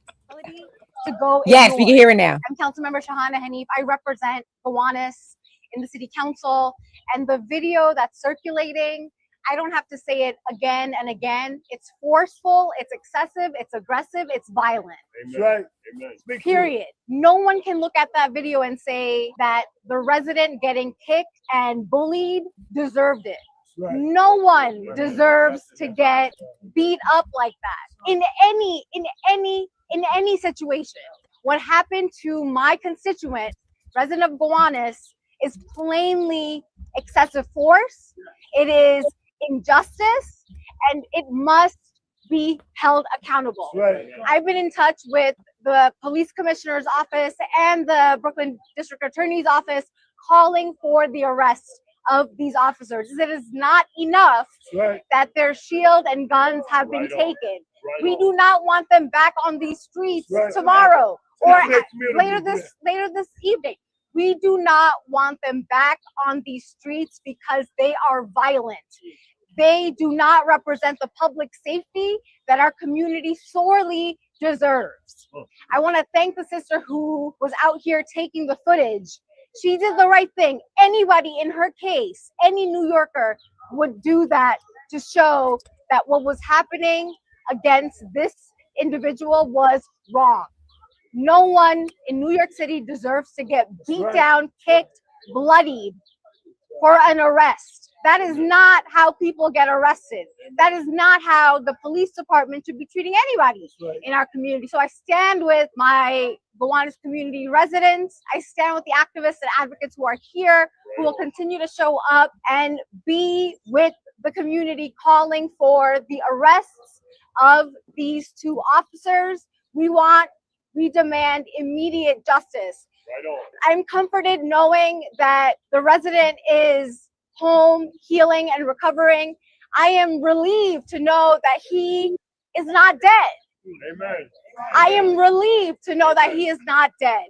To go yes, we can hear it now. I'm Councilmember Shahana Hanif. I represent Gowanus in the City Council, and the video that's circulating, I don't have to say it again and again. It's forceful, it's excessive, it's aggressive, it's violent. That's right. Amen. Period. No one can look at that video and say that the resident getting kicked and bullied deserved it. Right. No one deserves to get beat up like that in any situation. What happened to my constituent, resident of Gowanus, is plainly excessive force. It is injustice, and it must be held accountable. Right. I've been in touch with the police commissioner's office and the Brooklyn District Attorney's office calling for the arrest of these officers. It is not enough that their shield and guns have been taken. We do not want them back on these streets tomorrow or later this evening. We do not want them back on these streets because they are violent. They do not represent the public safety that our community sorely deserves. I want to thank the sister who was out here taking the footage. She did the right thing. Anybody in her case, any New Yorker would do that to show that what was happening against this individual was wrong. No one in New York City deserves to get beat down, kicked, bloodied for an arrest. That is not how people get arrested. That is not how the police department should be treating anybody in our community. So I stand with my Gowanus community residents. I stand with the activists and advocates who are here, who will continue to show up and be with the community calling for the arrests of these two officers. We demand immediate justice. I'm comforted knowing that the resident is home, healing and recovering. I am relieved to know that he is not dead. Amen. I am relieved to know that he is not dead.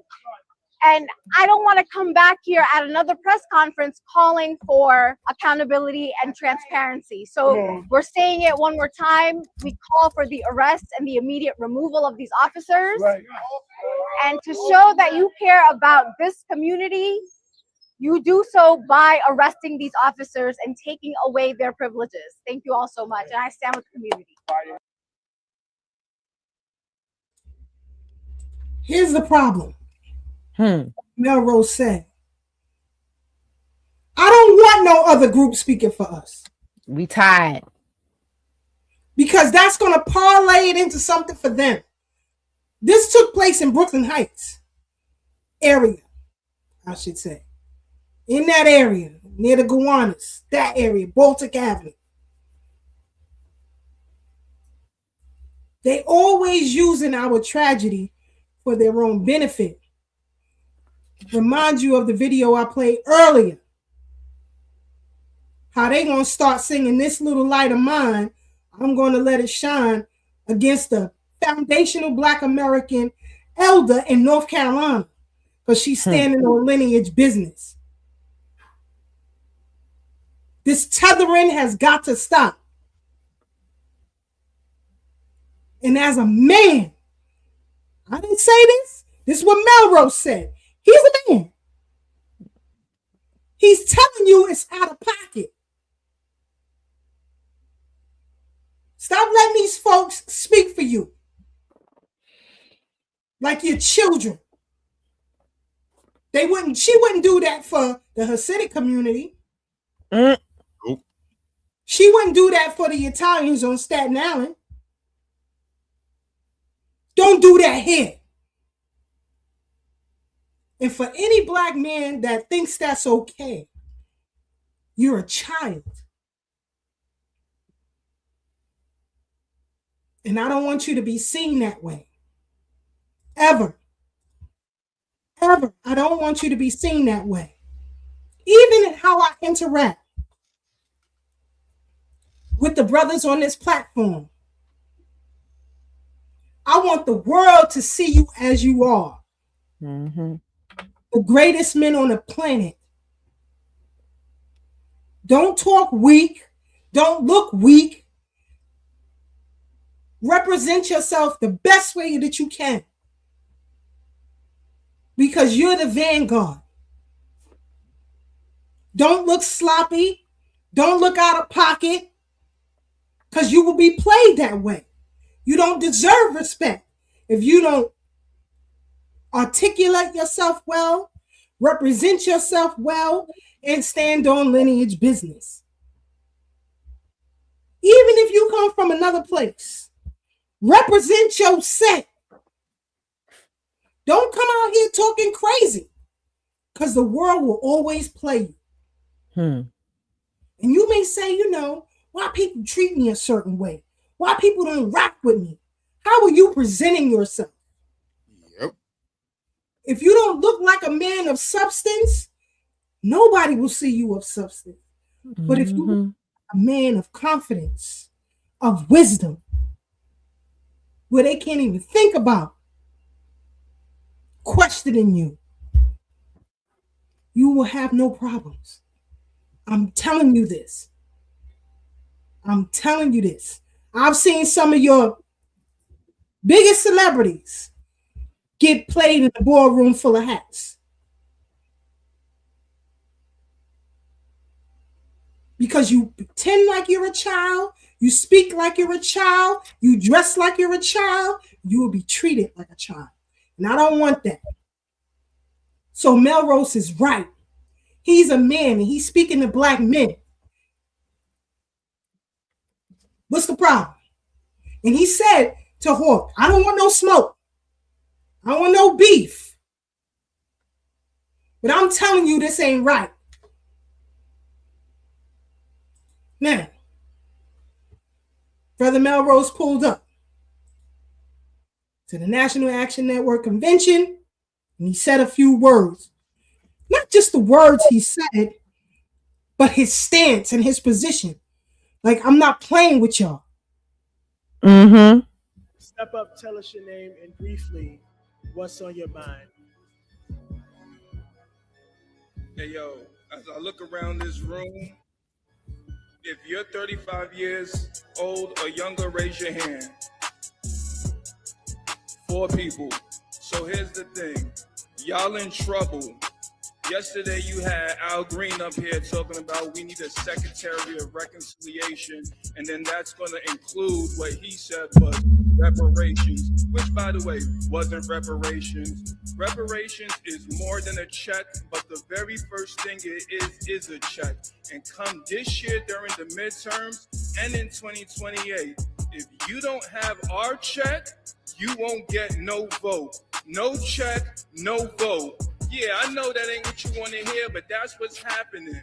And I don't want to come back here at another press conference calling for accountability and transparency. So we're saying it one more time. We call for the arrest and the immediate removal of these officers. And to show that you care about this community, you do so by arresting these officers and taking away their privileges. Thank you all so much. And I stand with the community. Here's the problem. Melrose said, I don't want no other group speaking for us. We tired. Because that's going to parlay it into something for them. This took place in Brooklyn Heights area, I should say. In that area, near the Gowanus, that area, Baltic Avenue. They always using our tragedy for their own benefit. Remind you of the video I played earlier. How they gonna start singing This Little Light of Mine, I'm gonna let it shine against the foundational Black American elder in North Carolina because she's standing on lineage business. This tethering has got to stop. And as a man, I didn't say this. This is what Melrose said. He's a man. He's telling you it's out of pocket. Stop letting these folks speak for you like your children. She wouldn't do that for the Hasidic community. She wouldn't do that for the Italians on Staten Island. Don't do that here. And for any Black man that thinks that's okay, you're a child. And I don't want you to be seen that way. Ever. Ever. I don't want you to be seen that way. Even in how I interact with the brothers on this platform. I want the world to see you as you are. The greatest men on the planet. Don't talk weak. Don't look weak. Represent yourself the best way that you can. Because you're the vanguard. Don't look sloppy. Don't look out of pocket. Because you will be played that way. You don't deserve respect if you don't articulate yourself well, represent yourself well, and stand on lineage business. Even if you come from another place, represent yourself. Don't come out here talking crazy because the world will always play you. And you may say, why people treat me a certain way? Why people don't rock with me? How are you presenting yourself? If you don't look like a man of substance, nobody will see you of substance. But if you look a man of confidence, of wisdom, where they can't even think about questioning you, you will have no problems. I'm telling you this. I'm telling you this. I've seen some of your biggest celebrities get played in a ballroom full of hats. Because you pretend like you're a child, you speak like you're a child, you dress like you're a child, you will be treated like a child. And I don't want that. So Melrose is right. He's a man and he's speaking to black men. What's the problem? And he said to Hawk, I don't want no smoke. I don't want no beef. But I'm telling you, this ain't right. Now, Brother Melrose pulled up to the National Action Network convention and he said a few words. Not just the words he said, but his stance and his position. Like, I'm not playing with y'all. Step up, tell us your name, and briefly, what's on your mind? Hey, yo, as I look around this room, if you're 35 years old or younger, raise your hand. 4 people. So here's the thing. Y'all in trouble. Yesterday you had Al Green up here talking about we need a Secretary of Reconciliation, and then that's going to include what he said was reparations, which, by the way, wasn't reparations. Reparations is more than a check, but the very first thing it is a check. And come this year during the midterms and in 2028, if you don't have our check, you won't get no vote. No check, no vote. Yeah, I know that ain't what you want to hear, but that's what's happening.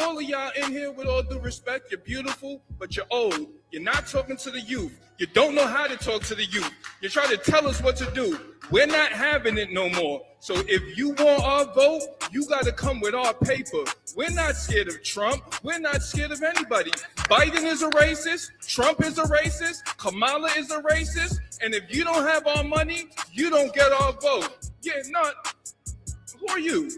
All of y'all in here, with all due respect, you're beautiful, but you're old. You're not talking to the youth. You don't know how to talk to the youth. You're trying to tell us what to do. We're not having it no more. So if you want our vote, you got to come with our paper. We're not scared of Trump. We're not scared of anybody. Biden is a racist. Trump is a racist. Kamala is a racist. And if you don't have our money, you don't get our vote. Yeah, not. Who are you?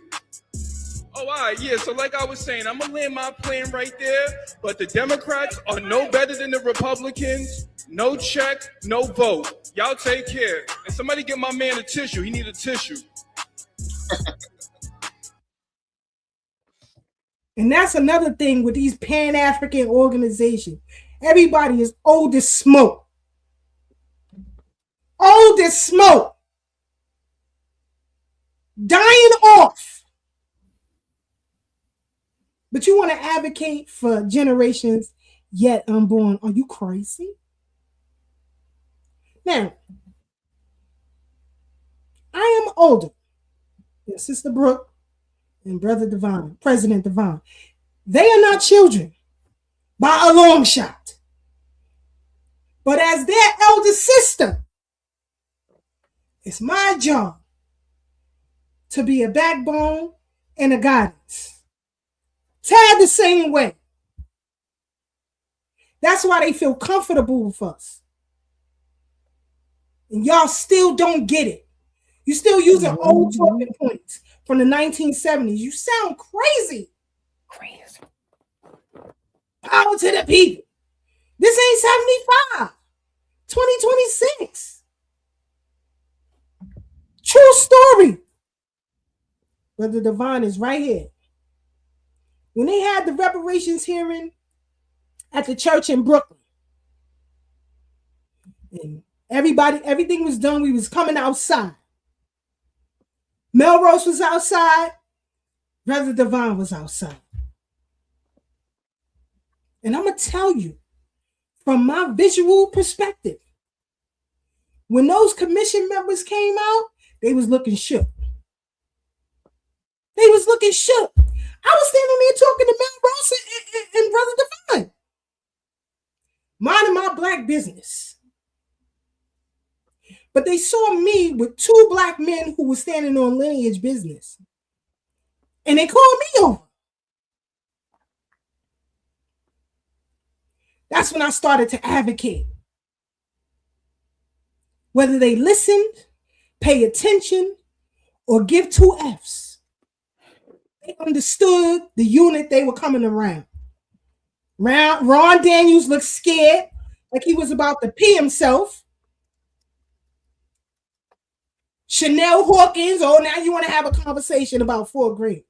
Oh, all right, yeah, so like I was saying, I'm going to land my plane right there, but the Democrats are no better than the Republicans. No check, no vote. Y'all take care. And somebody get my man a tissue. He need a tissue. And that's another thing with these Pan-African organizations. Everybody is old as smoke. Old as smoke. Dying off. But you want to advocate for generations yet unborn. Are you crazy? Now, I am older than Sister Brooke and Brother Devon, President Devon. They are not children by a long shot. But as their elder sister, it's my job to be a backbone and a guidance. Tad the same way. That's why they feel comfortable with us. And y'all still don't get it. You still using old talking points from the 1970s. You sound crazy. Crazy. Power to the people. This ain't 75. 2026. True story. Brother Devon is right here. When they had the reparations hearing at the church in Brooklyn, and everything was done, we was coming outside. Melrose was outside. Brother Devon was outside. And I'm going to tell you, from my visual perspective, when those commission members came out, they was looking shook. They was looking shook. I was standing there talking to Melrose and Brother Devon. Minding my black business. But they saw me with 2 black men who were standing on lineage business. And they called me over. That's when I started to advocate. Whether they listened, pay attention, or give 2 Fs, they understood the unit they were coming around. Ron Daniels looked scared, like he was about to pee himself. Chanel Hawkins, oh, now you want to have a conversation about 4th grade.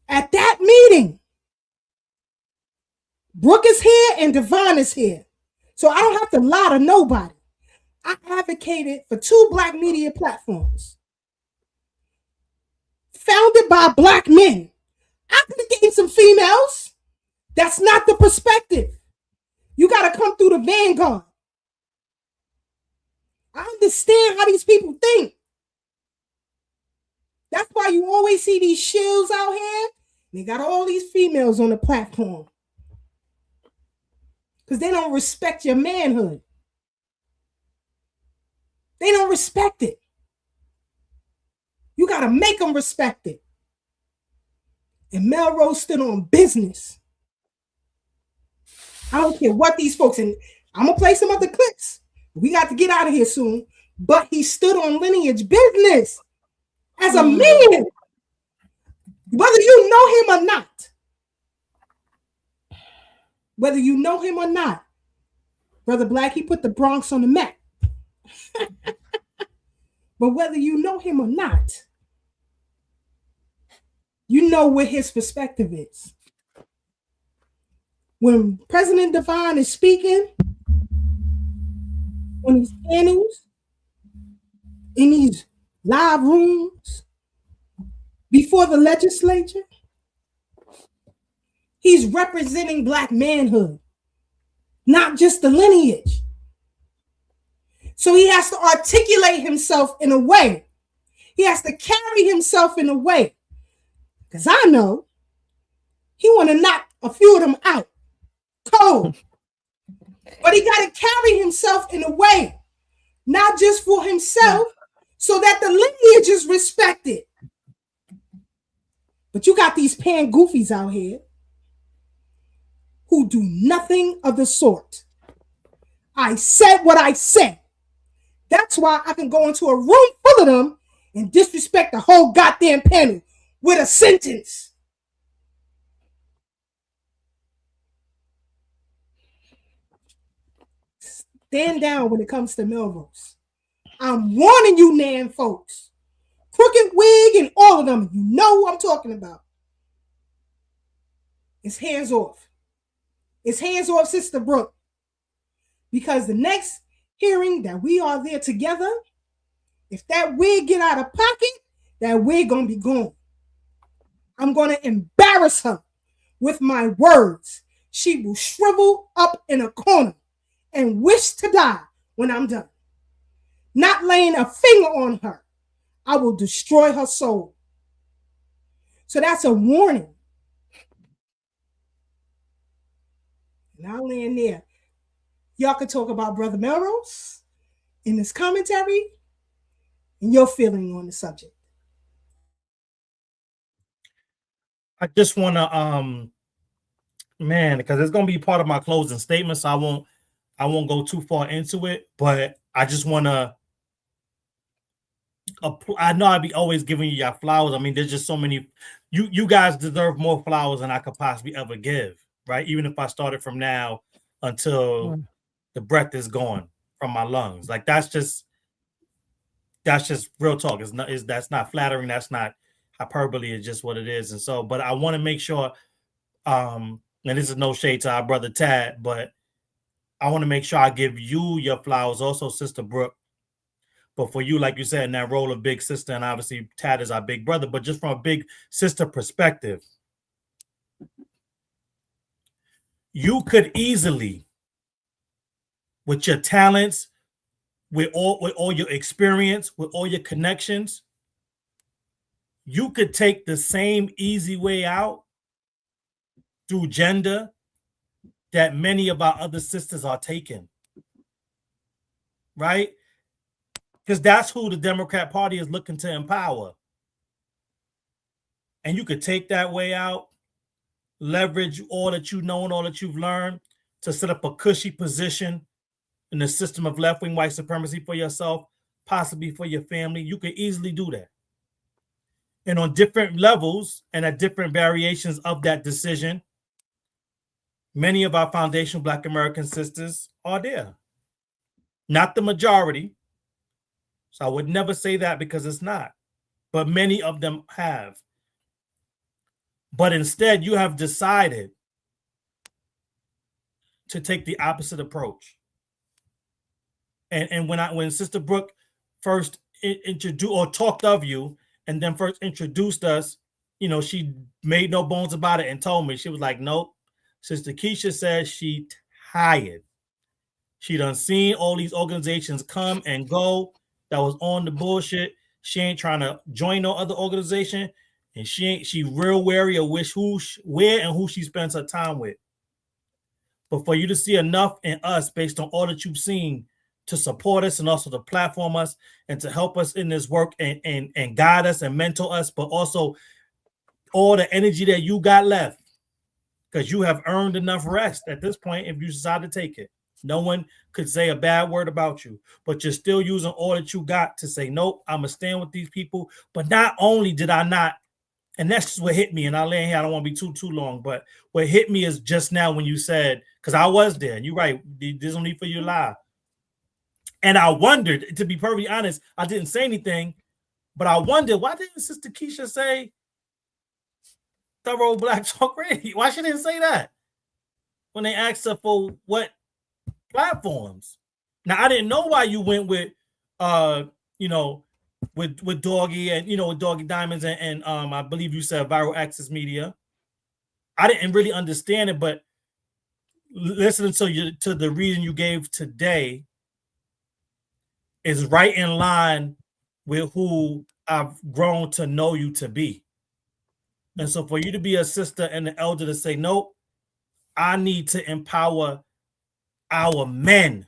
At that meeting, Brooke is here and Devon is here. So I don't have to lie to nobody. I advocated for 2 black media platforms founded by black men. I could have gained some females. That's not the perspective. You got to come through the vanguard. I understand how these people think. That's why you always see these shills out here. They got all these females on the platform. Because they don't respect your manhood. They don't respect it. You got to make them respect it. And Melrose stood on business. I don't care what these folks, and I'm going to play some other clips. We got to get out of here soon. But he stood on lineage business as a man. Whether you know him or not. Whether you know him or not. Brother Black, he put the Bronx on the map. But whether you know him or not, you know what his perspective is. When President Devon is speaking, on these panels, in these live rooms, before the legislature, he's representing black manhood, not just the lineage. So he has to articulate himself in a way. He has to carry himself in a way. Because I know he want to knock a few of them out cold. But he got to carry himself in a way, not just for himself, so that the lineage is respected. But you got these pan goofies out here who do nothing of the sort. I said what I said. That's why I can go into a room full of them and disrespect the whole goddamn panel with a sentence. Stand down when it comes to Melrose. I'm warning you, Nan folks. Crooked Wig and all of them, you know who I'm talking about. It's hands off. It's hands off, Sister Brooke. Because the next hearing that we are there together, if that wig get out of pocket, that wig gonna be gone. I'm gonna embarrass her with my words. She will shrivel up in a corner and wish to die when I'm done. Not laying a finger on her. I will destroy her soul. So that's a warning. And I'll land there. Y'all can talk about Brother Melrose in this commentary and your feeling on the subject. I just want to, man, because it's going to be part of my closing statement, so I won't go too far into it, but I just want to, I know I'd be always giving you your flowers. I mean, there's just so many, you guys deserve more flowers than I could possibly ever give, right? Even if I started from now until the breath is gone from my lungs. Like that's just real talk. That's not flattering. That's not hyperbole. It's just what it is. And so, but I want to make sure, and this is no shade to our brother Tad, but I want to make sure I give you your flowers, also Sister Brooke. But for you, like you said, in that role of big sister, and obviously Tad is our big brother, but just from a big sister perspective, you could easily, with your talents, with all your experience, with all your connections, you could take the same easy way out through gender that many of our other sisters are taking, right? Because that's who the Democrat Party is looking to empower. And you could take that way out, leverage all that you know and all that you've learned to set up a cushy position in the system of left-wing white supremacy for yourself, possibly for your family. You could easily do that. And on different levels and at different variations of that decision, many of our foundational Black American sisters are there. Not the majority. So I would never say that because it's not. But many of them have. But instead, you have decided to take the opposite approach. And when Sister Brooke first introduced or talked of you and then first introduced us, you know, she made no bones about it and told me. She was like, nope. Sister Keisha said she tired. She done seen all these organizations come and go that was on the bullshit. She ain't trying to join no other organization. And she real wary of where and who she spends her time with. But for you to see enough in us based on all that you've seen to support us and also to platform us and to help us in this work and guide us and mentor us, but also all the energy that you got left, because you have earned enough rest at this point if you decide to take it. No one could say a bad word about you, but you're still using all that you got to say, nope, I'm going to stand with these people. But not only did I not, and that's just what hit me, and I'll lay in here, I don't want to be too long, but what hit me is just now when you said, because I was there, and you're right, there's no need for you to lie. And I wondered, to be perfectly honest, I didn't say anything, but I wondered, why didn't Sister Keisha say Thorough Black Talk Radio? Why she didn't say that when they asked her for what platforms? Now, I didn't know why you went with, with Doggy and, with Doggy Diamonds and I believe you said Viral Access Media. I didn't really understand it, but listening to the reason you gave today is right in line with who I've grown to know you to be. And so for you to be a sister and an elder to say, nope, I need to empower our men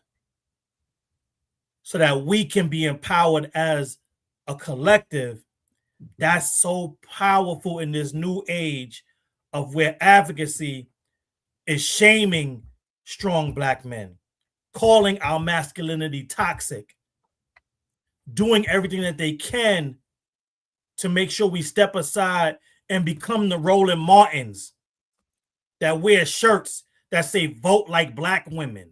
so that we can be empowered as a collective, that's so powerful in this new age of where advocacy is shaming strong Black men, calling our masculinity toxic, doing everything that they can to make sure we step aside and become the Roland Martins that wear shirts that say vote like Black women.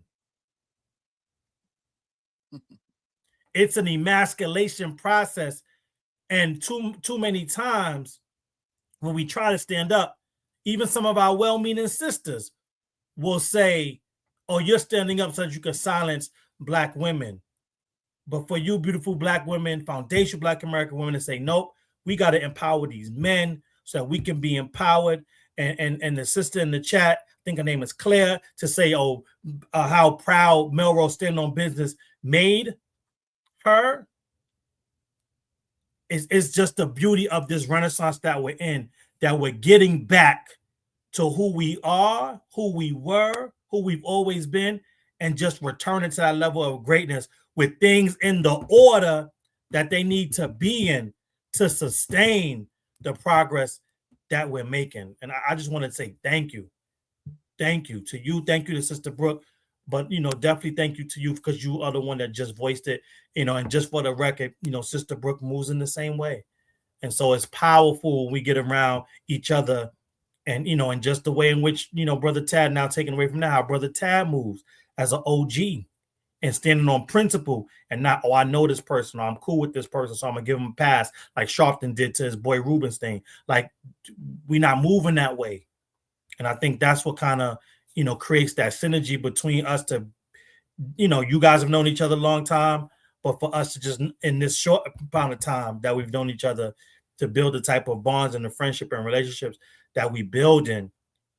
It's an emasculation process. And too many times when we try to stand up, even some of our well-meaning sisters will say, oh, you're standing up so that you can silence Black women. But for you beautiful Black women, foundational Black American women, to say, nope, we got to empower these men so that we can be empowered. And the sister in the chat, I think her name is Claire, to say, how proud Melrose Stand on Business made her. It's just the beauty of this renaissance that we're in, that we're getting back to who we are, who we were, who we've always been, and just returning to that level of greatness with things in the order that they need to be in to sustain the progress that we're making. And I just want to say thank you. Thank you to you. Thank you to Sister Brooke. But, definitely thank you to you because you are the one that just voiced it, and just for the record, Sister Brooke moves in the same way. And so it's powerful when we get around each other and, and just the way in which, Brother Tad, now taken away from that, how Brother Tad moves as an OG and standing on principle and not, I know this person, or I'm cool with this person, so I'm going to give him a pass, like Sharpton did to his boy Rubenstein. Like, we're not moving that way. And I think that's what kind of, creates that synergy between us to, you guys have known each other a long time, but for us to just, in this short amount of time that we've known each other, to build the type of bonds and the friendship and relationships that we build in,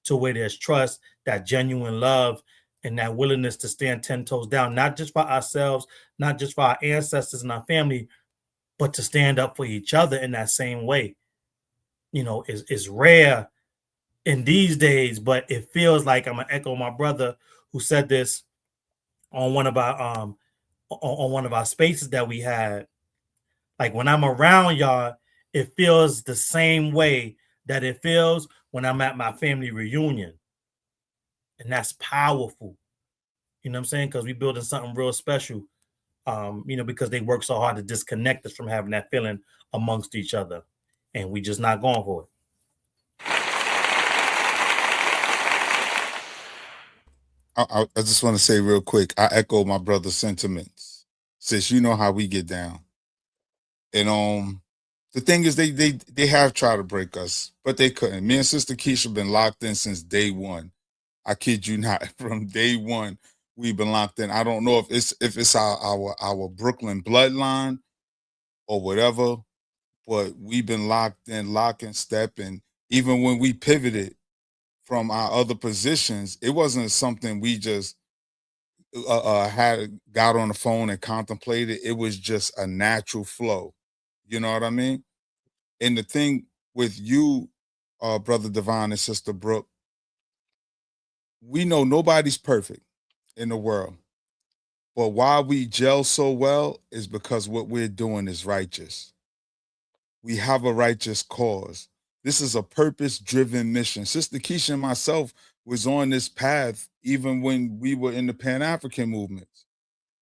to where there's trust, that genuine love, and that willingness to stand 10 toes down, not just for ourselves, not just for our ancestors and our family, but to stand up for each other in that same way, is rare in these days, but it feels like, I'm gonna echo my brother who said this on one of our on one of our spaces that we had. Like when I'm around y'all, it feels the same way that it feels when I'm at my family reunion. And that's powerful. You know what I'm saying? Because we building something real special. Because they work so hard to disconnect us from having that feeling amongst each other. And we just not going for it. I just want to say real quick, I echo my brother's sentiments. Sis, you know how we get down. And the thing is, they have tried to break us, but they couldn't. Me and Sister Keisha been locked in since day one. I kid you not. From day one, we've been locked in. I don't know if it's our Brooklyn bloodline or whatever, but we've been locked in, lock and step. And even when we pivoted from our other positions, it wasn't something we just got on the phone and contemplated. It was just a natural flow. You know what I mean? And the thing with you, Brother Devon and Sister Brooke, we know nobody's perfect in the world. But why we gel so well is because what we're doing is righteous. We have a righteous cause. This is a purpose-driven mission. Sister Keisha and myself was on this path even when we were in the Pan-African movements.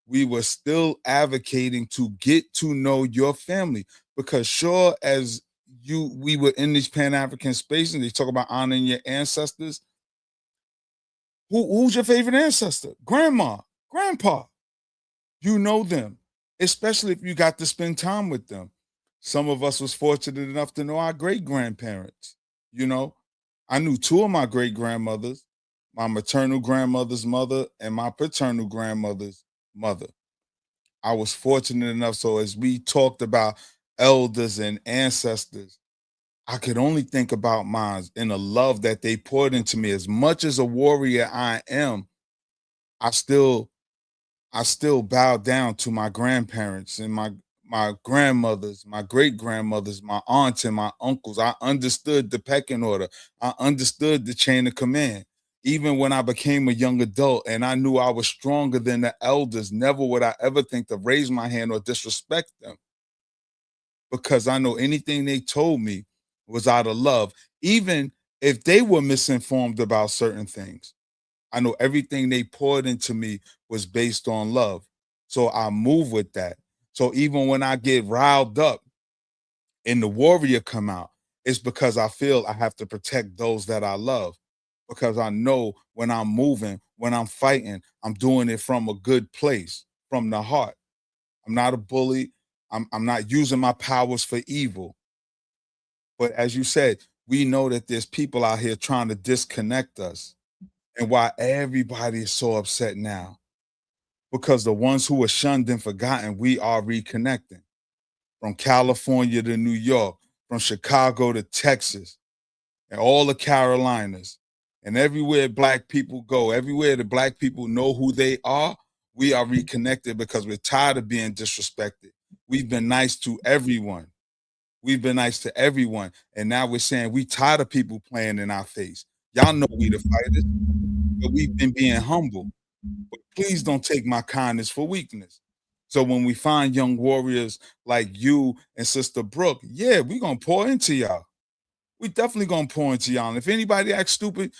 We were still advocating to get to know your family, because sure as we were in these Pan-African spaces, they talk about honoring your ancestors. Who's your favorite ancestor? Grandma, grandpa. You know them, especially if you got to spend time with them. Some of us was fortunate enough to know our great-grandparents. I knew two of my great-grandmothers, my maternal grandmother's mother and my paternal grandmother's mother. I was fortunate enough, so as we talked about elders and ancestors, I could only think about mine and the love that they poured into me. As much as a warrior I am, I still bow down to my grandparents and my grandmothers, my great-grandmothers, my aunts and my uncles. I understood the pecking order. I understood the chain of command. Even when I became a young adult and I knew I was stronger than the elders, never would I ever think to raise my hand or disrespect them, because I know anything they told me was out of love. Even if they were misinformed about certain things, I know everything they poured into me was based on love. So I move with that. So even when I get riled up and the warrior come out, it's because I feel I have to protect those that I love. Because I know when I'm moving, when I'm fighting, I'm doing it from a good place, from the heart. I'm not a bully. I'm not using my powers for evil. But as you said, we know that there's people out here trying to disconnect us. And why everybody is so upset now, because the ones who were shunned and forgotten, we are reconnecting. From California to New York, from Chicago to Texas, and all the Carolinas, and everywhere Black people go, everywhere the Black people know who they are, we are reconnected because we're tired of being disrespected. We've been nice to everyone. We've been nice to everyone. And now we're saying we tired of people playing in our face. Y'all know we the fighters, but we've been being humble. But please don't take my kindness for weakness. So when we find young warriors like you and Sister Brooke, yeah, we're going to pour into y'all. We definitely going to pour into y'all. And if anybody acts stupid,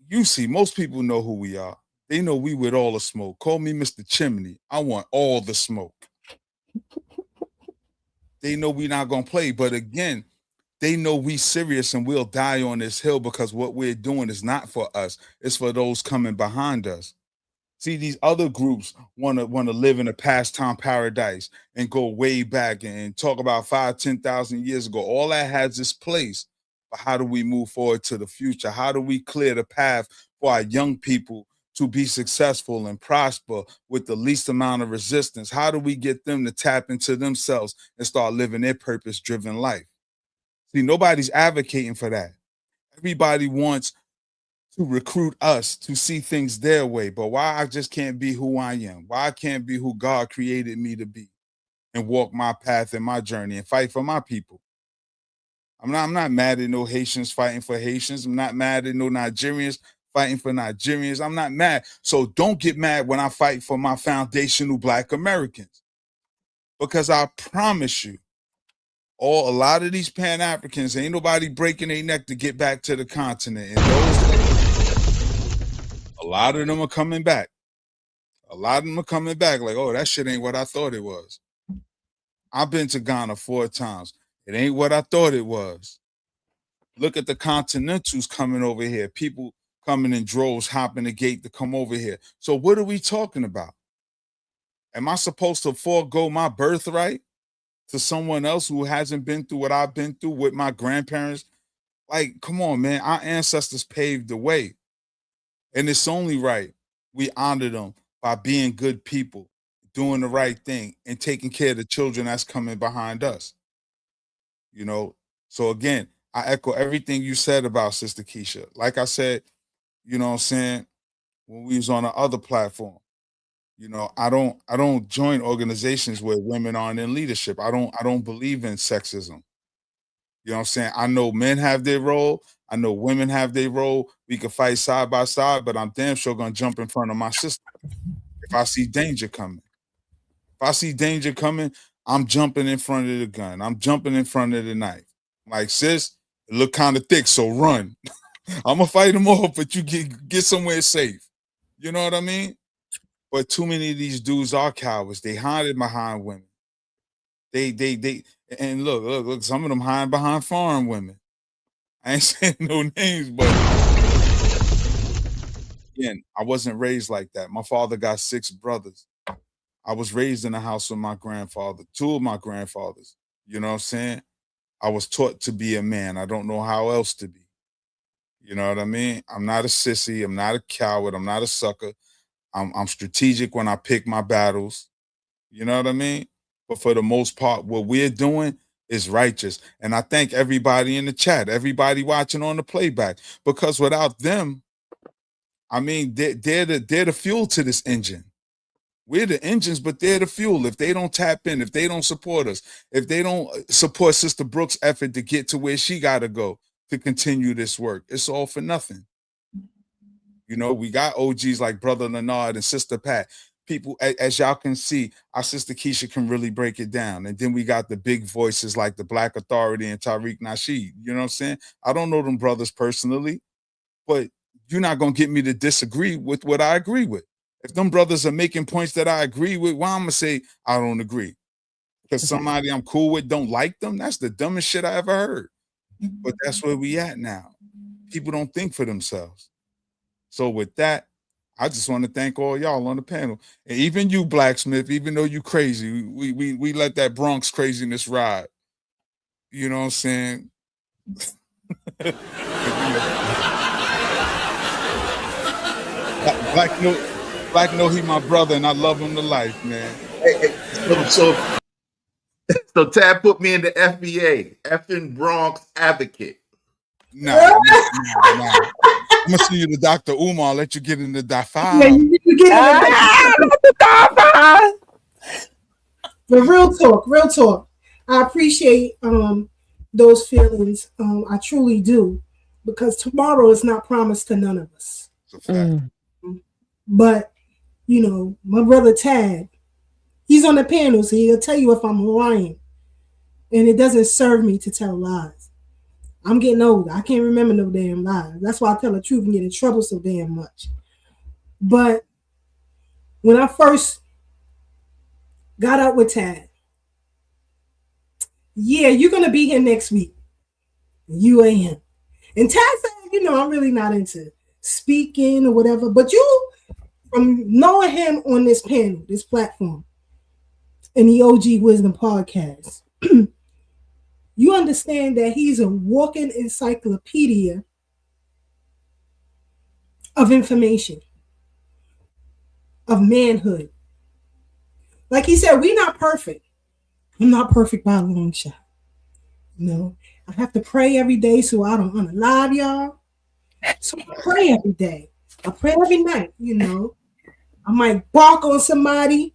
you see, most people know who we are. They know we with all the smoke. Call me Mr. Chimney. I want all the smoke. They know we not going to play. But again, they know we serious and we'll die on this hill, because what we're doing is not for us. It's for those coming behind us. See, these other groups want to live in a pastime paradise and go way back and talk about 5,000, 10,000 years ago. All that has its place. But how do we move forward to the future? How do we clear the path for our young people to be successful and prosper with the least amount of resistance? How do we get them to tap into themselves and start living their purpose-driven life? See, nobody's advocating for that. Everybody wants to recruit us to see things their way, but why I just can't be who I am? Why I can't be who God created me to be and walk my path and my journey and fight for my people? I'm not mad at no Haitians fighting for Haitians. I'm not mad at no Nigerians fighting for Nigerians. I'm not mad. So don't get mad when I fight for my foundational Black Americans. Because I promise you, a lot of these Pan-Africans, ain't nobody breaking their neck to get back to the continent. And a lot of them are coming back. A lot of them are coming back like, oh, that shit ain't what I thought it was. I've been to Ghana 4 times. It ain't what I thought it was. Look at the Continentals coming over here. People coming in droves, hopping the gate to come over here. So what are we talking about? Am I supposed to forego my birthright to someone else who hasn't been through what I've been through with my grandparents? Like, come on, man. Our ancestors paved the way. And it's only right we honor them by being good people, doing the right thing, and taking care of the children that's coming behind us. You know, so again, I echo everything you said about Sister Keisha. Like I said, you know what I'm saying, when we was on the other platform, you know, I don't join organizations where women aren't in leadership. I don't believe in sexism. You know what I'm saying? I know men have their role. I know women have their role. We can fight side by side, but I'm damn sure gonna jump in front of my sister if I see danger coming. If I see danger coming, I'm jumping in front of the gun. I'm jumping in front of the knife. Like, sis, it look kind of thick, so run. I'm gonna fight them off, but you get somewhere safe. You know what I mean? But too many of these dudes are cowards. They hiding behind women. They and look, some of them hiding behind foreign women. I ain't saying no names, but again, I wasn't raised like that. My father got 6 brothers. I was raised in a house with my grandfather, 2 of my grandfathers. You know what I'm saying? I was taught to be a man. I don't know how else to be. You know what I mean? I'm not a sissy. I'm not a coward. I'm not a sucker. I'm strategic when I pick my battles. You know what I mean? But for the most part, what we're doing is righteous. And I thank everybody in the chat, everybody watching on the playback, because without them, I mean, they're the fuel to this engine. We're the engines, but they're the fuel. If they don't tap in, if they don't support us, if they don't support Sister Brooks' effort to get to where she got to go to continue this work, it's all for nothing. You know, we got OGs like Brother Leonard and Sister Pat. People, as y'all can see, our Sister Keisha can really break it down. And then we got the big voices like the Black Authority and Tariq Nasheed. You know what I'm saying? I don't know them brothers personally, but you're not going to get me to disagree with what I agree with. If them brothers are making points that I agree with, well, I'm going to say I don't agree. Because somebody I'm cool with don't like them, that's the dumbest shit I ever heard. But that's where we at now. People don't think for themselves. So with that, I just want to thank all y'all on the panel. And even you, Blacksmith, even though you crazy, we let that Bronx craziness ride. You know what I'm saying? Black know he my brother and I love him to life, man. So Tad put me in the FBA, effing Bronx advocate. No. I'm gonna see you to Dr. Umar. I'll let you get in the DAFA. Yeah, you get in the DAFA. But real talk. I appreciate those feelings. I truly do, because tomorrow is not promised to none of us. But you know, my brother Tad, he's on the panel, so he'll tell you if I'm lying, and it doesn't serve me to tell lies. I'm getting older. I can't remember no damn lies. That's why I tell the truth and get in trouble so damn much. But when I first got up with Tad, yeah, you're going to be here next week. You ain't him. And Tad said, you know, I'm really not into speaking or whatever. But you, from knowing him on this panel, this platform, and the OG Wisdom podcast, you understand that he's a walking encyclopedia of information, of manhood. Like he said, we're not perfect. I'm not perfect by a long shot. You know, I have to pray every day so I don't unalive y'all. So I pray every day. I pray every night, you know. I might bark on somebody.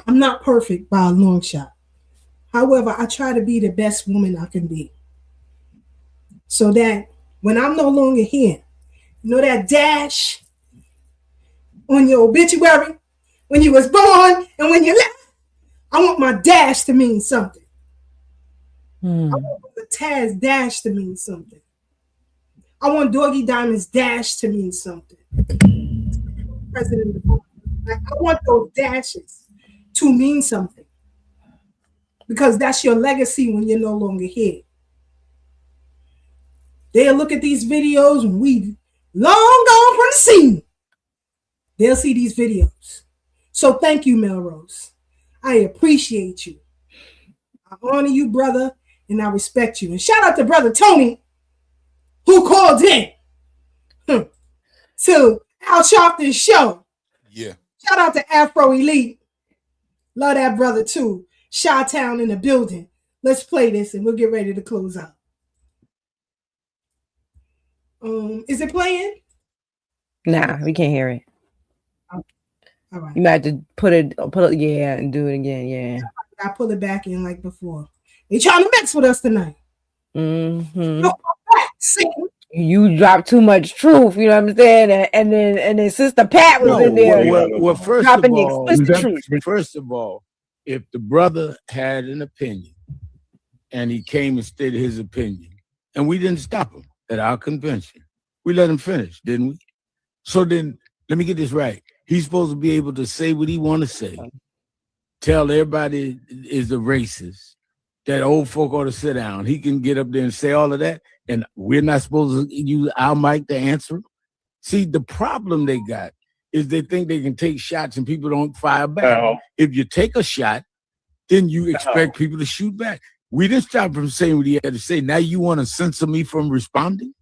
I'm not perfect by a long shot. However, I try to be the best woman I can be. so that when I'm no longer here, you know that dash on your obituary when you was born and when you left? I want my dash to mean something. I want the Taz dash to mean something. I want Doggy Diamond's dash to mean something. President of the I want those dashes to mean something. Because that's your legacy when you're no longer here. They'll look at these videos when we long gone from the scene. They'll see these videos. So thank you, Melrose. I appreciate you. I honor you, brother, and I respect you. And shout out to Brother Tony, who called in to Al Sharpton's show. Yeah. Shout out to Afro Elite. Love that brother too. Chi-Town in the building. Let's play this and we'll get ready to close out. Is it playing? Nah, we can't hear it. All right. You might have to put it, yeah, and do it again, yeah. I pull it back in like before. They trying to mix with us tonight. You dropped too much truth, you know what I'm saying? And then Sister Pat was in there. Well, first dropping of all, the explicit truth. first of all, if the brother had an opinion and he came and stated his opinion, and we didn't stop him at our convention, we let him finish, didn't we? So then, let me get this right. He's supposed to be able to say what he want to say, tell everybody is a racist, that old folk ought to sit down. He can get up there and say all of that, and we're not supposed to use our mic to answer him. See, the problem they got is they think they can take shots and people don't fire back. If you take a shot, then you expect people to shoot back. We didn't stop him saying what he had to say. Now you want to censor me from responding?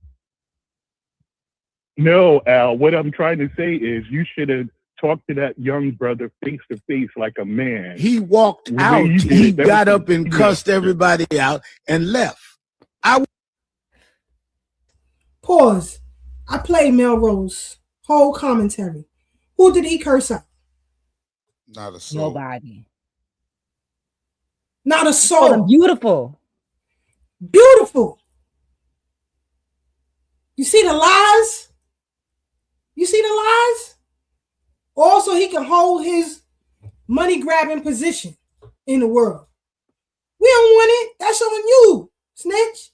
No, Al, what I'm trying to say is you should have talked to that young brother face to face like a man. He walked out. He got up and cussed everybody out and left. Pause. I played Melrose whole commentary. Who did he curse out? Not a soul. Nobody. Not a soul. Beautiful. Beautiful. You see the lies? You see the lies? Also, he can hold his money-grabbing position in the world. We don't want it. That's on you, snitch.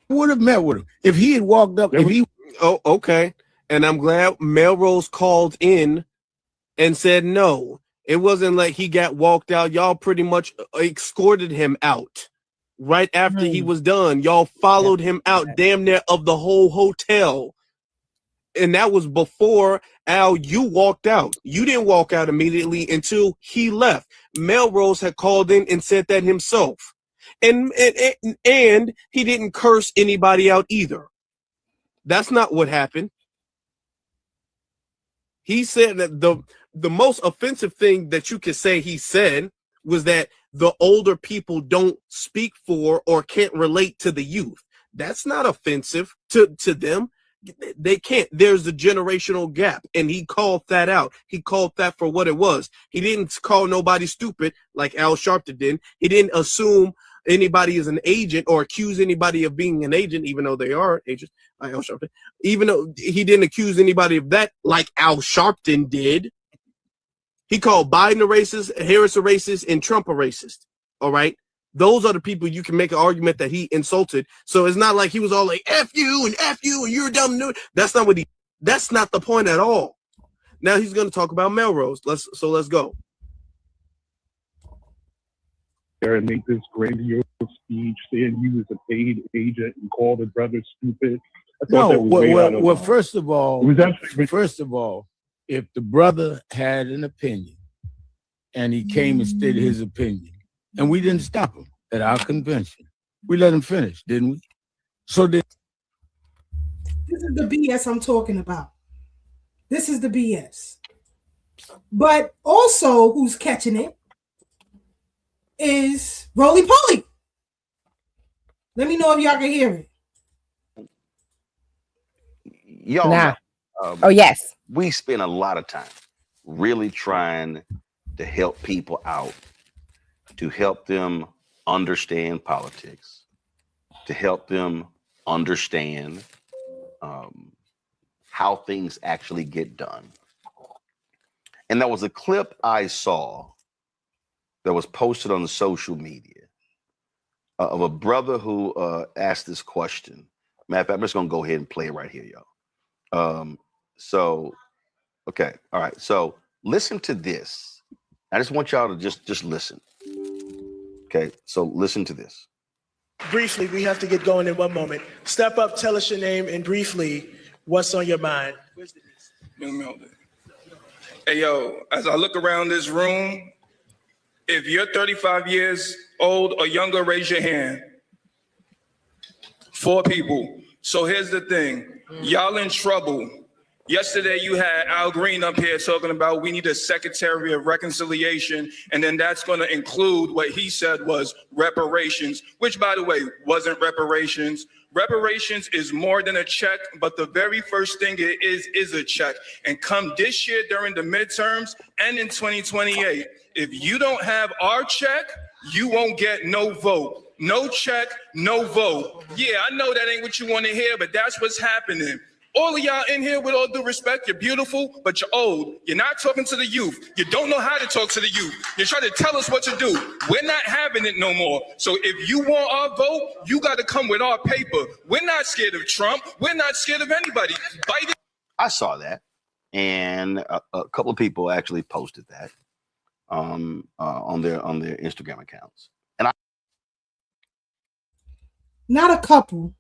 Would have met with him if he had walked up. If he, oh, okay. And I'm glad Melrose called in and said no. It wasn't like he got walked out. Y'all pretty much escorted him out right after he was done. Y'all followed him out, damn near of the whole hotel. And that was before, Al, you walked out. You didn't walk out immediately until he left. Melrose had called in and said that himself. And he didn't curse anybody out either. That's not what happened. He said that the most offensive thing that you could say he said was that the older people don't speak for or can't relate to the youth. That's not offensive to them. They can't. There's a generational gap, and he called that out. He called that for what it was. He didn't call nobody stupid like Al Sharpton did. He didn't assume anybody is an agent or accuse anybody of being an agent, even though they are agents, like Al Sharpton. Even though he didn't accuse anybody of that like Al Sharpton did. He called Biden a racist, Harris a racist, and Trump a racist. All right? Those are the people you can make an argument that he insulted. So it's not like he was all like, F you and you're dumb. That's not that's not the point at all. Now he's going to talk about Melrose. Let's go. There and make this grandiose speech saying he was a paid agent and called the brother stupid. Well, first of all, if the brother had an opinion and he came and stated his opinion, and we didn't stop him at our convention, we let him finish, didn't we? So this is the BS I'm talking about. This is the BS. But also, who's catching it is Roly Poly. Let me know if y'all can hear it. Y'all Nah. know, Oh, yes. We spend a lot of time really trying to help people out, to help them understand politics, to help them understand how things actually get done. And there was a clip I saw that was posted on the social media of a brother who asked this question. Matter of fact, I'm just gonna go ahead and play it right here, y'all. Okay, all right. So listen to this. I just want y'all to just listen. Okay, so listen to this. Briefly, we have to get going in one moment. Step up, tell us your name, and briefly, what's on your mind? Hey, yo, as I look around this room, if you're 35 years old or younger, raise your hand. 4 people. So here's the thing. Y'all in trouble. Yesterday, you had Al Green up here talking about we need a Secretary of Reconciliation, and then that's going to include what he said was reparations, which, by the way, wasn't reparations. Reparations is more than a check, but the very first thing it is a check. And come this year during the midterms and in 2028, if you don't have our check, you won't get no vote. No check, no vote. Yeah, I know that ain't what you want to hear, but that's what's happening. All of y'all in here, with all due respect, you're beautiful, but you're old. You're not talking to the youth. You don't know how to talk to the youth. You're trying to tell us what to do. We're not having it no more. So if you want our vote, you got to come with our paper. We're not scared of Trump. We're not scared of anybody. Biden. I saw that, and a couple of people actually posted that on their Instagram accounts. And not a couple,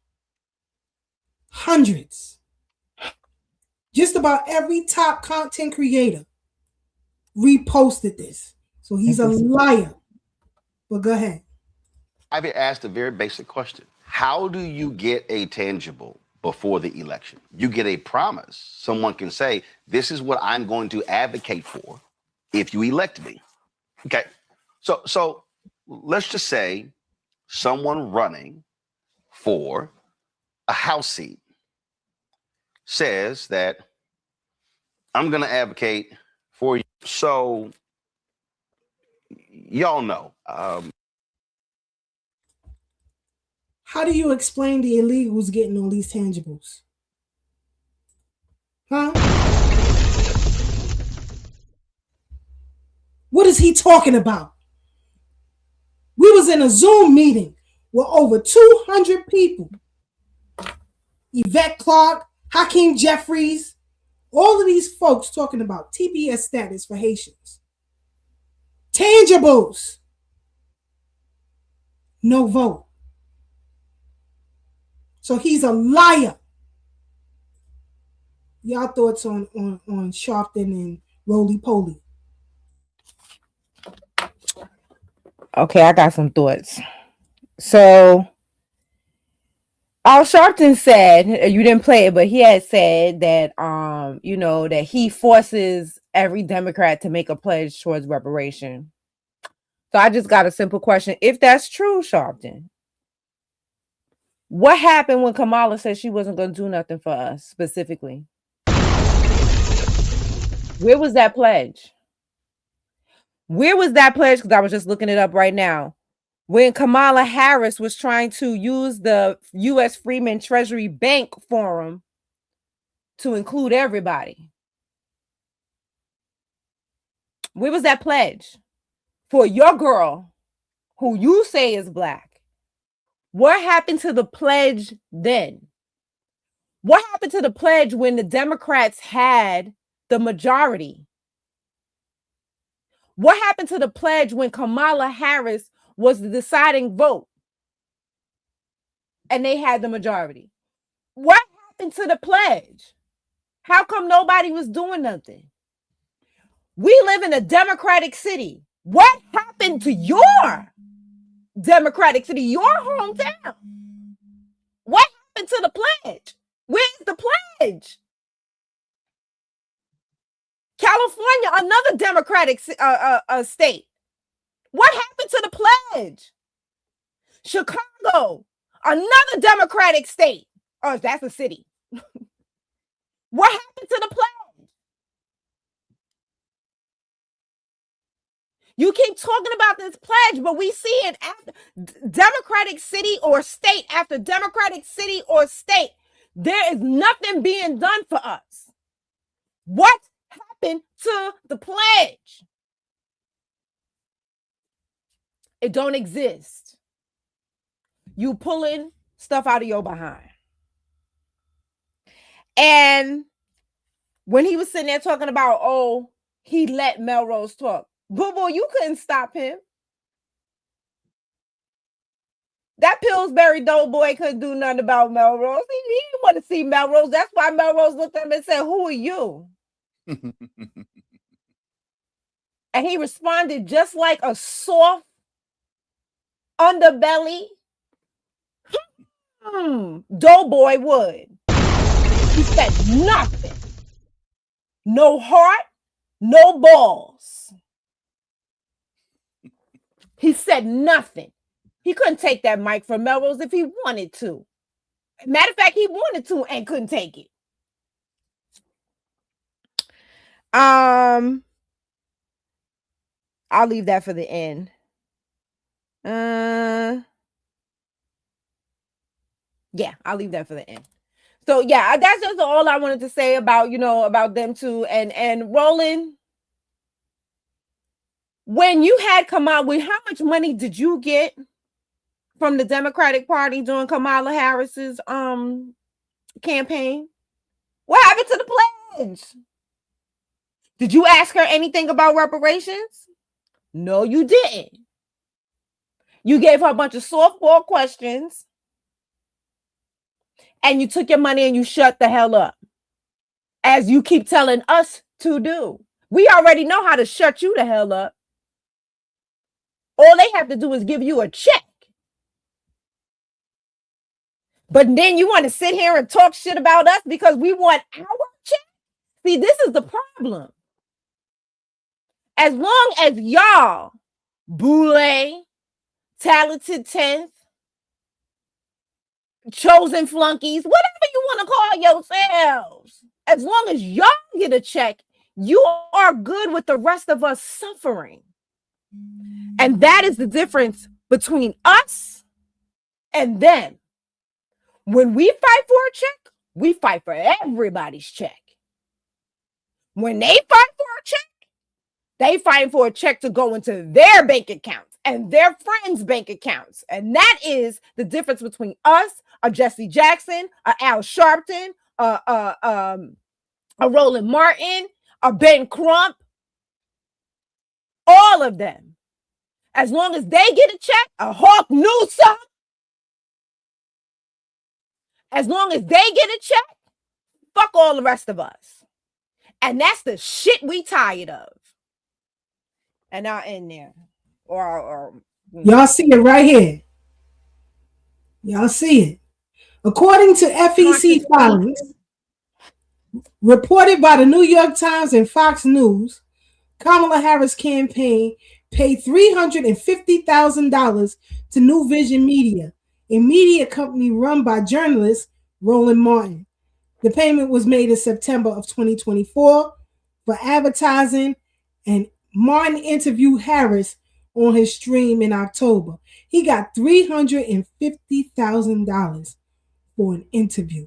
hundreds. Just about every top content creator reposted this. So he's a liar. But go ahead. I've asked a very basic question. How do you get a tangible before the election? You get a promise. Someone can say, this is what I'm going to advocate for if you elect me. Okay. So let's just say someone running for a House seat says that I'm going to advocate for you. So y'all know. How do you explain the illegals getting all these tangibles? Huh? What is he talking about? We was in a Zoom meeting with over 200 people. Yvette Clark, Hakeem Jeffries, all of these folks talking about TPS status for Haitians. Tangibles. No vote. So he's a liar. Y'all thoughts on Sharpton and Roly Poly? Okay, I got some thoughts. So Al Sharpton said, you didn't play it, but he had said that that he forces every Democrat to make a pledge towards reparation. So I just got a simple question. If that's true, Sharpton, what happened when Kamala said she wasn't going to do nothing for us specifically? Where was that pledge? Where was that pledge? Because I was just looking it up right now. When Kamala Harris was trying to use the U.S. Freeman Treasury Bank Forum to include everybody. Where was that pledge for your girl who you say is black? What happened to the pledge then? What happened to the pledge when the Democrats had the majority? What happened to the pledge when Kamala Harris was the deciding vote and they had the majority? What happened to the pledge? How come nobody was doing nothing? We live in a democratic city. What happened to your democratic city, your hometown? What happened to the pledge? Where's the pledge? California, another democratic state. What happened to the pledge? Chicago, another democratic state. Oh, that's a city. What happened to the pledge? You keep talking about this pledge, but we see it after Democratic city or state after Democratic city or state. There is nothing being done for us. What happened to the pledge? It don't exist. You pulling stuff out of your behind. And when he was sitting there talking about, oh, he let Melrose talk. Boo-boo, you couldn't stop him. That Pillsbury Doughboy couldn't do nothing about Melrose. He didn't want to see Melrose. That's why Melrose looked at him and said, who are you? And he responded just like a soft underbelly doughboy would. He said nothing. No heart, no balls. He said nothing. He couldn't take that mic from Melrose if he wanted to. Matter of fact, he wanted to and couldn't take it. I'll leave that for the end. Yeah, I'll leave that for the end. So yeah, that's just all I wanted to say about, about them two. And Roland, when you had Kamala, how much money did you get from the Democratic Party during Kamala Harris's campaign? What happened to the pledge? Did you ask her anything about reparations? No, you didn't. You gave her a bunch of softball questions and you took your money and you shut the hell up, as you keep telling us to do. We already know how to shut you the hell up. All they have to do is give you a check. But then you want to sit here and talk shit about us because we want our check? See, this is the problem. As long as y'all, Boule, Talented 10th, Chosen Flunkies, whatever you want to call yourselves, as long as y'all get a check, you are good with the rest of us suffering. And that is the difference between us and them. When we fight for a check, we fight for everybody's check. When they fight for a check, they fight for a check to go into their bank accounts and their friends' bank accounts. And that is the difference between us, a Jesse Jackson, a Al Sharpton, a Roland Martin, a Ben Crump, all of them. As long as they get a check, a Hawk Newsom, as long as they get a check, fuck all the rest of us. And that's the shit we tired of. And I'll end there. Y'all see it right here. Y'all see it. According to FEC filings reported by the New York Times and Fox News, Kamala Harris campaign paid $350,000 to New Vision Media, a media company run by journalist Roland Martin. The payment was made in September of 2024 for advertising, and Martin interviewed Harris on his stream in October. He got $350,000 for an interview.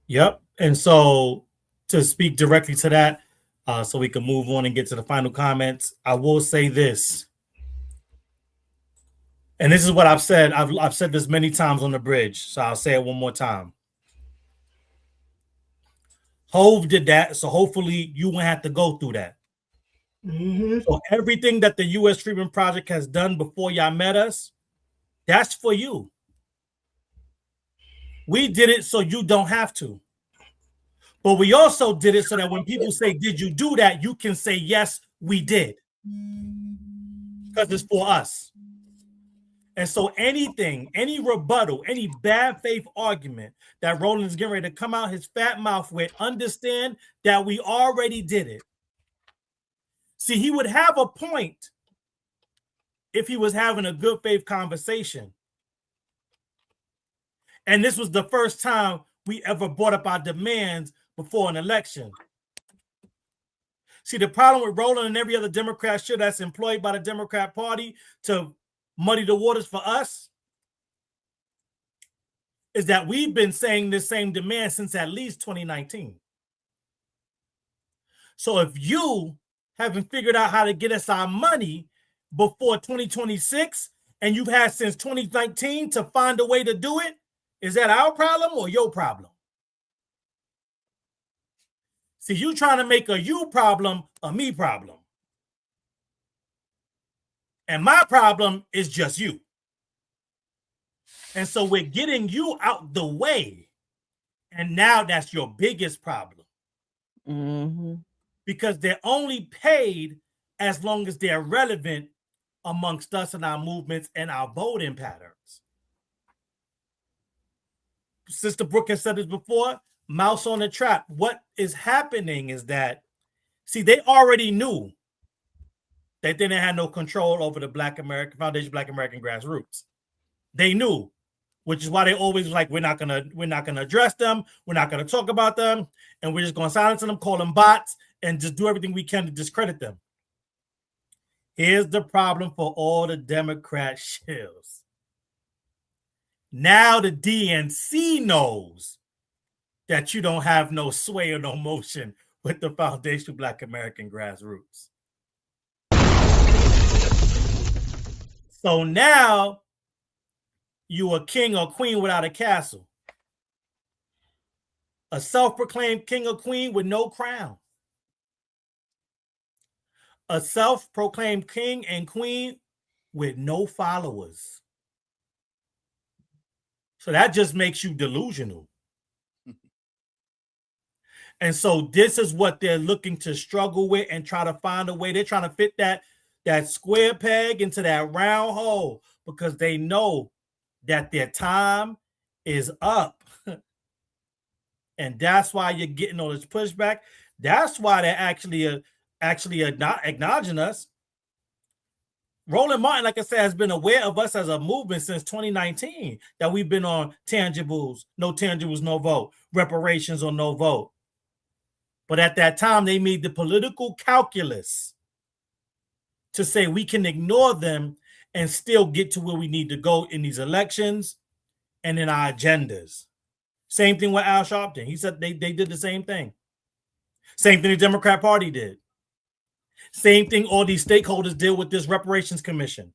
Yep. And so to speak directly to that, so we can move on and get to the final comments, I will say this. And this is what I've said. I've said this many times on the bridge, so I'll say it one more time. Hove did that, so hopefully you won't have to go through that. Mm-hmm. So everything that the U.S. Treatment Project has done before y'all met us, that's for you. We did it so you don't have to. But we also did it so that when people say, did you do that? You can say, yes, we did. Because it's for us. And so anything, any rebuttal, any bad faith argument that Roland's getting ready to come out his fat mouth with, understand that we already did it. See, he would have a point if he was having a good faith conversation. And this was the first time we ever brought up our demands before an election. See, the problem with Roland and every other Democrat shit that's employed by the Democrat Party to muddy the waters for us is that we've been saying this same demand since at least 2019. So if you haven't figured out how to get us our money before 2026, and you've had since 2019 to find a way to do it, is that our problem or your problem? See, you trying to make a you problem a me problem. And my problem is just you. And so we're getting you out the way. And now that's your biggest problem. Mm-hmm. Because they're only paid as long as they're relevant amongst us and our movements and our voting patterns. Sister Brooke has said this before, mouse on the trap. What is happening is that, see, they already knew that they didn't have no control over the Black American Foundation, Black American Grassroots. They knew, which is why they always like, we're not gonna address them, we're not gonna talk about them, and we're just gonna silence them, call them bots, and just do everything we can to discredit them. Here's the problem for all the Democrat shills. Now the DNC knows that you don't have no sway or no motion with the Foundation Black American Grassroots. So now you a king or queen without a castle. A self-proclaimed king or queen with no crown. A self-proclaimed king and queen with no followers. So that just makes you delusional. And so this is what they're looking to struggle with and try to find a way. They're trying to fit that square peg into that round hole because they know that their time is up. And that's why you're getting all this pushback. That's why they're actually not acknowledging us. Roland Martin, like I said, has been aware of us as a movement since 2019, that we've been on tangibles, no vote, reparations or no vote. But at that time, they made the political calculus to say we can ignore them and still get to where we need to go in these elections and in our agendas. Same thing with Al Sharpton. He said they did the same thing. Same thing the Democrat Party did. Same thing all these stakeholders did with this Reparations Commission.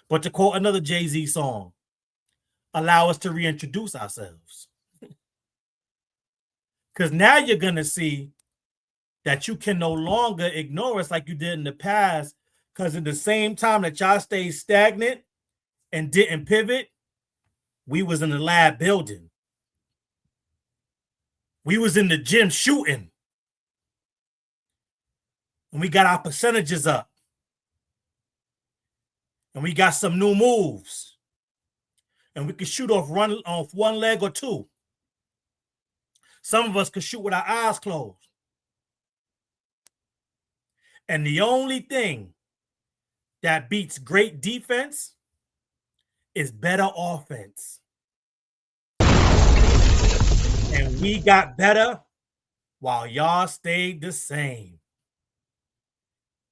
But to quote another Jay-Z song, allow us to reintroduce ourselves. Because now you're going to see that you can no longer ignore us like you did in the past, because in the same time that y'all stayed stagnant and didn't pivot, we was in the lab building. We was in the gym shooting. And we got our percentages up. And we got some new moves. And we can shoot off one leg or two. Some of us could shoot with our eyes closed. And the only thing that beats great defense is better offense. And we got better while y'all stayed the same.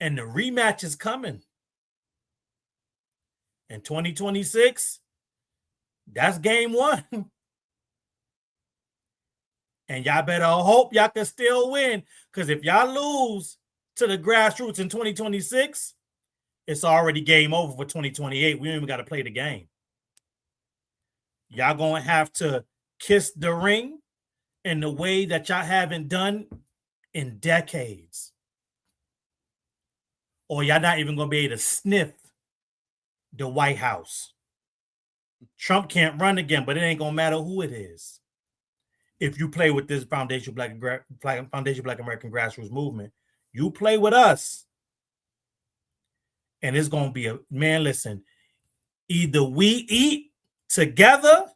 And the rematch is coming. In 2026, that's game one. And y'all better hope y'all can still win. Because if y'all lose to the grassroots in 2026, it's already game over for 2028. We don't even got to play the game. Y'all going to have to kiss the ring in the way that y'all haven't done in decades. Or y'all not even going to be able to sniff the White House. Trump can't run again, but it ain't going to matter who it is. If you play with this Foundation Black American Grassroots movement, you play with us. And it's going to be a, man, listen, either we eat together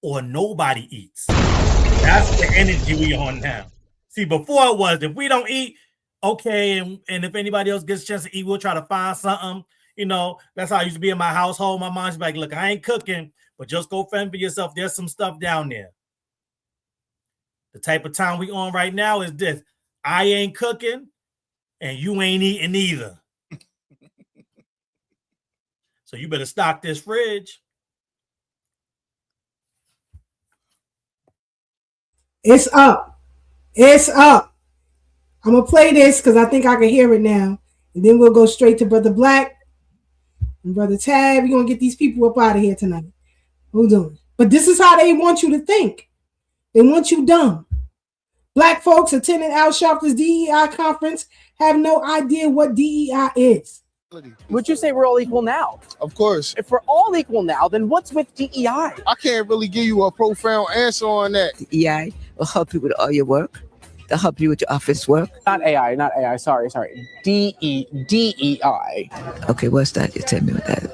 or nobody eats. That's the energy we on now. See, before it was, if we don't eat, okay, and if anybody else gets a chance to eat, we'll try to find something. You know, that's how I used to be in my household. My mom's like, look, I ain't cooking, but just go fend for yourself. There's some stuff down there. The type of time we on right now is this. I ain't cooking and you ain't eating either. So you better stock this fridge. It's up. It's up. I'm going to play this because I think I can hear it now. And then we'll go straight to Brother Black and Brother Tab. We're going to get these people up out of here tonight. Hold on. But this is how they want you to think. They want you dumb. Black folks attending Al Sharpton's DEI conference have no idea what DEI is. Would you say we're all equal now? Of course. If we're all equal now, then what's with DEI? I can't really give you a profound answer on that. DEI will help you with all your work. They'll help you with your office work. Not AI. Sorry. DEI. Okay, what's that? You tell me what that is.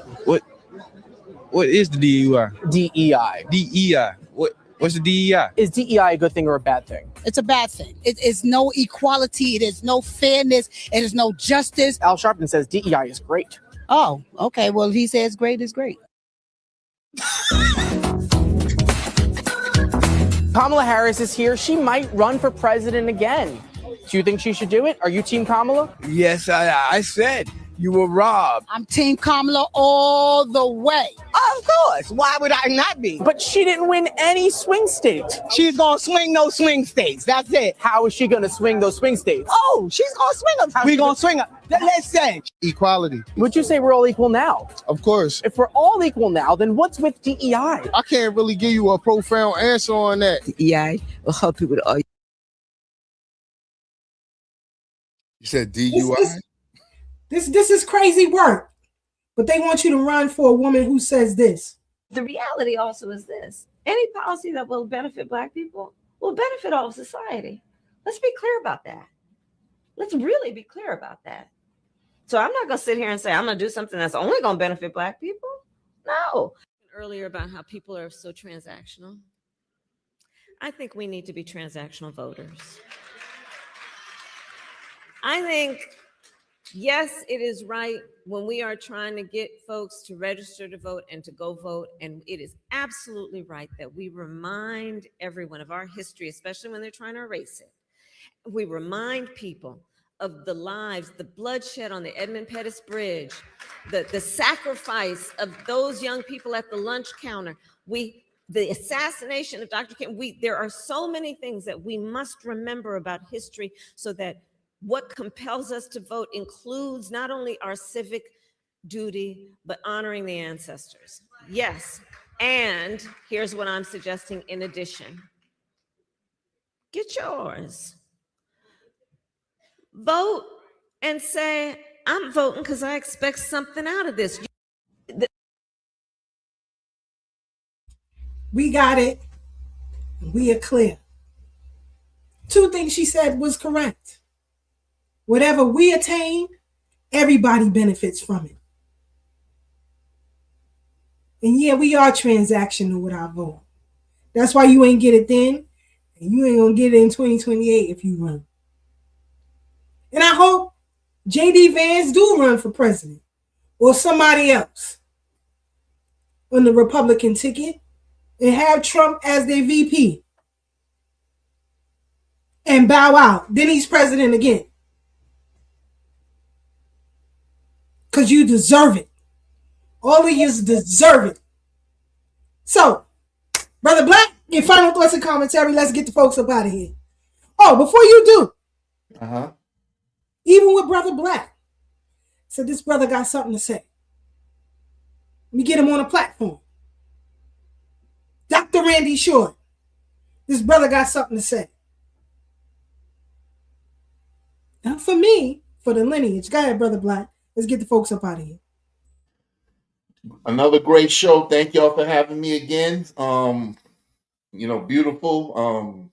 What is the DEI? DEI. DEI. What's the DEI? Is DEI a good thing or a bad thing? It's a bad thing. It is no equality. It is no fairness. It is no justice. Al Sharpton says DEI is great. Oh, okay. Well, he says great is great. Kamala Harris is here. She might run for president again. Do you think she should do it? Are you Team Kamala? Yes, I said you were robbed. I'm Team Kamala all the way. Of course. Why would I not be? But she didn't win any swing states. She's going to swing those swing states. That's it. How is she going to swing those swing states? Oh, she's going to swing them. We're going to swing them. Let's say. Equality. Would you say we're all equal now? Of course. If we're all equal now, then what's with DEI? I can't really give you a profound answer on that. DEI will help you with all. You said DUI? This is crazy work. But they want you to run for a woman who says this. The reality also is this. Any policy that will benefit Black people will benefit all of society. Let's be clear about that. Let's really be clear about that. So I'm not going to sit here and say I'm going to do something that's only going to benefit Black people. No. Earlier about how people are so transactional. I think we need to be transactional voters. I think, yes, it is right when we are trying to get folks to register to vote and to go vote. And it is absolutely right that we remind everyone of our history, especially when they're trying to erase it. We remind people of the lives, the bloodshed on the Edmund Pettus Bridge, the sacrifice of those young people at the lunch counter, the assassination of Dr. King. There are so many things that we must remember about history so that what compels us to vote includes not only our civic duty, but honoring the ancestors. Yes, and here's what I'm suggesting in addition. Get yours. Vote and say, I'm voting because I expect something out of this. We got it. We are clear. Two things she said was correct. Whatever we attain, everybody benefits from it. And yeah, we are transactional with our vote. That's why you ain't get it then, and you ain't gonna get it in 2028 if you run. And I hope J.D. Vance do run for president or somebody else on the Republican ticket and have Trump as their VP and bow out. Then he's president again. Because you deserve it. All of you deserve it. So, Brother Black, your final thoughts and commentary. Let's get the folks up out of here. Oh, before you do, even with Brother Black, so this brother got something to say. Let me get him on a platform. Dr. Randy Short, this brother got something to say. Not for me, for the lineage. Go ahead, Brother Black. Let's get the folks up out of here. Another great show. Thank y'all for having me again. Beautiful.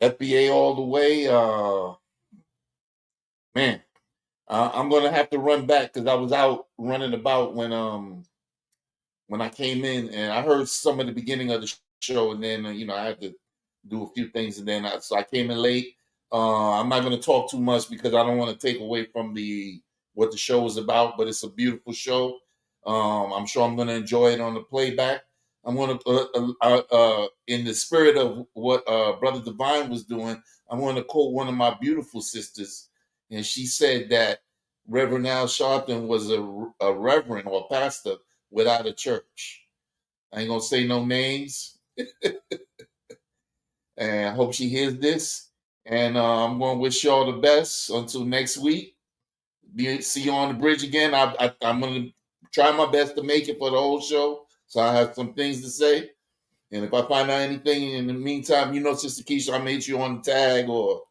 FBA all the way. Man, I'm gonna have to run back because I was out running about when I came in, and I heard some of the beginning of the show, and then I had to do a few things, and then so I came in late. I'm not gonna talk too much because I don't want to take away from what the show is about, but it's a beautiful show. I'm sure I'm going to enjoy it on the playback. I'm going to, in the spirit of what Brother Divine was doing, I'm going to quote one of my beautiful sisters, and she said that Reverend Al Sharpton was a reverend or pastor without a church. I ain't gonna say no names, and I hope she hears this. And I'm going to wish y'all the best until next week. See you on the bridge again. I'm going to try my best to make it for the whole show, so I have some things to say. And if I find out anything in the meantime, Sister Keisha, I'm going to hit you on the tag or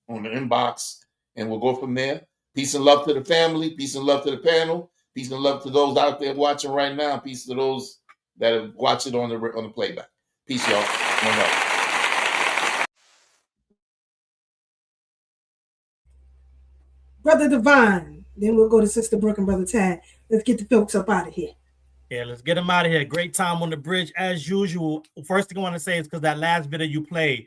on the inbox, and we'll go from there. Peace and love to the family. Peace and love to the panel. Peace and love to those out there watching right now. Peace to those that watch it on the playback. Peace, y'all. One love. Brother Divine. Then we'll go to Sister Brooke and Brother Tad. Let's get the folks up out of here. Yeah, let's get them out of here. Great time on the bridge as usual. First thing I want to say is because that last video you played,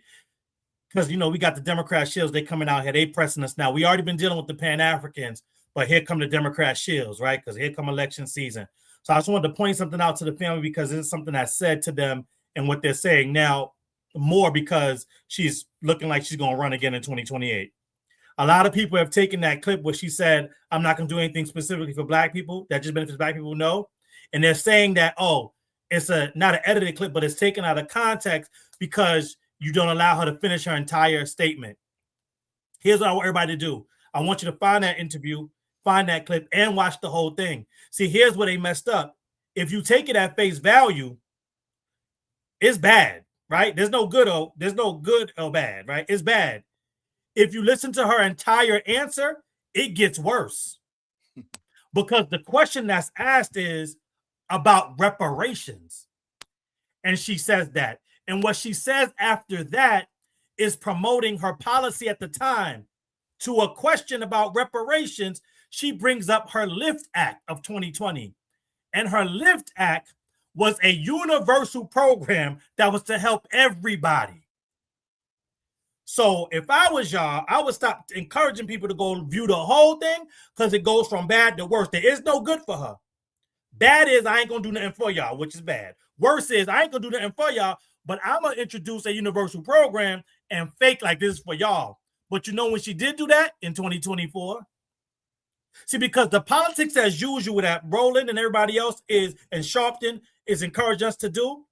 because we got the Democrat shills, they coming out here, they pressing us now. We already been dealing with the Pan-Africans, but here come the Democrat shills, right? Because here come election season. So I just wanted to point something out to the family because it's something that's said to them and what they're saying now more because she's looking like she's going to run again in 2028. A lot of people have taken that clip where she said, I'm not going to do anything specifically for Black people that just benefits Black people. No. And they're saying that, it's not an edited clip, but it's taken out of context because you don't allow her to finish her entire statement. Here's what I want everybody to do. I want you to find that interview, find that clip, and watch the whole thing. See, here's where they messed up. If you take it at face value, it's bad, right? There's no good or bad, right? It's bad. If you listen to her entire answer, it gets worse. Because the question that's asked is about reparations. And she says that. And what she says after that is promoting her policy at the time. To a question about reparations, she brings up her LIFT Act of 2020. And her LIFT Act was a universal program that was to help everybody. So if I was y'all, I would stop encouraging people to go view the whole thing because it goes from bad to worse. There is no good for her. Bad is I ain't going to do nothing for y'all, which is bad. Worse is I ain't going to do nothing for y'all, but I'm going to introduce a universal program and fake like this is for y'all. But when she did do that in 2024? See, because the politics as usual that Roland and everybody else and Sharpton is encouraging us to do,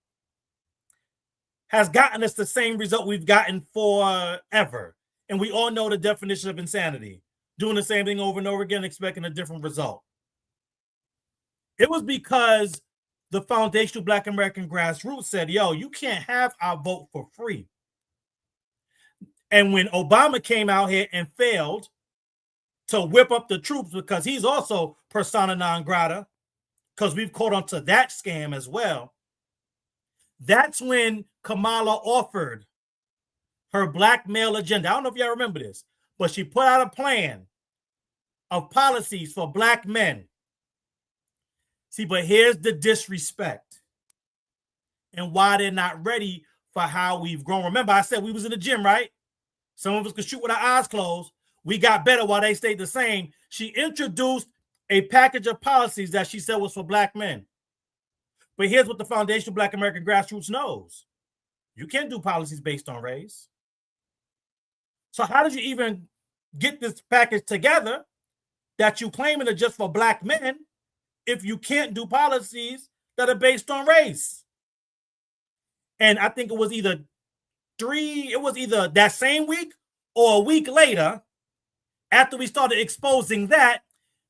has gotten us the same result we've gotten forever. And we all know the definition of insanity. Doing the same thing over and over again, expecting a different result. It was because the foundational Black American grassroots said, you can't have our vote for free. And when Obama came out here and failed to whip up the troops because he's also persona non grata, because we've caught on to that scam as well, that's when Kamala offered her Black male agenda. I don't know if y'all remember this, but she put out a plan of policies for Black men. See, but here's the disrespect and why they're not ready for how we've grown. Remember, I said we was in the gym, right? Some of us could shoot with our eyes closed. We got better while they stayed the same. She introduced a package of policies that she said was for Black men. But here's what the foundational Black American grassroots knows. You can't do policies based on race. So how did you even get this package together that you claiming are just for Black men if you can't do policies that are based on race? And I think it was either that same week or a week later, after we started exposing that,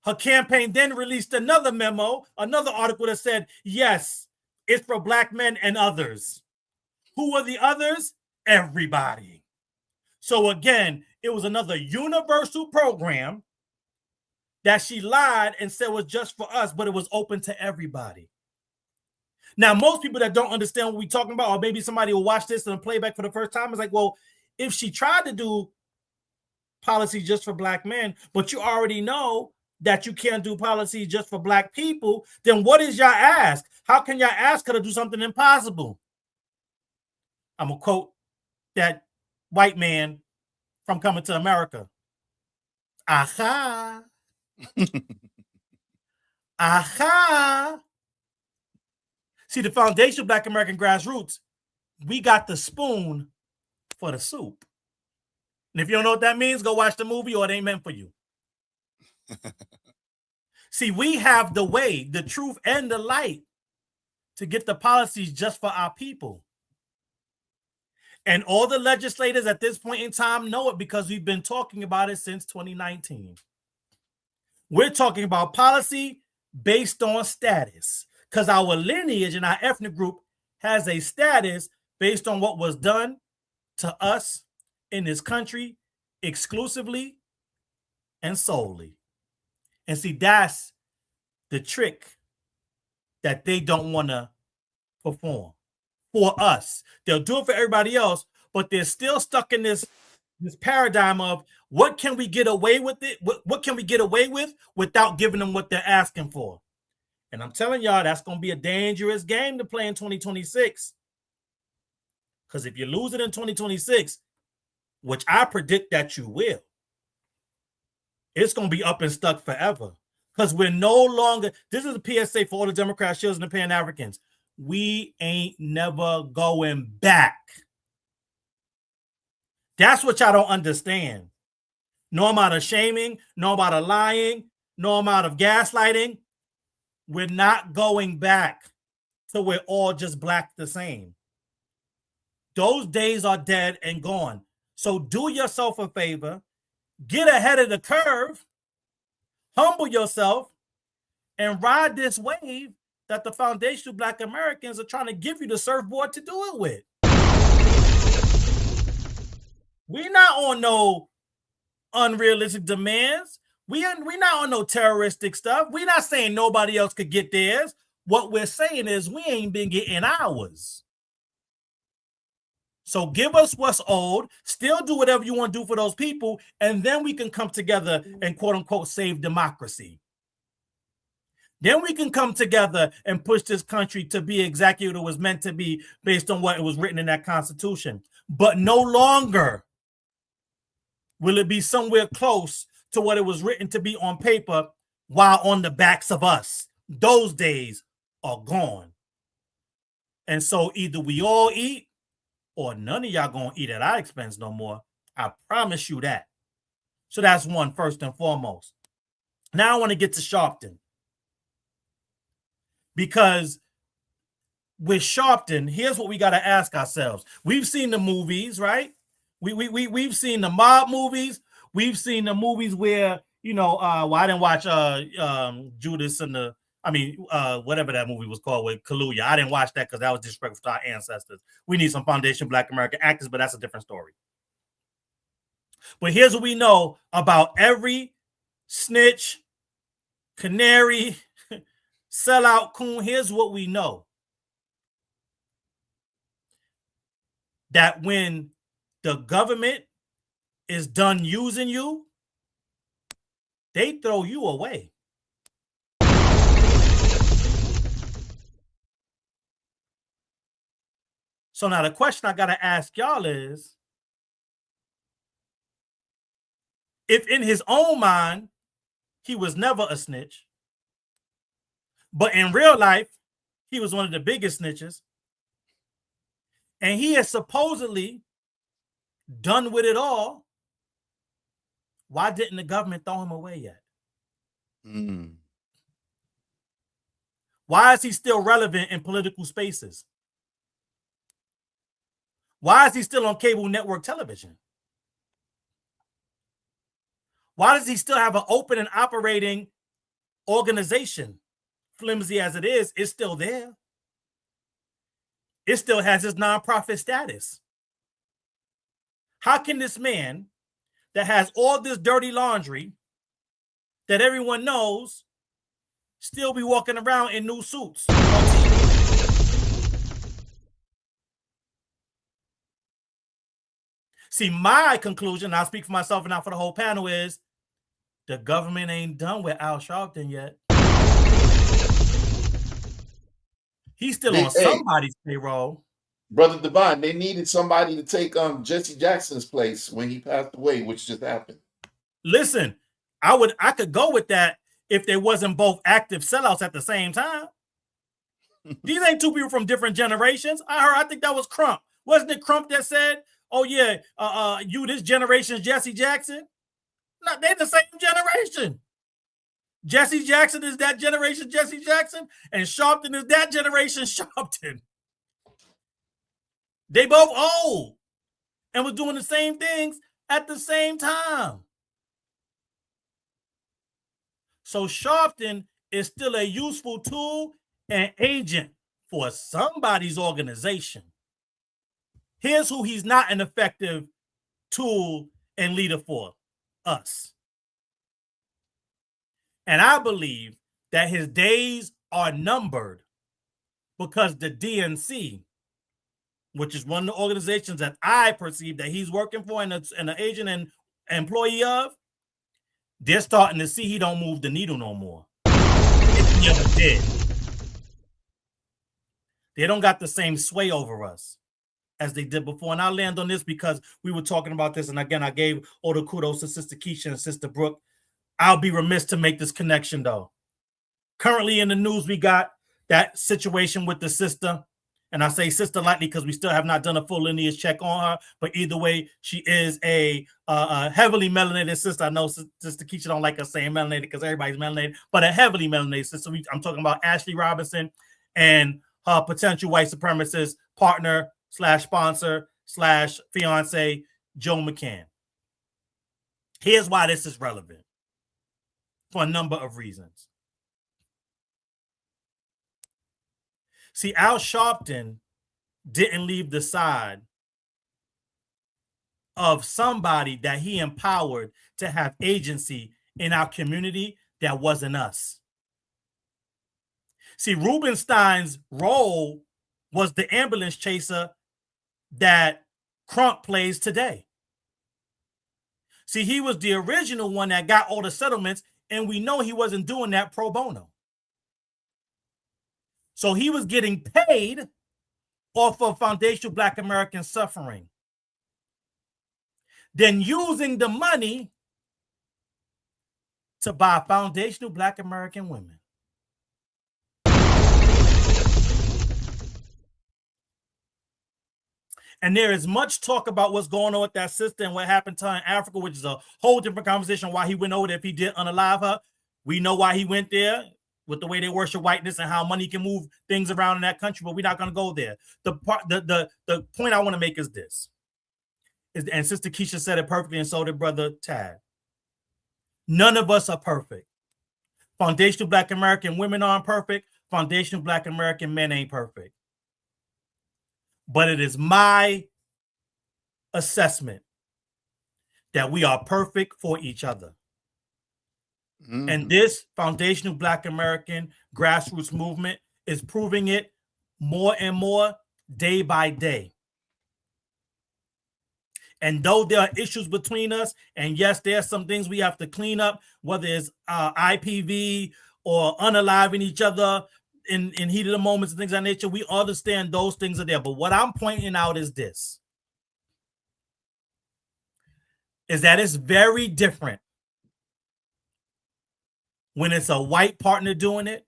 her campaign then released another memo, another article that said, yes, it's for Black men and others. Who are the others? Everybody. So again, it was another universal program that she lied and said was just for us, but it was open to everybody. Now, most people that don't understand what we're talking about, or maybe somebody will watch this and play back for the first time, is like, well, if she tried to do policy just for Black men, but you already know that you can't do policy just for Black people, then what is y'all ask? How can y'all ask her to do something impossible? I'm going to quote that white man from Coming to America. Aha. Aha. See, the foundation of Black American Grassroots, we got the spoon for the soup. And if you don't know what that means, go watch the movie or it ain't meant for you. See, we have the way, the truth, and the light to get the policies just for our people. And all the legislators at this point in time know it because we've been talking about it since 2019. We're talking about policy based on status because our lineage and our ethnic group has a status based on what was done to us in this country exclusively and solely. And see, that's the trick that they don't want to perform for us. They'll do it for everybody else, but they're still stuck in this paradigm of what can we get away with it? What can we get away with without giving them what they're asking for? And I'm telling y'all, that's going to be a dangerous game to play in 2026. Because if you lose it in 2026, which I predict that you will, it's going to be up and stuck forever. Because we're no longer, this is a PSA for all the Democrats, Shills, and the Pan-Africans. We ain't never going back. That's what y'all don't understand. No amount of shaming, no amount of lying, no amount of gaslighting. We're not going back till we're all just black the same. Those days are dead and gone. So do yourself a favor, get ahead of the curve, humble yourself, and ride this wave that the Foundation of Black Americans are trying to give you the surfboard to do it with. We're not on no unrealistic demands. We're not on no terroristic stuff. We're not saying nobody else could get theirs. What we're saying is we ain't been getting ours. So give us what's owed, still do whatever you want to do for those people, and then we can come together and quote unquote save democracy. Then we can come together and push this country to be exactly what it was meant to be based on what it was written in that Constitution. But no longer will it be somewhere close to what it was written to be on paper while on the backs of us. Those days are gone. And so either we all eat or none of y'all gonna eat at our expense no more. I promise you that. So that's one, first and foremost. Now I want to get to Sharpton. Because with Sharpton, here's what we got to ask ourselves. We've seen the movies, right? We've seen the mob movies. We've seen the movies where, you know, well, I didn't watch Judas and the, whatever that movie was called with Kaluuya. I didn't watch that because that was disrespectful to our ancestors. We need some Foundation Black American actors, but that's a different story. But here's what we know about every snitch, canary, sellout, coon. Here's what we know. That when the government is done using you, they throw you away. So now the question I got to ask y'all is, if in his own mind, he was never a snitch, but in real life, he was one of the biggest snitches, and he has supposedly done with it all, why didn't the government throw him away yet? Why is he still relevant in political spaces? Why is he still on cable network television? Why does he still have an open and operating organization? Flimsy as it is, it's still there. It still has his nonprofit status. How can this man that has all this dirty laundry that everyone knows still be walking around in new suits? See, my conclusion, I'll speak for myself and not for the whole panel, is the government ain't done with Al Sharpton yet. He's still on somebody's payroll. Brother Divine, they needed somebody to take Jesse Jackson's place when he passed away, which just happened. Listen, I could go with that if there wasn't both active sellouts at the same time. These ain't two people from different generations. I think that was Crump. Wasn't it Crump that said, oh yeah, you this generation's Jesse Jackson? No, they're the same generation. Jesse Jackson is that generation Jesse Jackson, and Sharpton is that generation Sharpton. They both old and was doing the same things at the same time. So Sharpton is still a useful tool and agent for somebody's organization. Here's who he's not an effective tool and leader for: us. And I believe that his days are numbered because the DNC, which is one of the organizations that I perceive that he's working for and an agent and employee of, they're starting to see he don't move the needle no more. If he ever did. They don't got the same sway over us as they did before. And I'll land on this because we were talking about this. And again, I gave all the kudos to Sister Keisha and Sister Brooke. I'll be remiss to make this connection, though. Currently in the news, we got that situation with the sister. And I say sister lightly because we still have not done a full lineage check on her. But either way, she is a heavily melanated sister. I know Sister Keisha don't like us saying melanated because everybody's melanated, but a heavily melanated sister. I'm talking about Ashley Robinson and her potential white supremacist partner / sponsor / fiance, Joe McCann. Here's why this is relevant for a number of reasons. See, Al Sharpton didn't leave the side of somebody that he empowered to have agency in our community that wasn't us. See, Rubenstein's role was the ambulance chaser that Crump plays today. See, he was the original one that got all the settlements, and we know he wasn't doing that pro bono. So he was getting paid off of foundational Black American suffering, then using the money to buy foundational Black American women. And there is much talk about what's going on with that sister and what happened to her in Africa, which is a whole different conversation. Why he went over there if he did unalive her. We know why he went there with the way they worship whiteness and how money can move things around in that country, but we're not going to go there. The point I want to make is this. And Sister Keisha said it perfectly, and so did Brother Tad. None of us are perfect. Foundational Black American women aren't perfect. Foundational Black American men ain't perfect. But it is my assessment that we are perfect for each other. Mm-hmm. And this foundational Black American grassroots movement is proving it more and more day by day. And though there are issues between us, and yes, there are some things we have to clean up, whether it's IPV or unaliving each other in heat of the moments and things of that nature, we understand those things are there. But what I'm pointing out is this, is that it's very different when it's a white partner doing it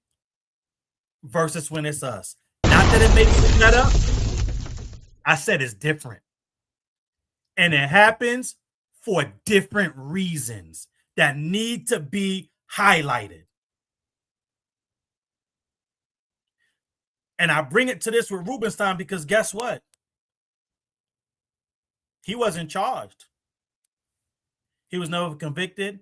versus when it's us. Not that it makes it better. I said it's different. And it happens for different reasons that need to be highlighted. And I bring it to this with Rubenstein because guess what? He wasn't charged. He was never convicted.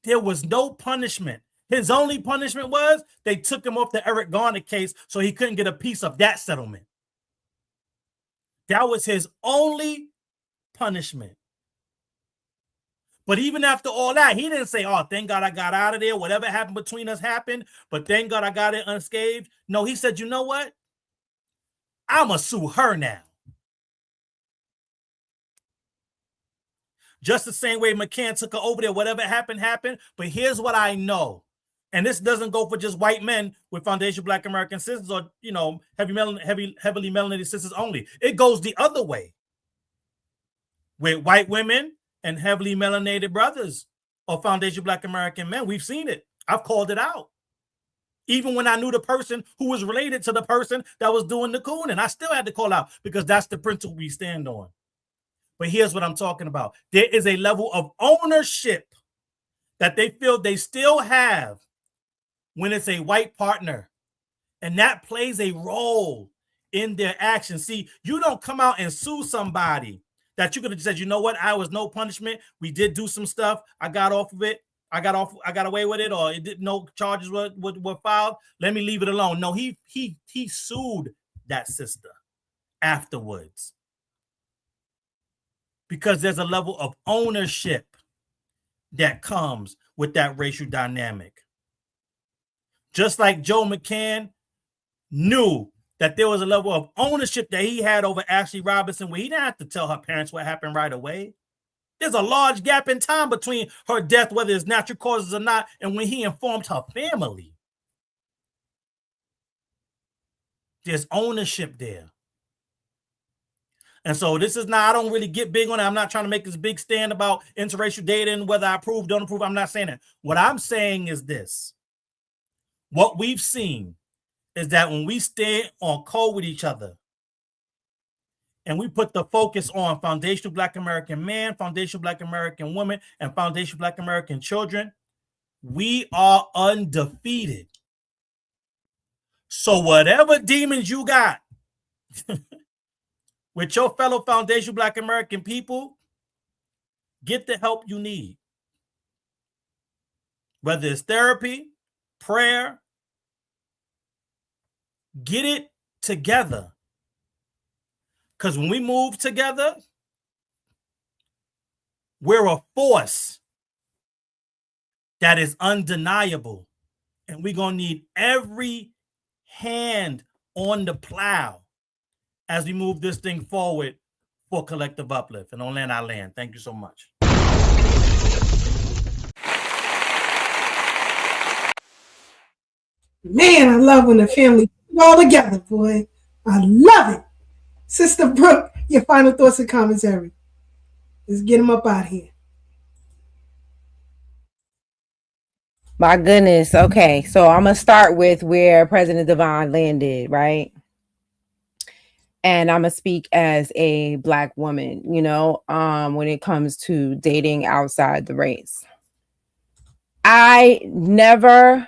There was no punishment. His only punishment was they took him off the Eric Garner case so he couldn't get a piece of that settlement. That was his only punishment. But even after all that, he didn't say, oh, thank God I got out of there. Whatever happened between us happened, but thank God I got it unscathed. No, he said, you know what? I'm going to sue her now. Just the same way McCann took her over there. Whatever happened, happened. But here's what I know. And this doesn't go for just white men with foundational Black American sisters or, you know, heavily melanated sisters only. It goes the other way. With white women and heavily melanated brothers or foundational Black American men. We've seen it. I've called it out. Even when I knew the person who was related to the person that was doing the cooning, I still had to call out because that's the principle we stand on. But here's what I'm talking about. There is a level of ownership that they feel they still have when it's a white partner. And that plays a role in their actions. See, you don't come out and sue somebody that you could have said, you know what, I was no punishment. We did do some stuff. I got off of it. I got away with it, or it didn't. No charges were filed. Let me leave it alone. No, he sued that sister afterwards because there's a level of ownership that comes with that racial dynamic. Just like Joe McCann knew that there was a level of ownership that he had over Ashley Robinson, where he didn't have to tell her parents what happened right away. There's a large gap in time between her death, whether it's natural causes or not, and when he informed her family. There's ownership there. And so this is not, I don't really get big on it. I'm not trying to make this big stand about interracial dating and whether I approve, don't approve. I'm not saying that. What I'm saying is this. What we've seen is that when we stand on code with each other, and we put the focus on foundational Black American man, foundational Black American woman, and foundational Black American children, we are undefeated. So whatever demons you got with your fellow foundational Black American people, get the help you need. Whether it's therapy, prayer, get it together. Because when we move together, we're a force that is undeniable. And we're going to need every hand on the plow as we move this thing forward for collective uplift. And on land, I land. Thank you so much. Man, I love when the family is all together, boy. I love it. Sister Brooke, your final thoughts and commentary. Let's get them up out of here. My goodness. Okay, so I'm going to start with where President Devon landed, right? And I'm going to speak as a Black woman, when it comes to dating outside the race. I never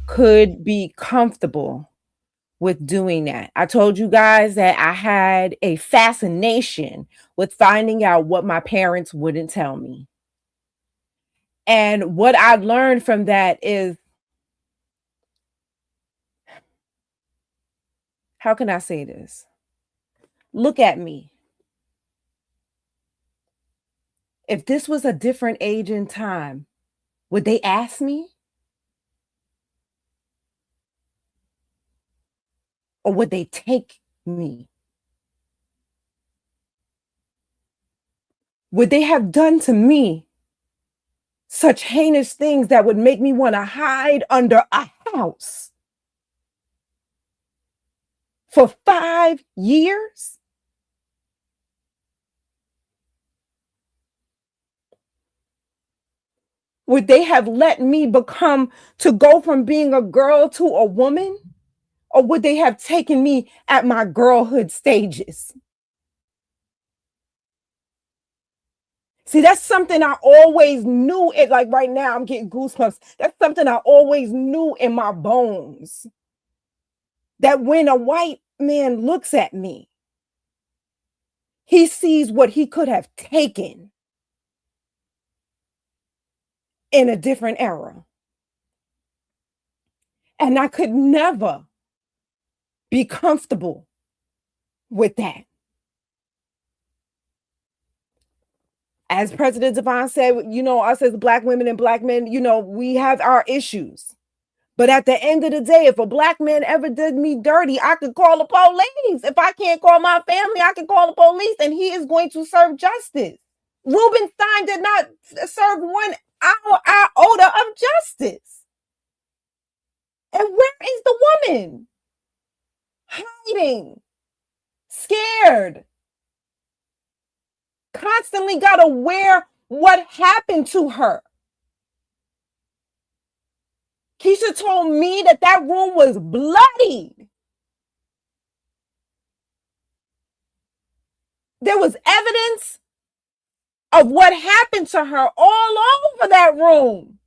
could be comfortable with doing that. I told you guys that I had a fascination with finding out what my parents wouldn't tell me. And what I learned from that is, how can I say this? Look at me. If this was a different age and time, would they ask me? Or would they take me? Would they have done to me such heinous things that would make me want to hide under a house for 5 years? Would they have let me go from being a girl to a woman? Or would they have taken me at my girlhood stages? See, that's something I always knew. It like right now, I'm getting goosebumps. That's something I always knew in my bones. That when a white man looks at me, he sees what he could have taken in a different era. And I could never be comfortable with that. As President Devon said, us as Black women and Black men, we have our issues. But at the end of the day, if a Black man ever did me dirty, I could call the police. If I can't call my family, I can call the police, and he is going to serve justice. Rubenstein did not serve 1 iota of justice. And where is the woman? Hiding, scared, constantly got to wear what happened to her. Keisha told me that that room was bloodied. There was evidence of what happened to her all over that room.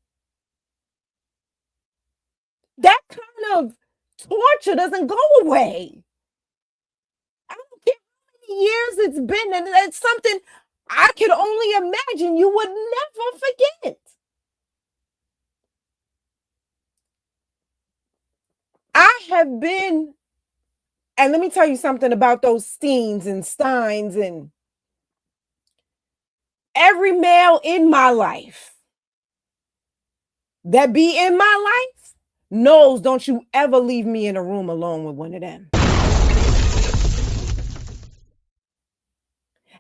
That kind of torture doesn't go away. I don't care how many years it's been, and it's something I could only imagine you would never forget. I have been, and let me tell you something about those Steens and Steins and every male in my life that be in my life knows, don't you ever leave me in a room alone with one of them.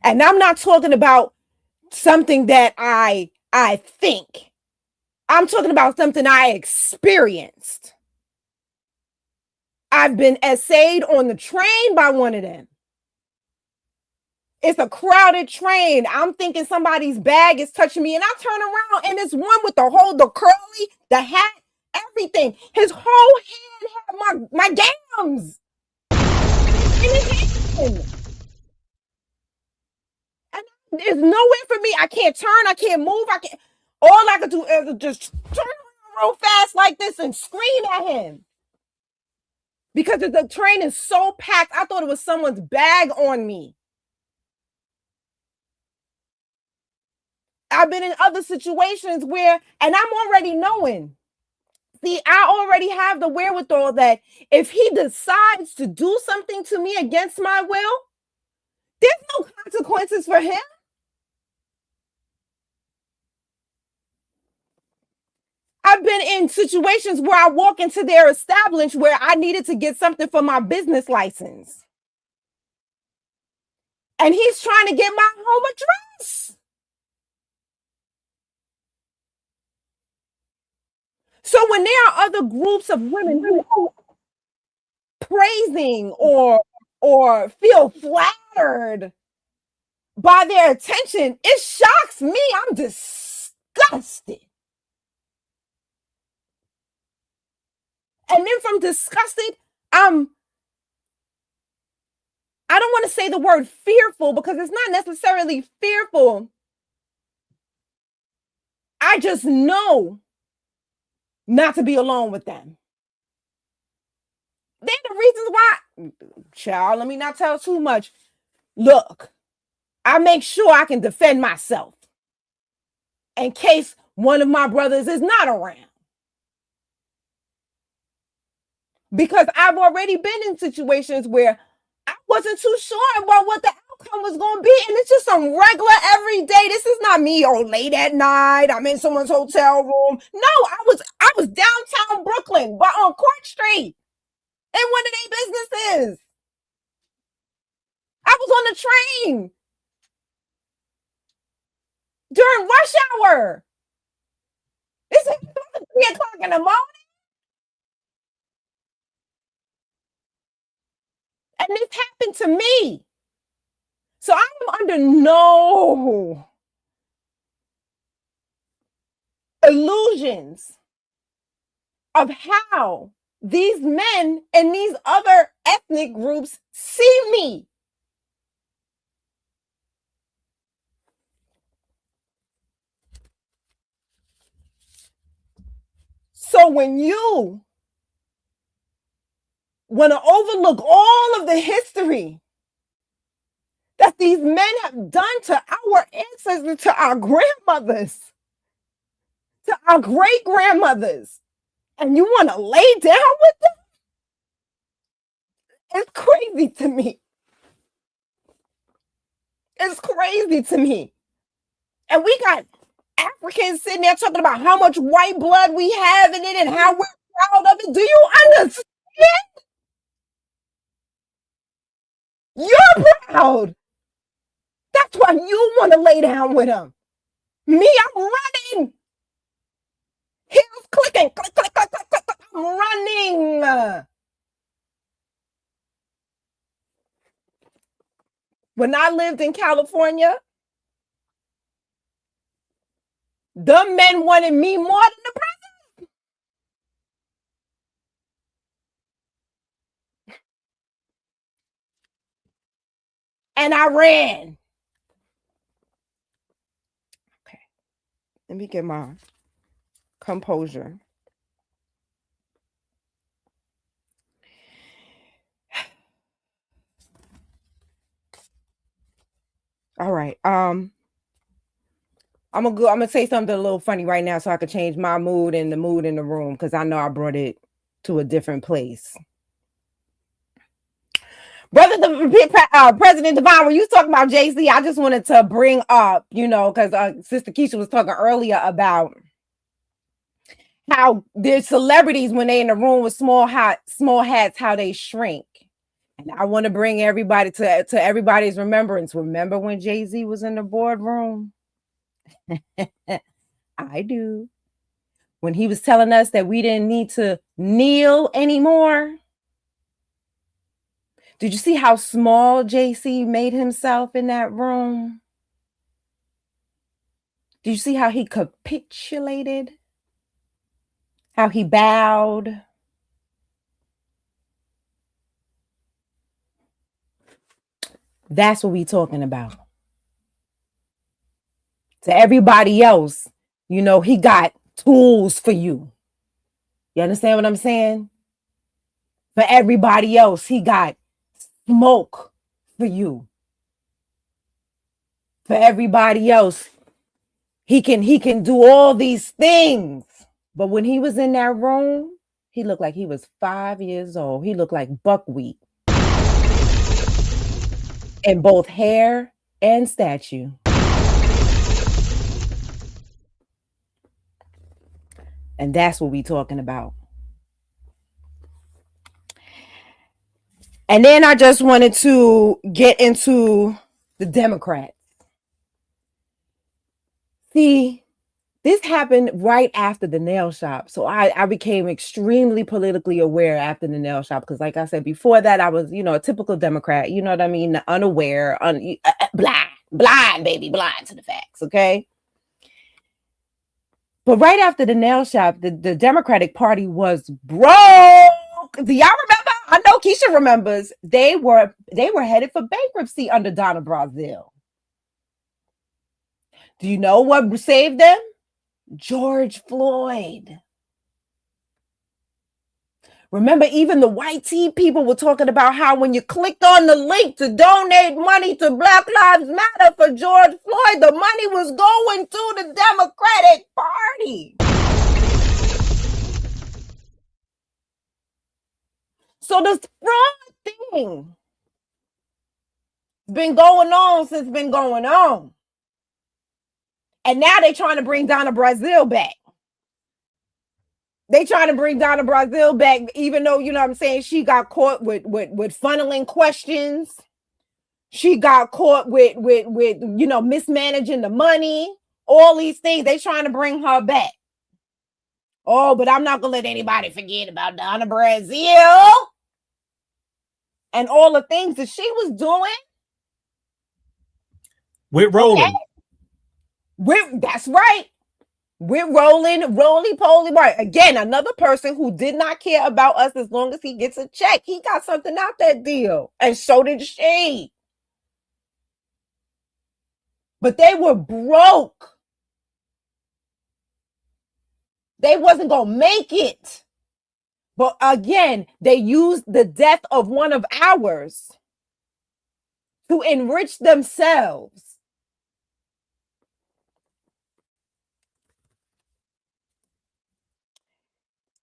And I'm not talking about something that I think. I'm talking about something I experienced. I've been essayed on the train by one of them. It's a crowded train. I'm thinking somebody's bag is touching me, and I turn around and it's one with the curly, the hat, everything. His whole hand had my gams in his hand. And there's nowhere for me. I can't turn. I can't move. All I could do is just turn around real fast like this and scream at him. Because the train is so packed, I thought it was someone's bag on me. I've been in other situations where, and I'm already knowing. See, I already have the wherewithal that if he decides to do something to me against my will, there's no consequences for him. I've been in situations where I walk into their establishment where I needed to get something for my business license. And he's trying to get my home address. So when there are other groups of women who are praising or feel flattered by their attention, it shocks me. I'm disgusted. And then from disgusted, I don't want to say the word fearful because it's not necessarily fearful. I just know not to be alone with them. They're the reasons why, child, let me not tell too much. Look, I make sure I can defend myself in case one of my brothers is not around. Because I've already been in situations where I wasn't too sure about what the outcome was going to be. And it's just some regular everyday. This is not me, late at night. I'm in someone's hotel room. No, I was downtown Brooklyn, but on Court Street in one of their businesses. I was on the train during rush hour. It's 3 o'clock in the morning. And this happened to me. So I'm under no illusions of how these men and these other ethnic groups see me. So when you want to overlook all of the history that these men have done to our ancestors, to our grandmothers, to our great-grandmothers, and you want to lay down with them, it's crazy to me. It's crazy to me. And we got Africans sitting there talking about how much white blood we have in it and how we're proud of it. Do you understand? You're proud. That's why you want to lay down with them. Me, I'm running. Heels clicking. Click, click, click, click, click, click. I'm running. When I lived in California, the men wanted me more than the president. and I ran. Okay, let me get my composure. All right. I'm gonna say something a little funny right now so I can change my mood and the mood in the room, because I know I brought it to a different place. President Devon, when you talking about JC, I just wanted to bring up, because Sister Keisha was talking earlier about how there's celebrities when they in the room with small hats, how they shrink. And I want to bring everybody to everybody's remembrance. Remember when Jay-Z was in the boardroom? I do. When he was telling us that we didn't need to kneel anymore. Did you see how small JC made himself in that room? Did you see how he capitulated? How he bowed? That's what we're talking about. To everybody else, he got tools for you. You understand what I'm saying? For everybody else, he got smoke for you. For everybody else, he can do all these things. But when he was in that room, he looked like he was 5 years old. He looked like buckwheat in both hair and statue. And that's what we're talking about. And then I just wanted to get into the Democrats. See, this happened right after the nail shop. So I became extremely politically aware after the nail shop. Because like I said, before that, I was, a typical Democrat. You know what I mean? Unaware, blind, baby, blind to the facts. Okay. But right after the nail shop, the Democratic Party was broke. Do y'all remember? I know Keisha remembers. They were headed for bankruptcy under Donna Brazile. Do you know what saved them? George Floyd. Remember, even the white tea people were talking about how when you clicked on the link to donate money to Black Lives Matter for George Floyd, the money was going to the Democratic Party. So this fraud thing has been going on since it's been going on. And now they're trying to bring Donna Brazile back. They trying to bring Donna Brazile back, even though, you know what I'm saying, she got caught with funneling questions. She got caught with mismanaging the money. All these things, they trying to bring her back. Oh, but I'm not going to let anybody forget about Donna Brazile and all the things that she was doing. With Roland. Okay. That's right. We're roly-poly. Right. Again, another person who did not care about us as long as he gets a check. He got something out that deal. And so did she. But they were broke. They wasn't going to make it. But again, they used the death of one of ours to enrich themselves.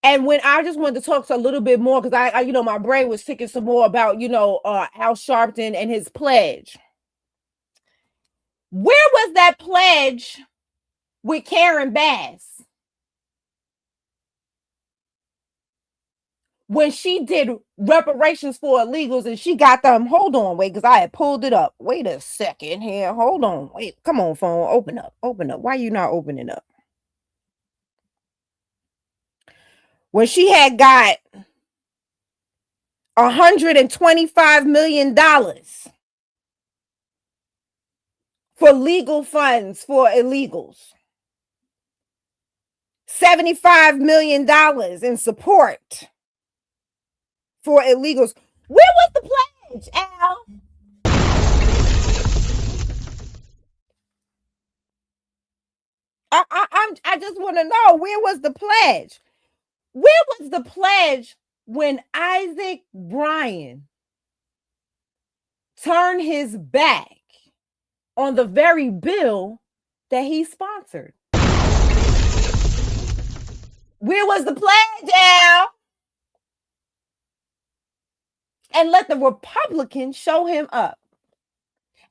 And when I just wanted to talk a little bit more, because I my brain was thinking some more about, Al Sharpton and his pledge. Where was that pledge with Karen Bass when she did reparations for illegals and she got them? Hold on, wait, because I had pulled it up. Wait a second here. Hold on. Wait, come on, phone. Open up. Why are you not opening up? When she had got $125 million for legal funds for illegals, $75 million in support for illegals. Where was the pledge, Al? I just want to know, where was the pledge? Where was the pledge when Isaac Bryan turned his back on the very bill that he sponsored? Where was the pledge, Al? And let the Republicans show him up.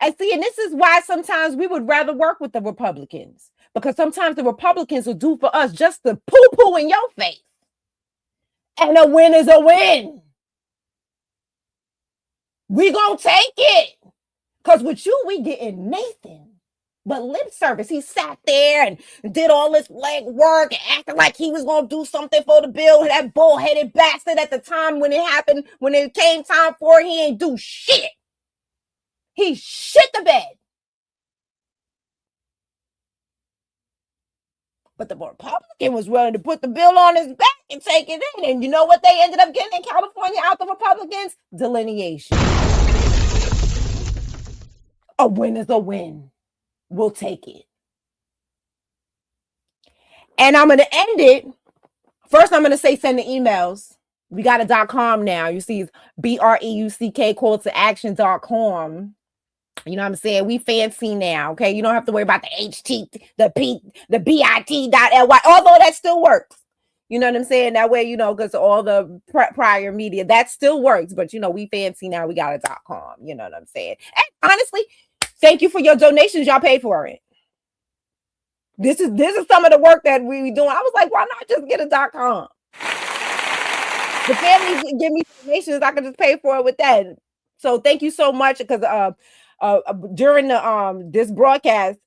And see, and this is why sometimes we would rather work with the Republicans, because sometimes the Republicans will do for us just the poo-poo in your face. And a win is a win. We gonna take it. Because with you, we getting Nathan. But lip service, he sat there and did all this leg work and acted like he was going to do something for the bill. That bullheaded bastard at the time when it happened, when it came time for it, he ain't do shit. He shit the bed. But the Republican was willing to put the bill on his back and take it in. And you know what they ended up getting in California out the Republicans? Delineation. A win is a win. We'll take it. And I'm going to end it. First, I'm going to say send the emails. We got a .com now. You see, it's BREUCK call to action.com. You know what I'm saying? We fancy now, okay? You don't have to worry about the HT, the bit.ly, although that still works. You know what I'm saying? That way, you know, because all the prior media, that still works. But, you know, we fancy now. We got a .com. You know what I'm saying? And honestly, thank you for your donations. Y'all paid for it. This is some of the work that we doing. I was like, why not just get a .com? The family give me donations. I can just pay for it with that. So thank you so much. Because during the this broadcast,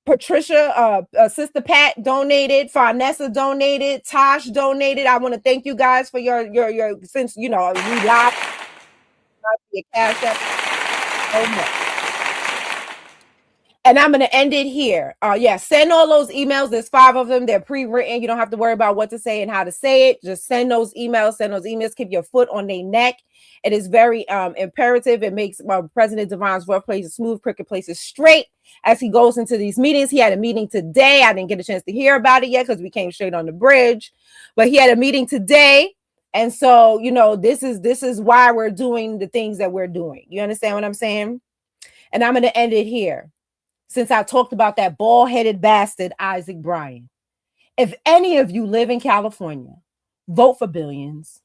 Patricia, Sister Pat donated, Farnessa donated, Tosh donated. I want to thank you guys for your since you know we live your cash app so much. And I'm going to end it here. Yeah, send all those emails. There's 5 of them. They're pre-written. You don't have to worry about what to say and how to say it. Just send those emails. Send those emails. Keep your foot on their neck. It is very imperative. It makes President Divine's workplace smooth, cricket places straight as he goes into these meetings. He had a meeting today. I didn't get a chance to hear about it yet because we came straight on the bridge. But he had a meeting today. And so, you know, this is why we're doing the things that we're doing. You understand what I'm saying? And I'm going to end it here. Since I talked about that bald-headed bastard, Isaac Bryan. If any of you live in California, vote for Billions.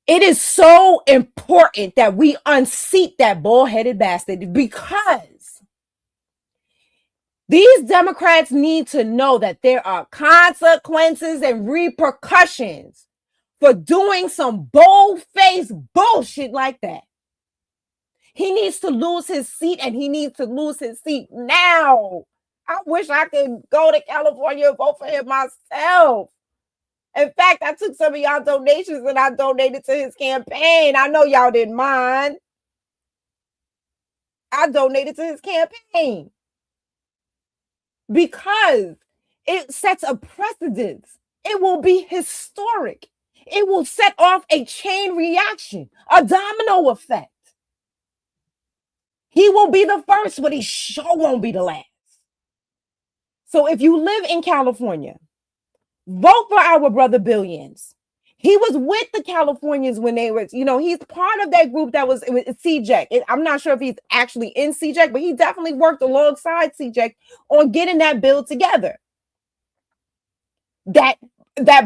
It is so important that we unseat that bald-headed bastard because these Democrats need to know that there are consequences and repercussions for doing some bold-faced bullshit like that. He needs to lose his seat, and he needs to lose his seat now. I wish I could go to California and vote for him myself. In fact, I took some of y'all donations and I donated to his campaign. I know y'all didn't mind. I donated to his campaign because it sets a precedent. It will be historic. It will set off a chain reaction, a domino effect. He will be the first, but he sure won't be the last. So if you live in California, vote for our brother Billions. He was with the Californians when they were, you know, he's part of that group that was CJEC. I'm not sure if he's actually in CJEC, but he definitely worked alongside CJEC on getting that bill together. That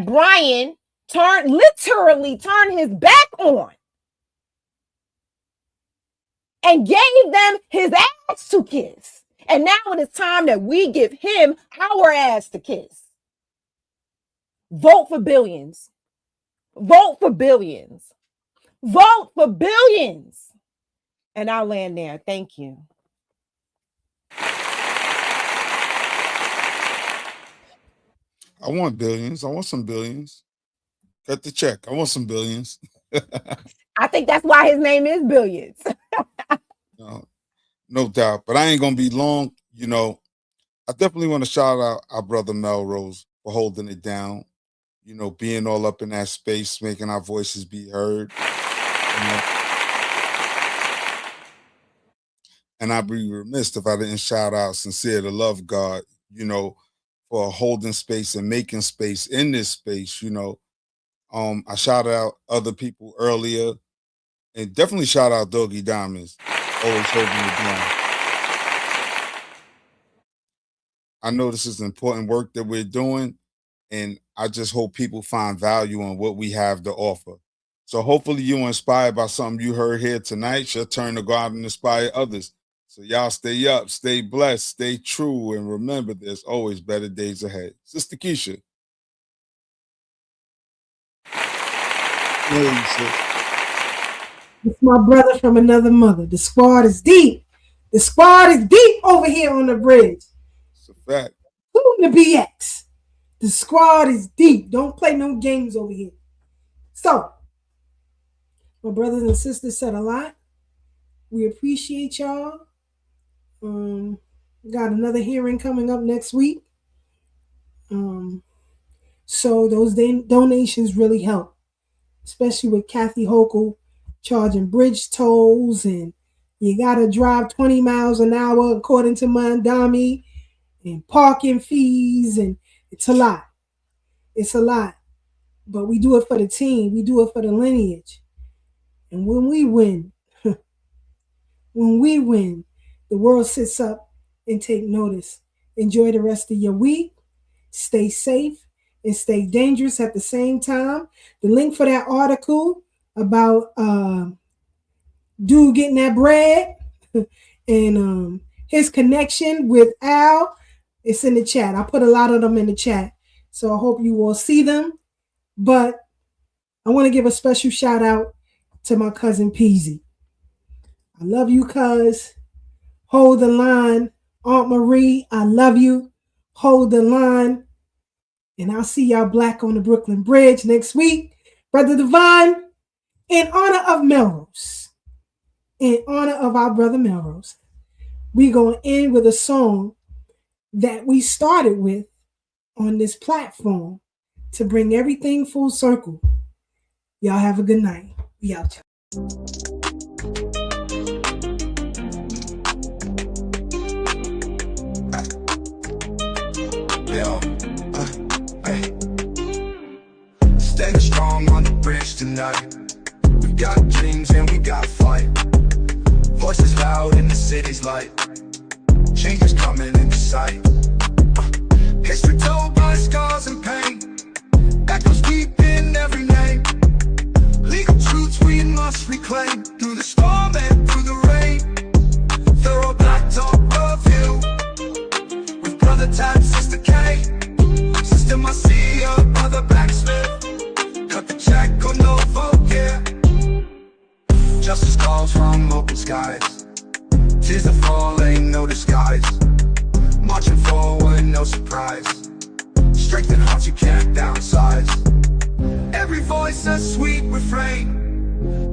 Bryan literally turned his back on. And gave them his ass to kiss. And now it is time that we give him our ass to kiss. Vote for Billions. Vote for Billions. Vote for Billions. And I'll land there. Thank you. I want billions. I want some billions. Cut the check. I want some billions. I think that's why his name is Billions. No doubt. But I ain't going to be long. You know, I definitely want to shout out our brother Melrose for holding it down. You know, being all up in that space, making our voices be heard. You know? And I'd be remiss if I didn't shout out Sincere to Love God, you know, for holding space and making space in this space, you know. I shouted out other people earlier, and definitely shout out Doggy Diamonds, always holding it down. I know this is important work that we're doing, and I just hope people find value in what we have to offer. So hopefully you were inspired by something you heard here tonight. Your turn to go out and inspire others. So y'all stay up, stay blessed, stay true, and remember there's always better days ahead. Sister Keisha. It's my brother from another mother. The squad is deep. The squad is deep over here on the bridge. It's a fact. Boom the BX. The squad is deep. Don't play no games over here. So, my brothers and sisters said a lot. We appreciate y'all. Got another hearing coming up next week. So those donations really help, especially with Kathy Hochul charging bridge tolls, and you gotta drive 20 miles an hour according to Mandami, and parking fees, and it's a lot. It's a lot. But we do it for the team. We do it for the lineage. And when we win, the world sits up and take notice. Enjoy the rest of your week. Stay safe and stay dangerous at the same time. The link for that article about dude getting that bread and his connection with Al, it's in the chat. I put a lot of them in the chat. So I hope you will see them. But I want to give a special shout out to my cousin Peasy. I love you, cuz. Hold the line. Aunt Marie, I love you. Hold the line. And I'll see y'all black on the Brooklyn Bridge next week. Brother Divine, in honor of Melrose, in honor of our brother Melrose, we're going to end with a song that we started with on this platform to bring everything full circle. Y'all have a good night. We out. Standing strong on the bridge tonight. We got dreams and we got fight. Voices loud in the city's light. Change is coming into sight. History told by scars and pain. Echoes deep in every name. Legal truths we must reclaim. Through the storm and through the rain. Thorough black talk of you. With brother Tad, sister K. Sister Marcia, brother Blacksmith. Cut the check or no vote, yeah. Justice calls from open skies. Tis the fall, ain't no disguise. Marching forward, no surprise. Strengthen hearts, you can't downsize. Every voice a sweet refrain.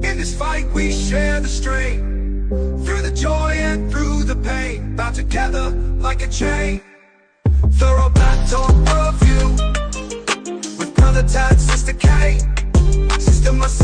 In this fight we share the strain. Through the joy and through the pain. Bound together like a chain. Thorough black talk of you. With brother Tad, sister K. Sister Marcia.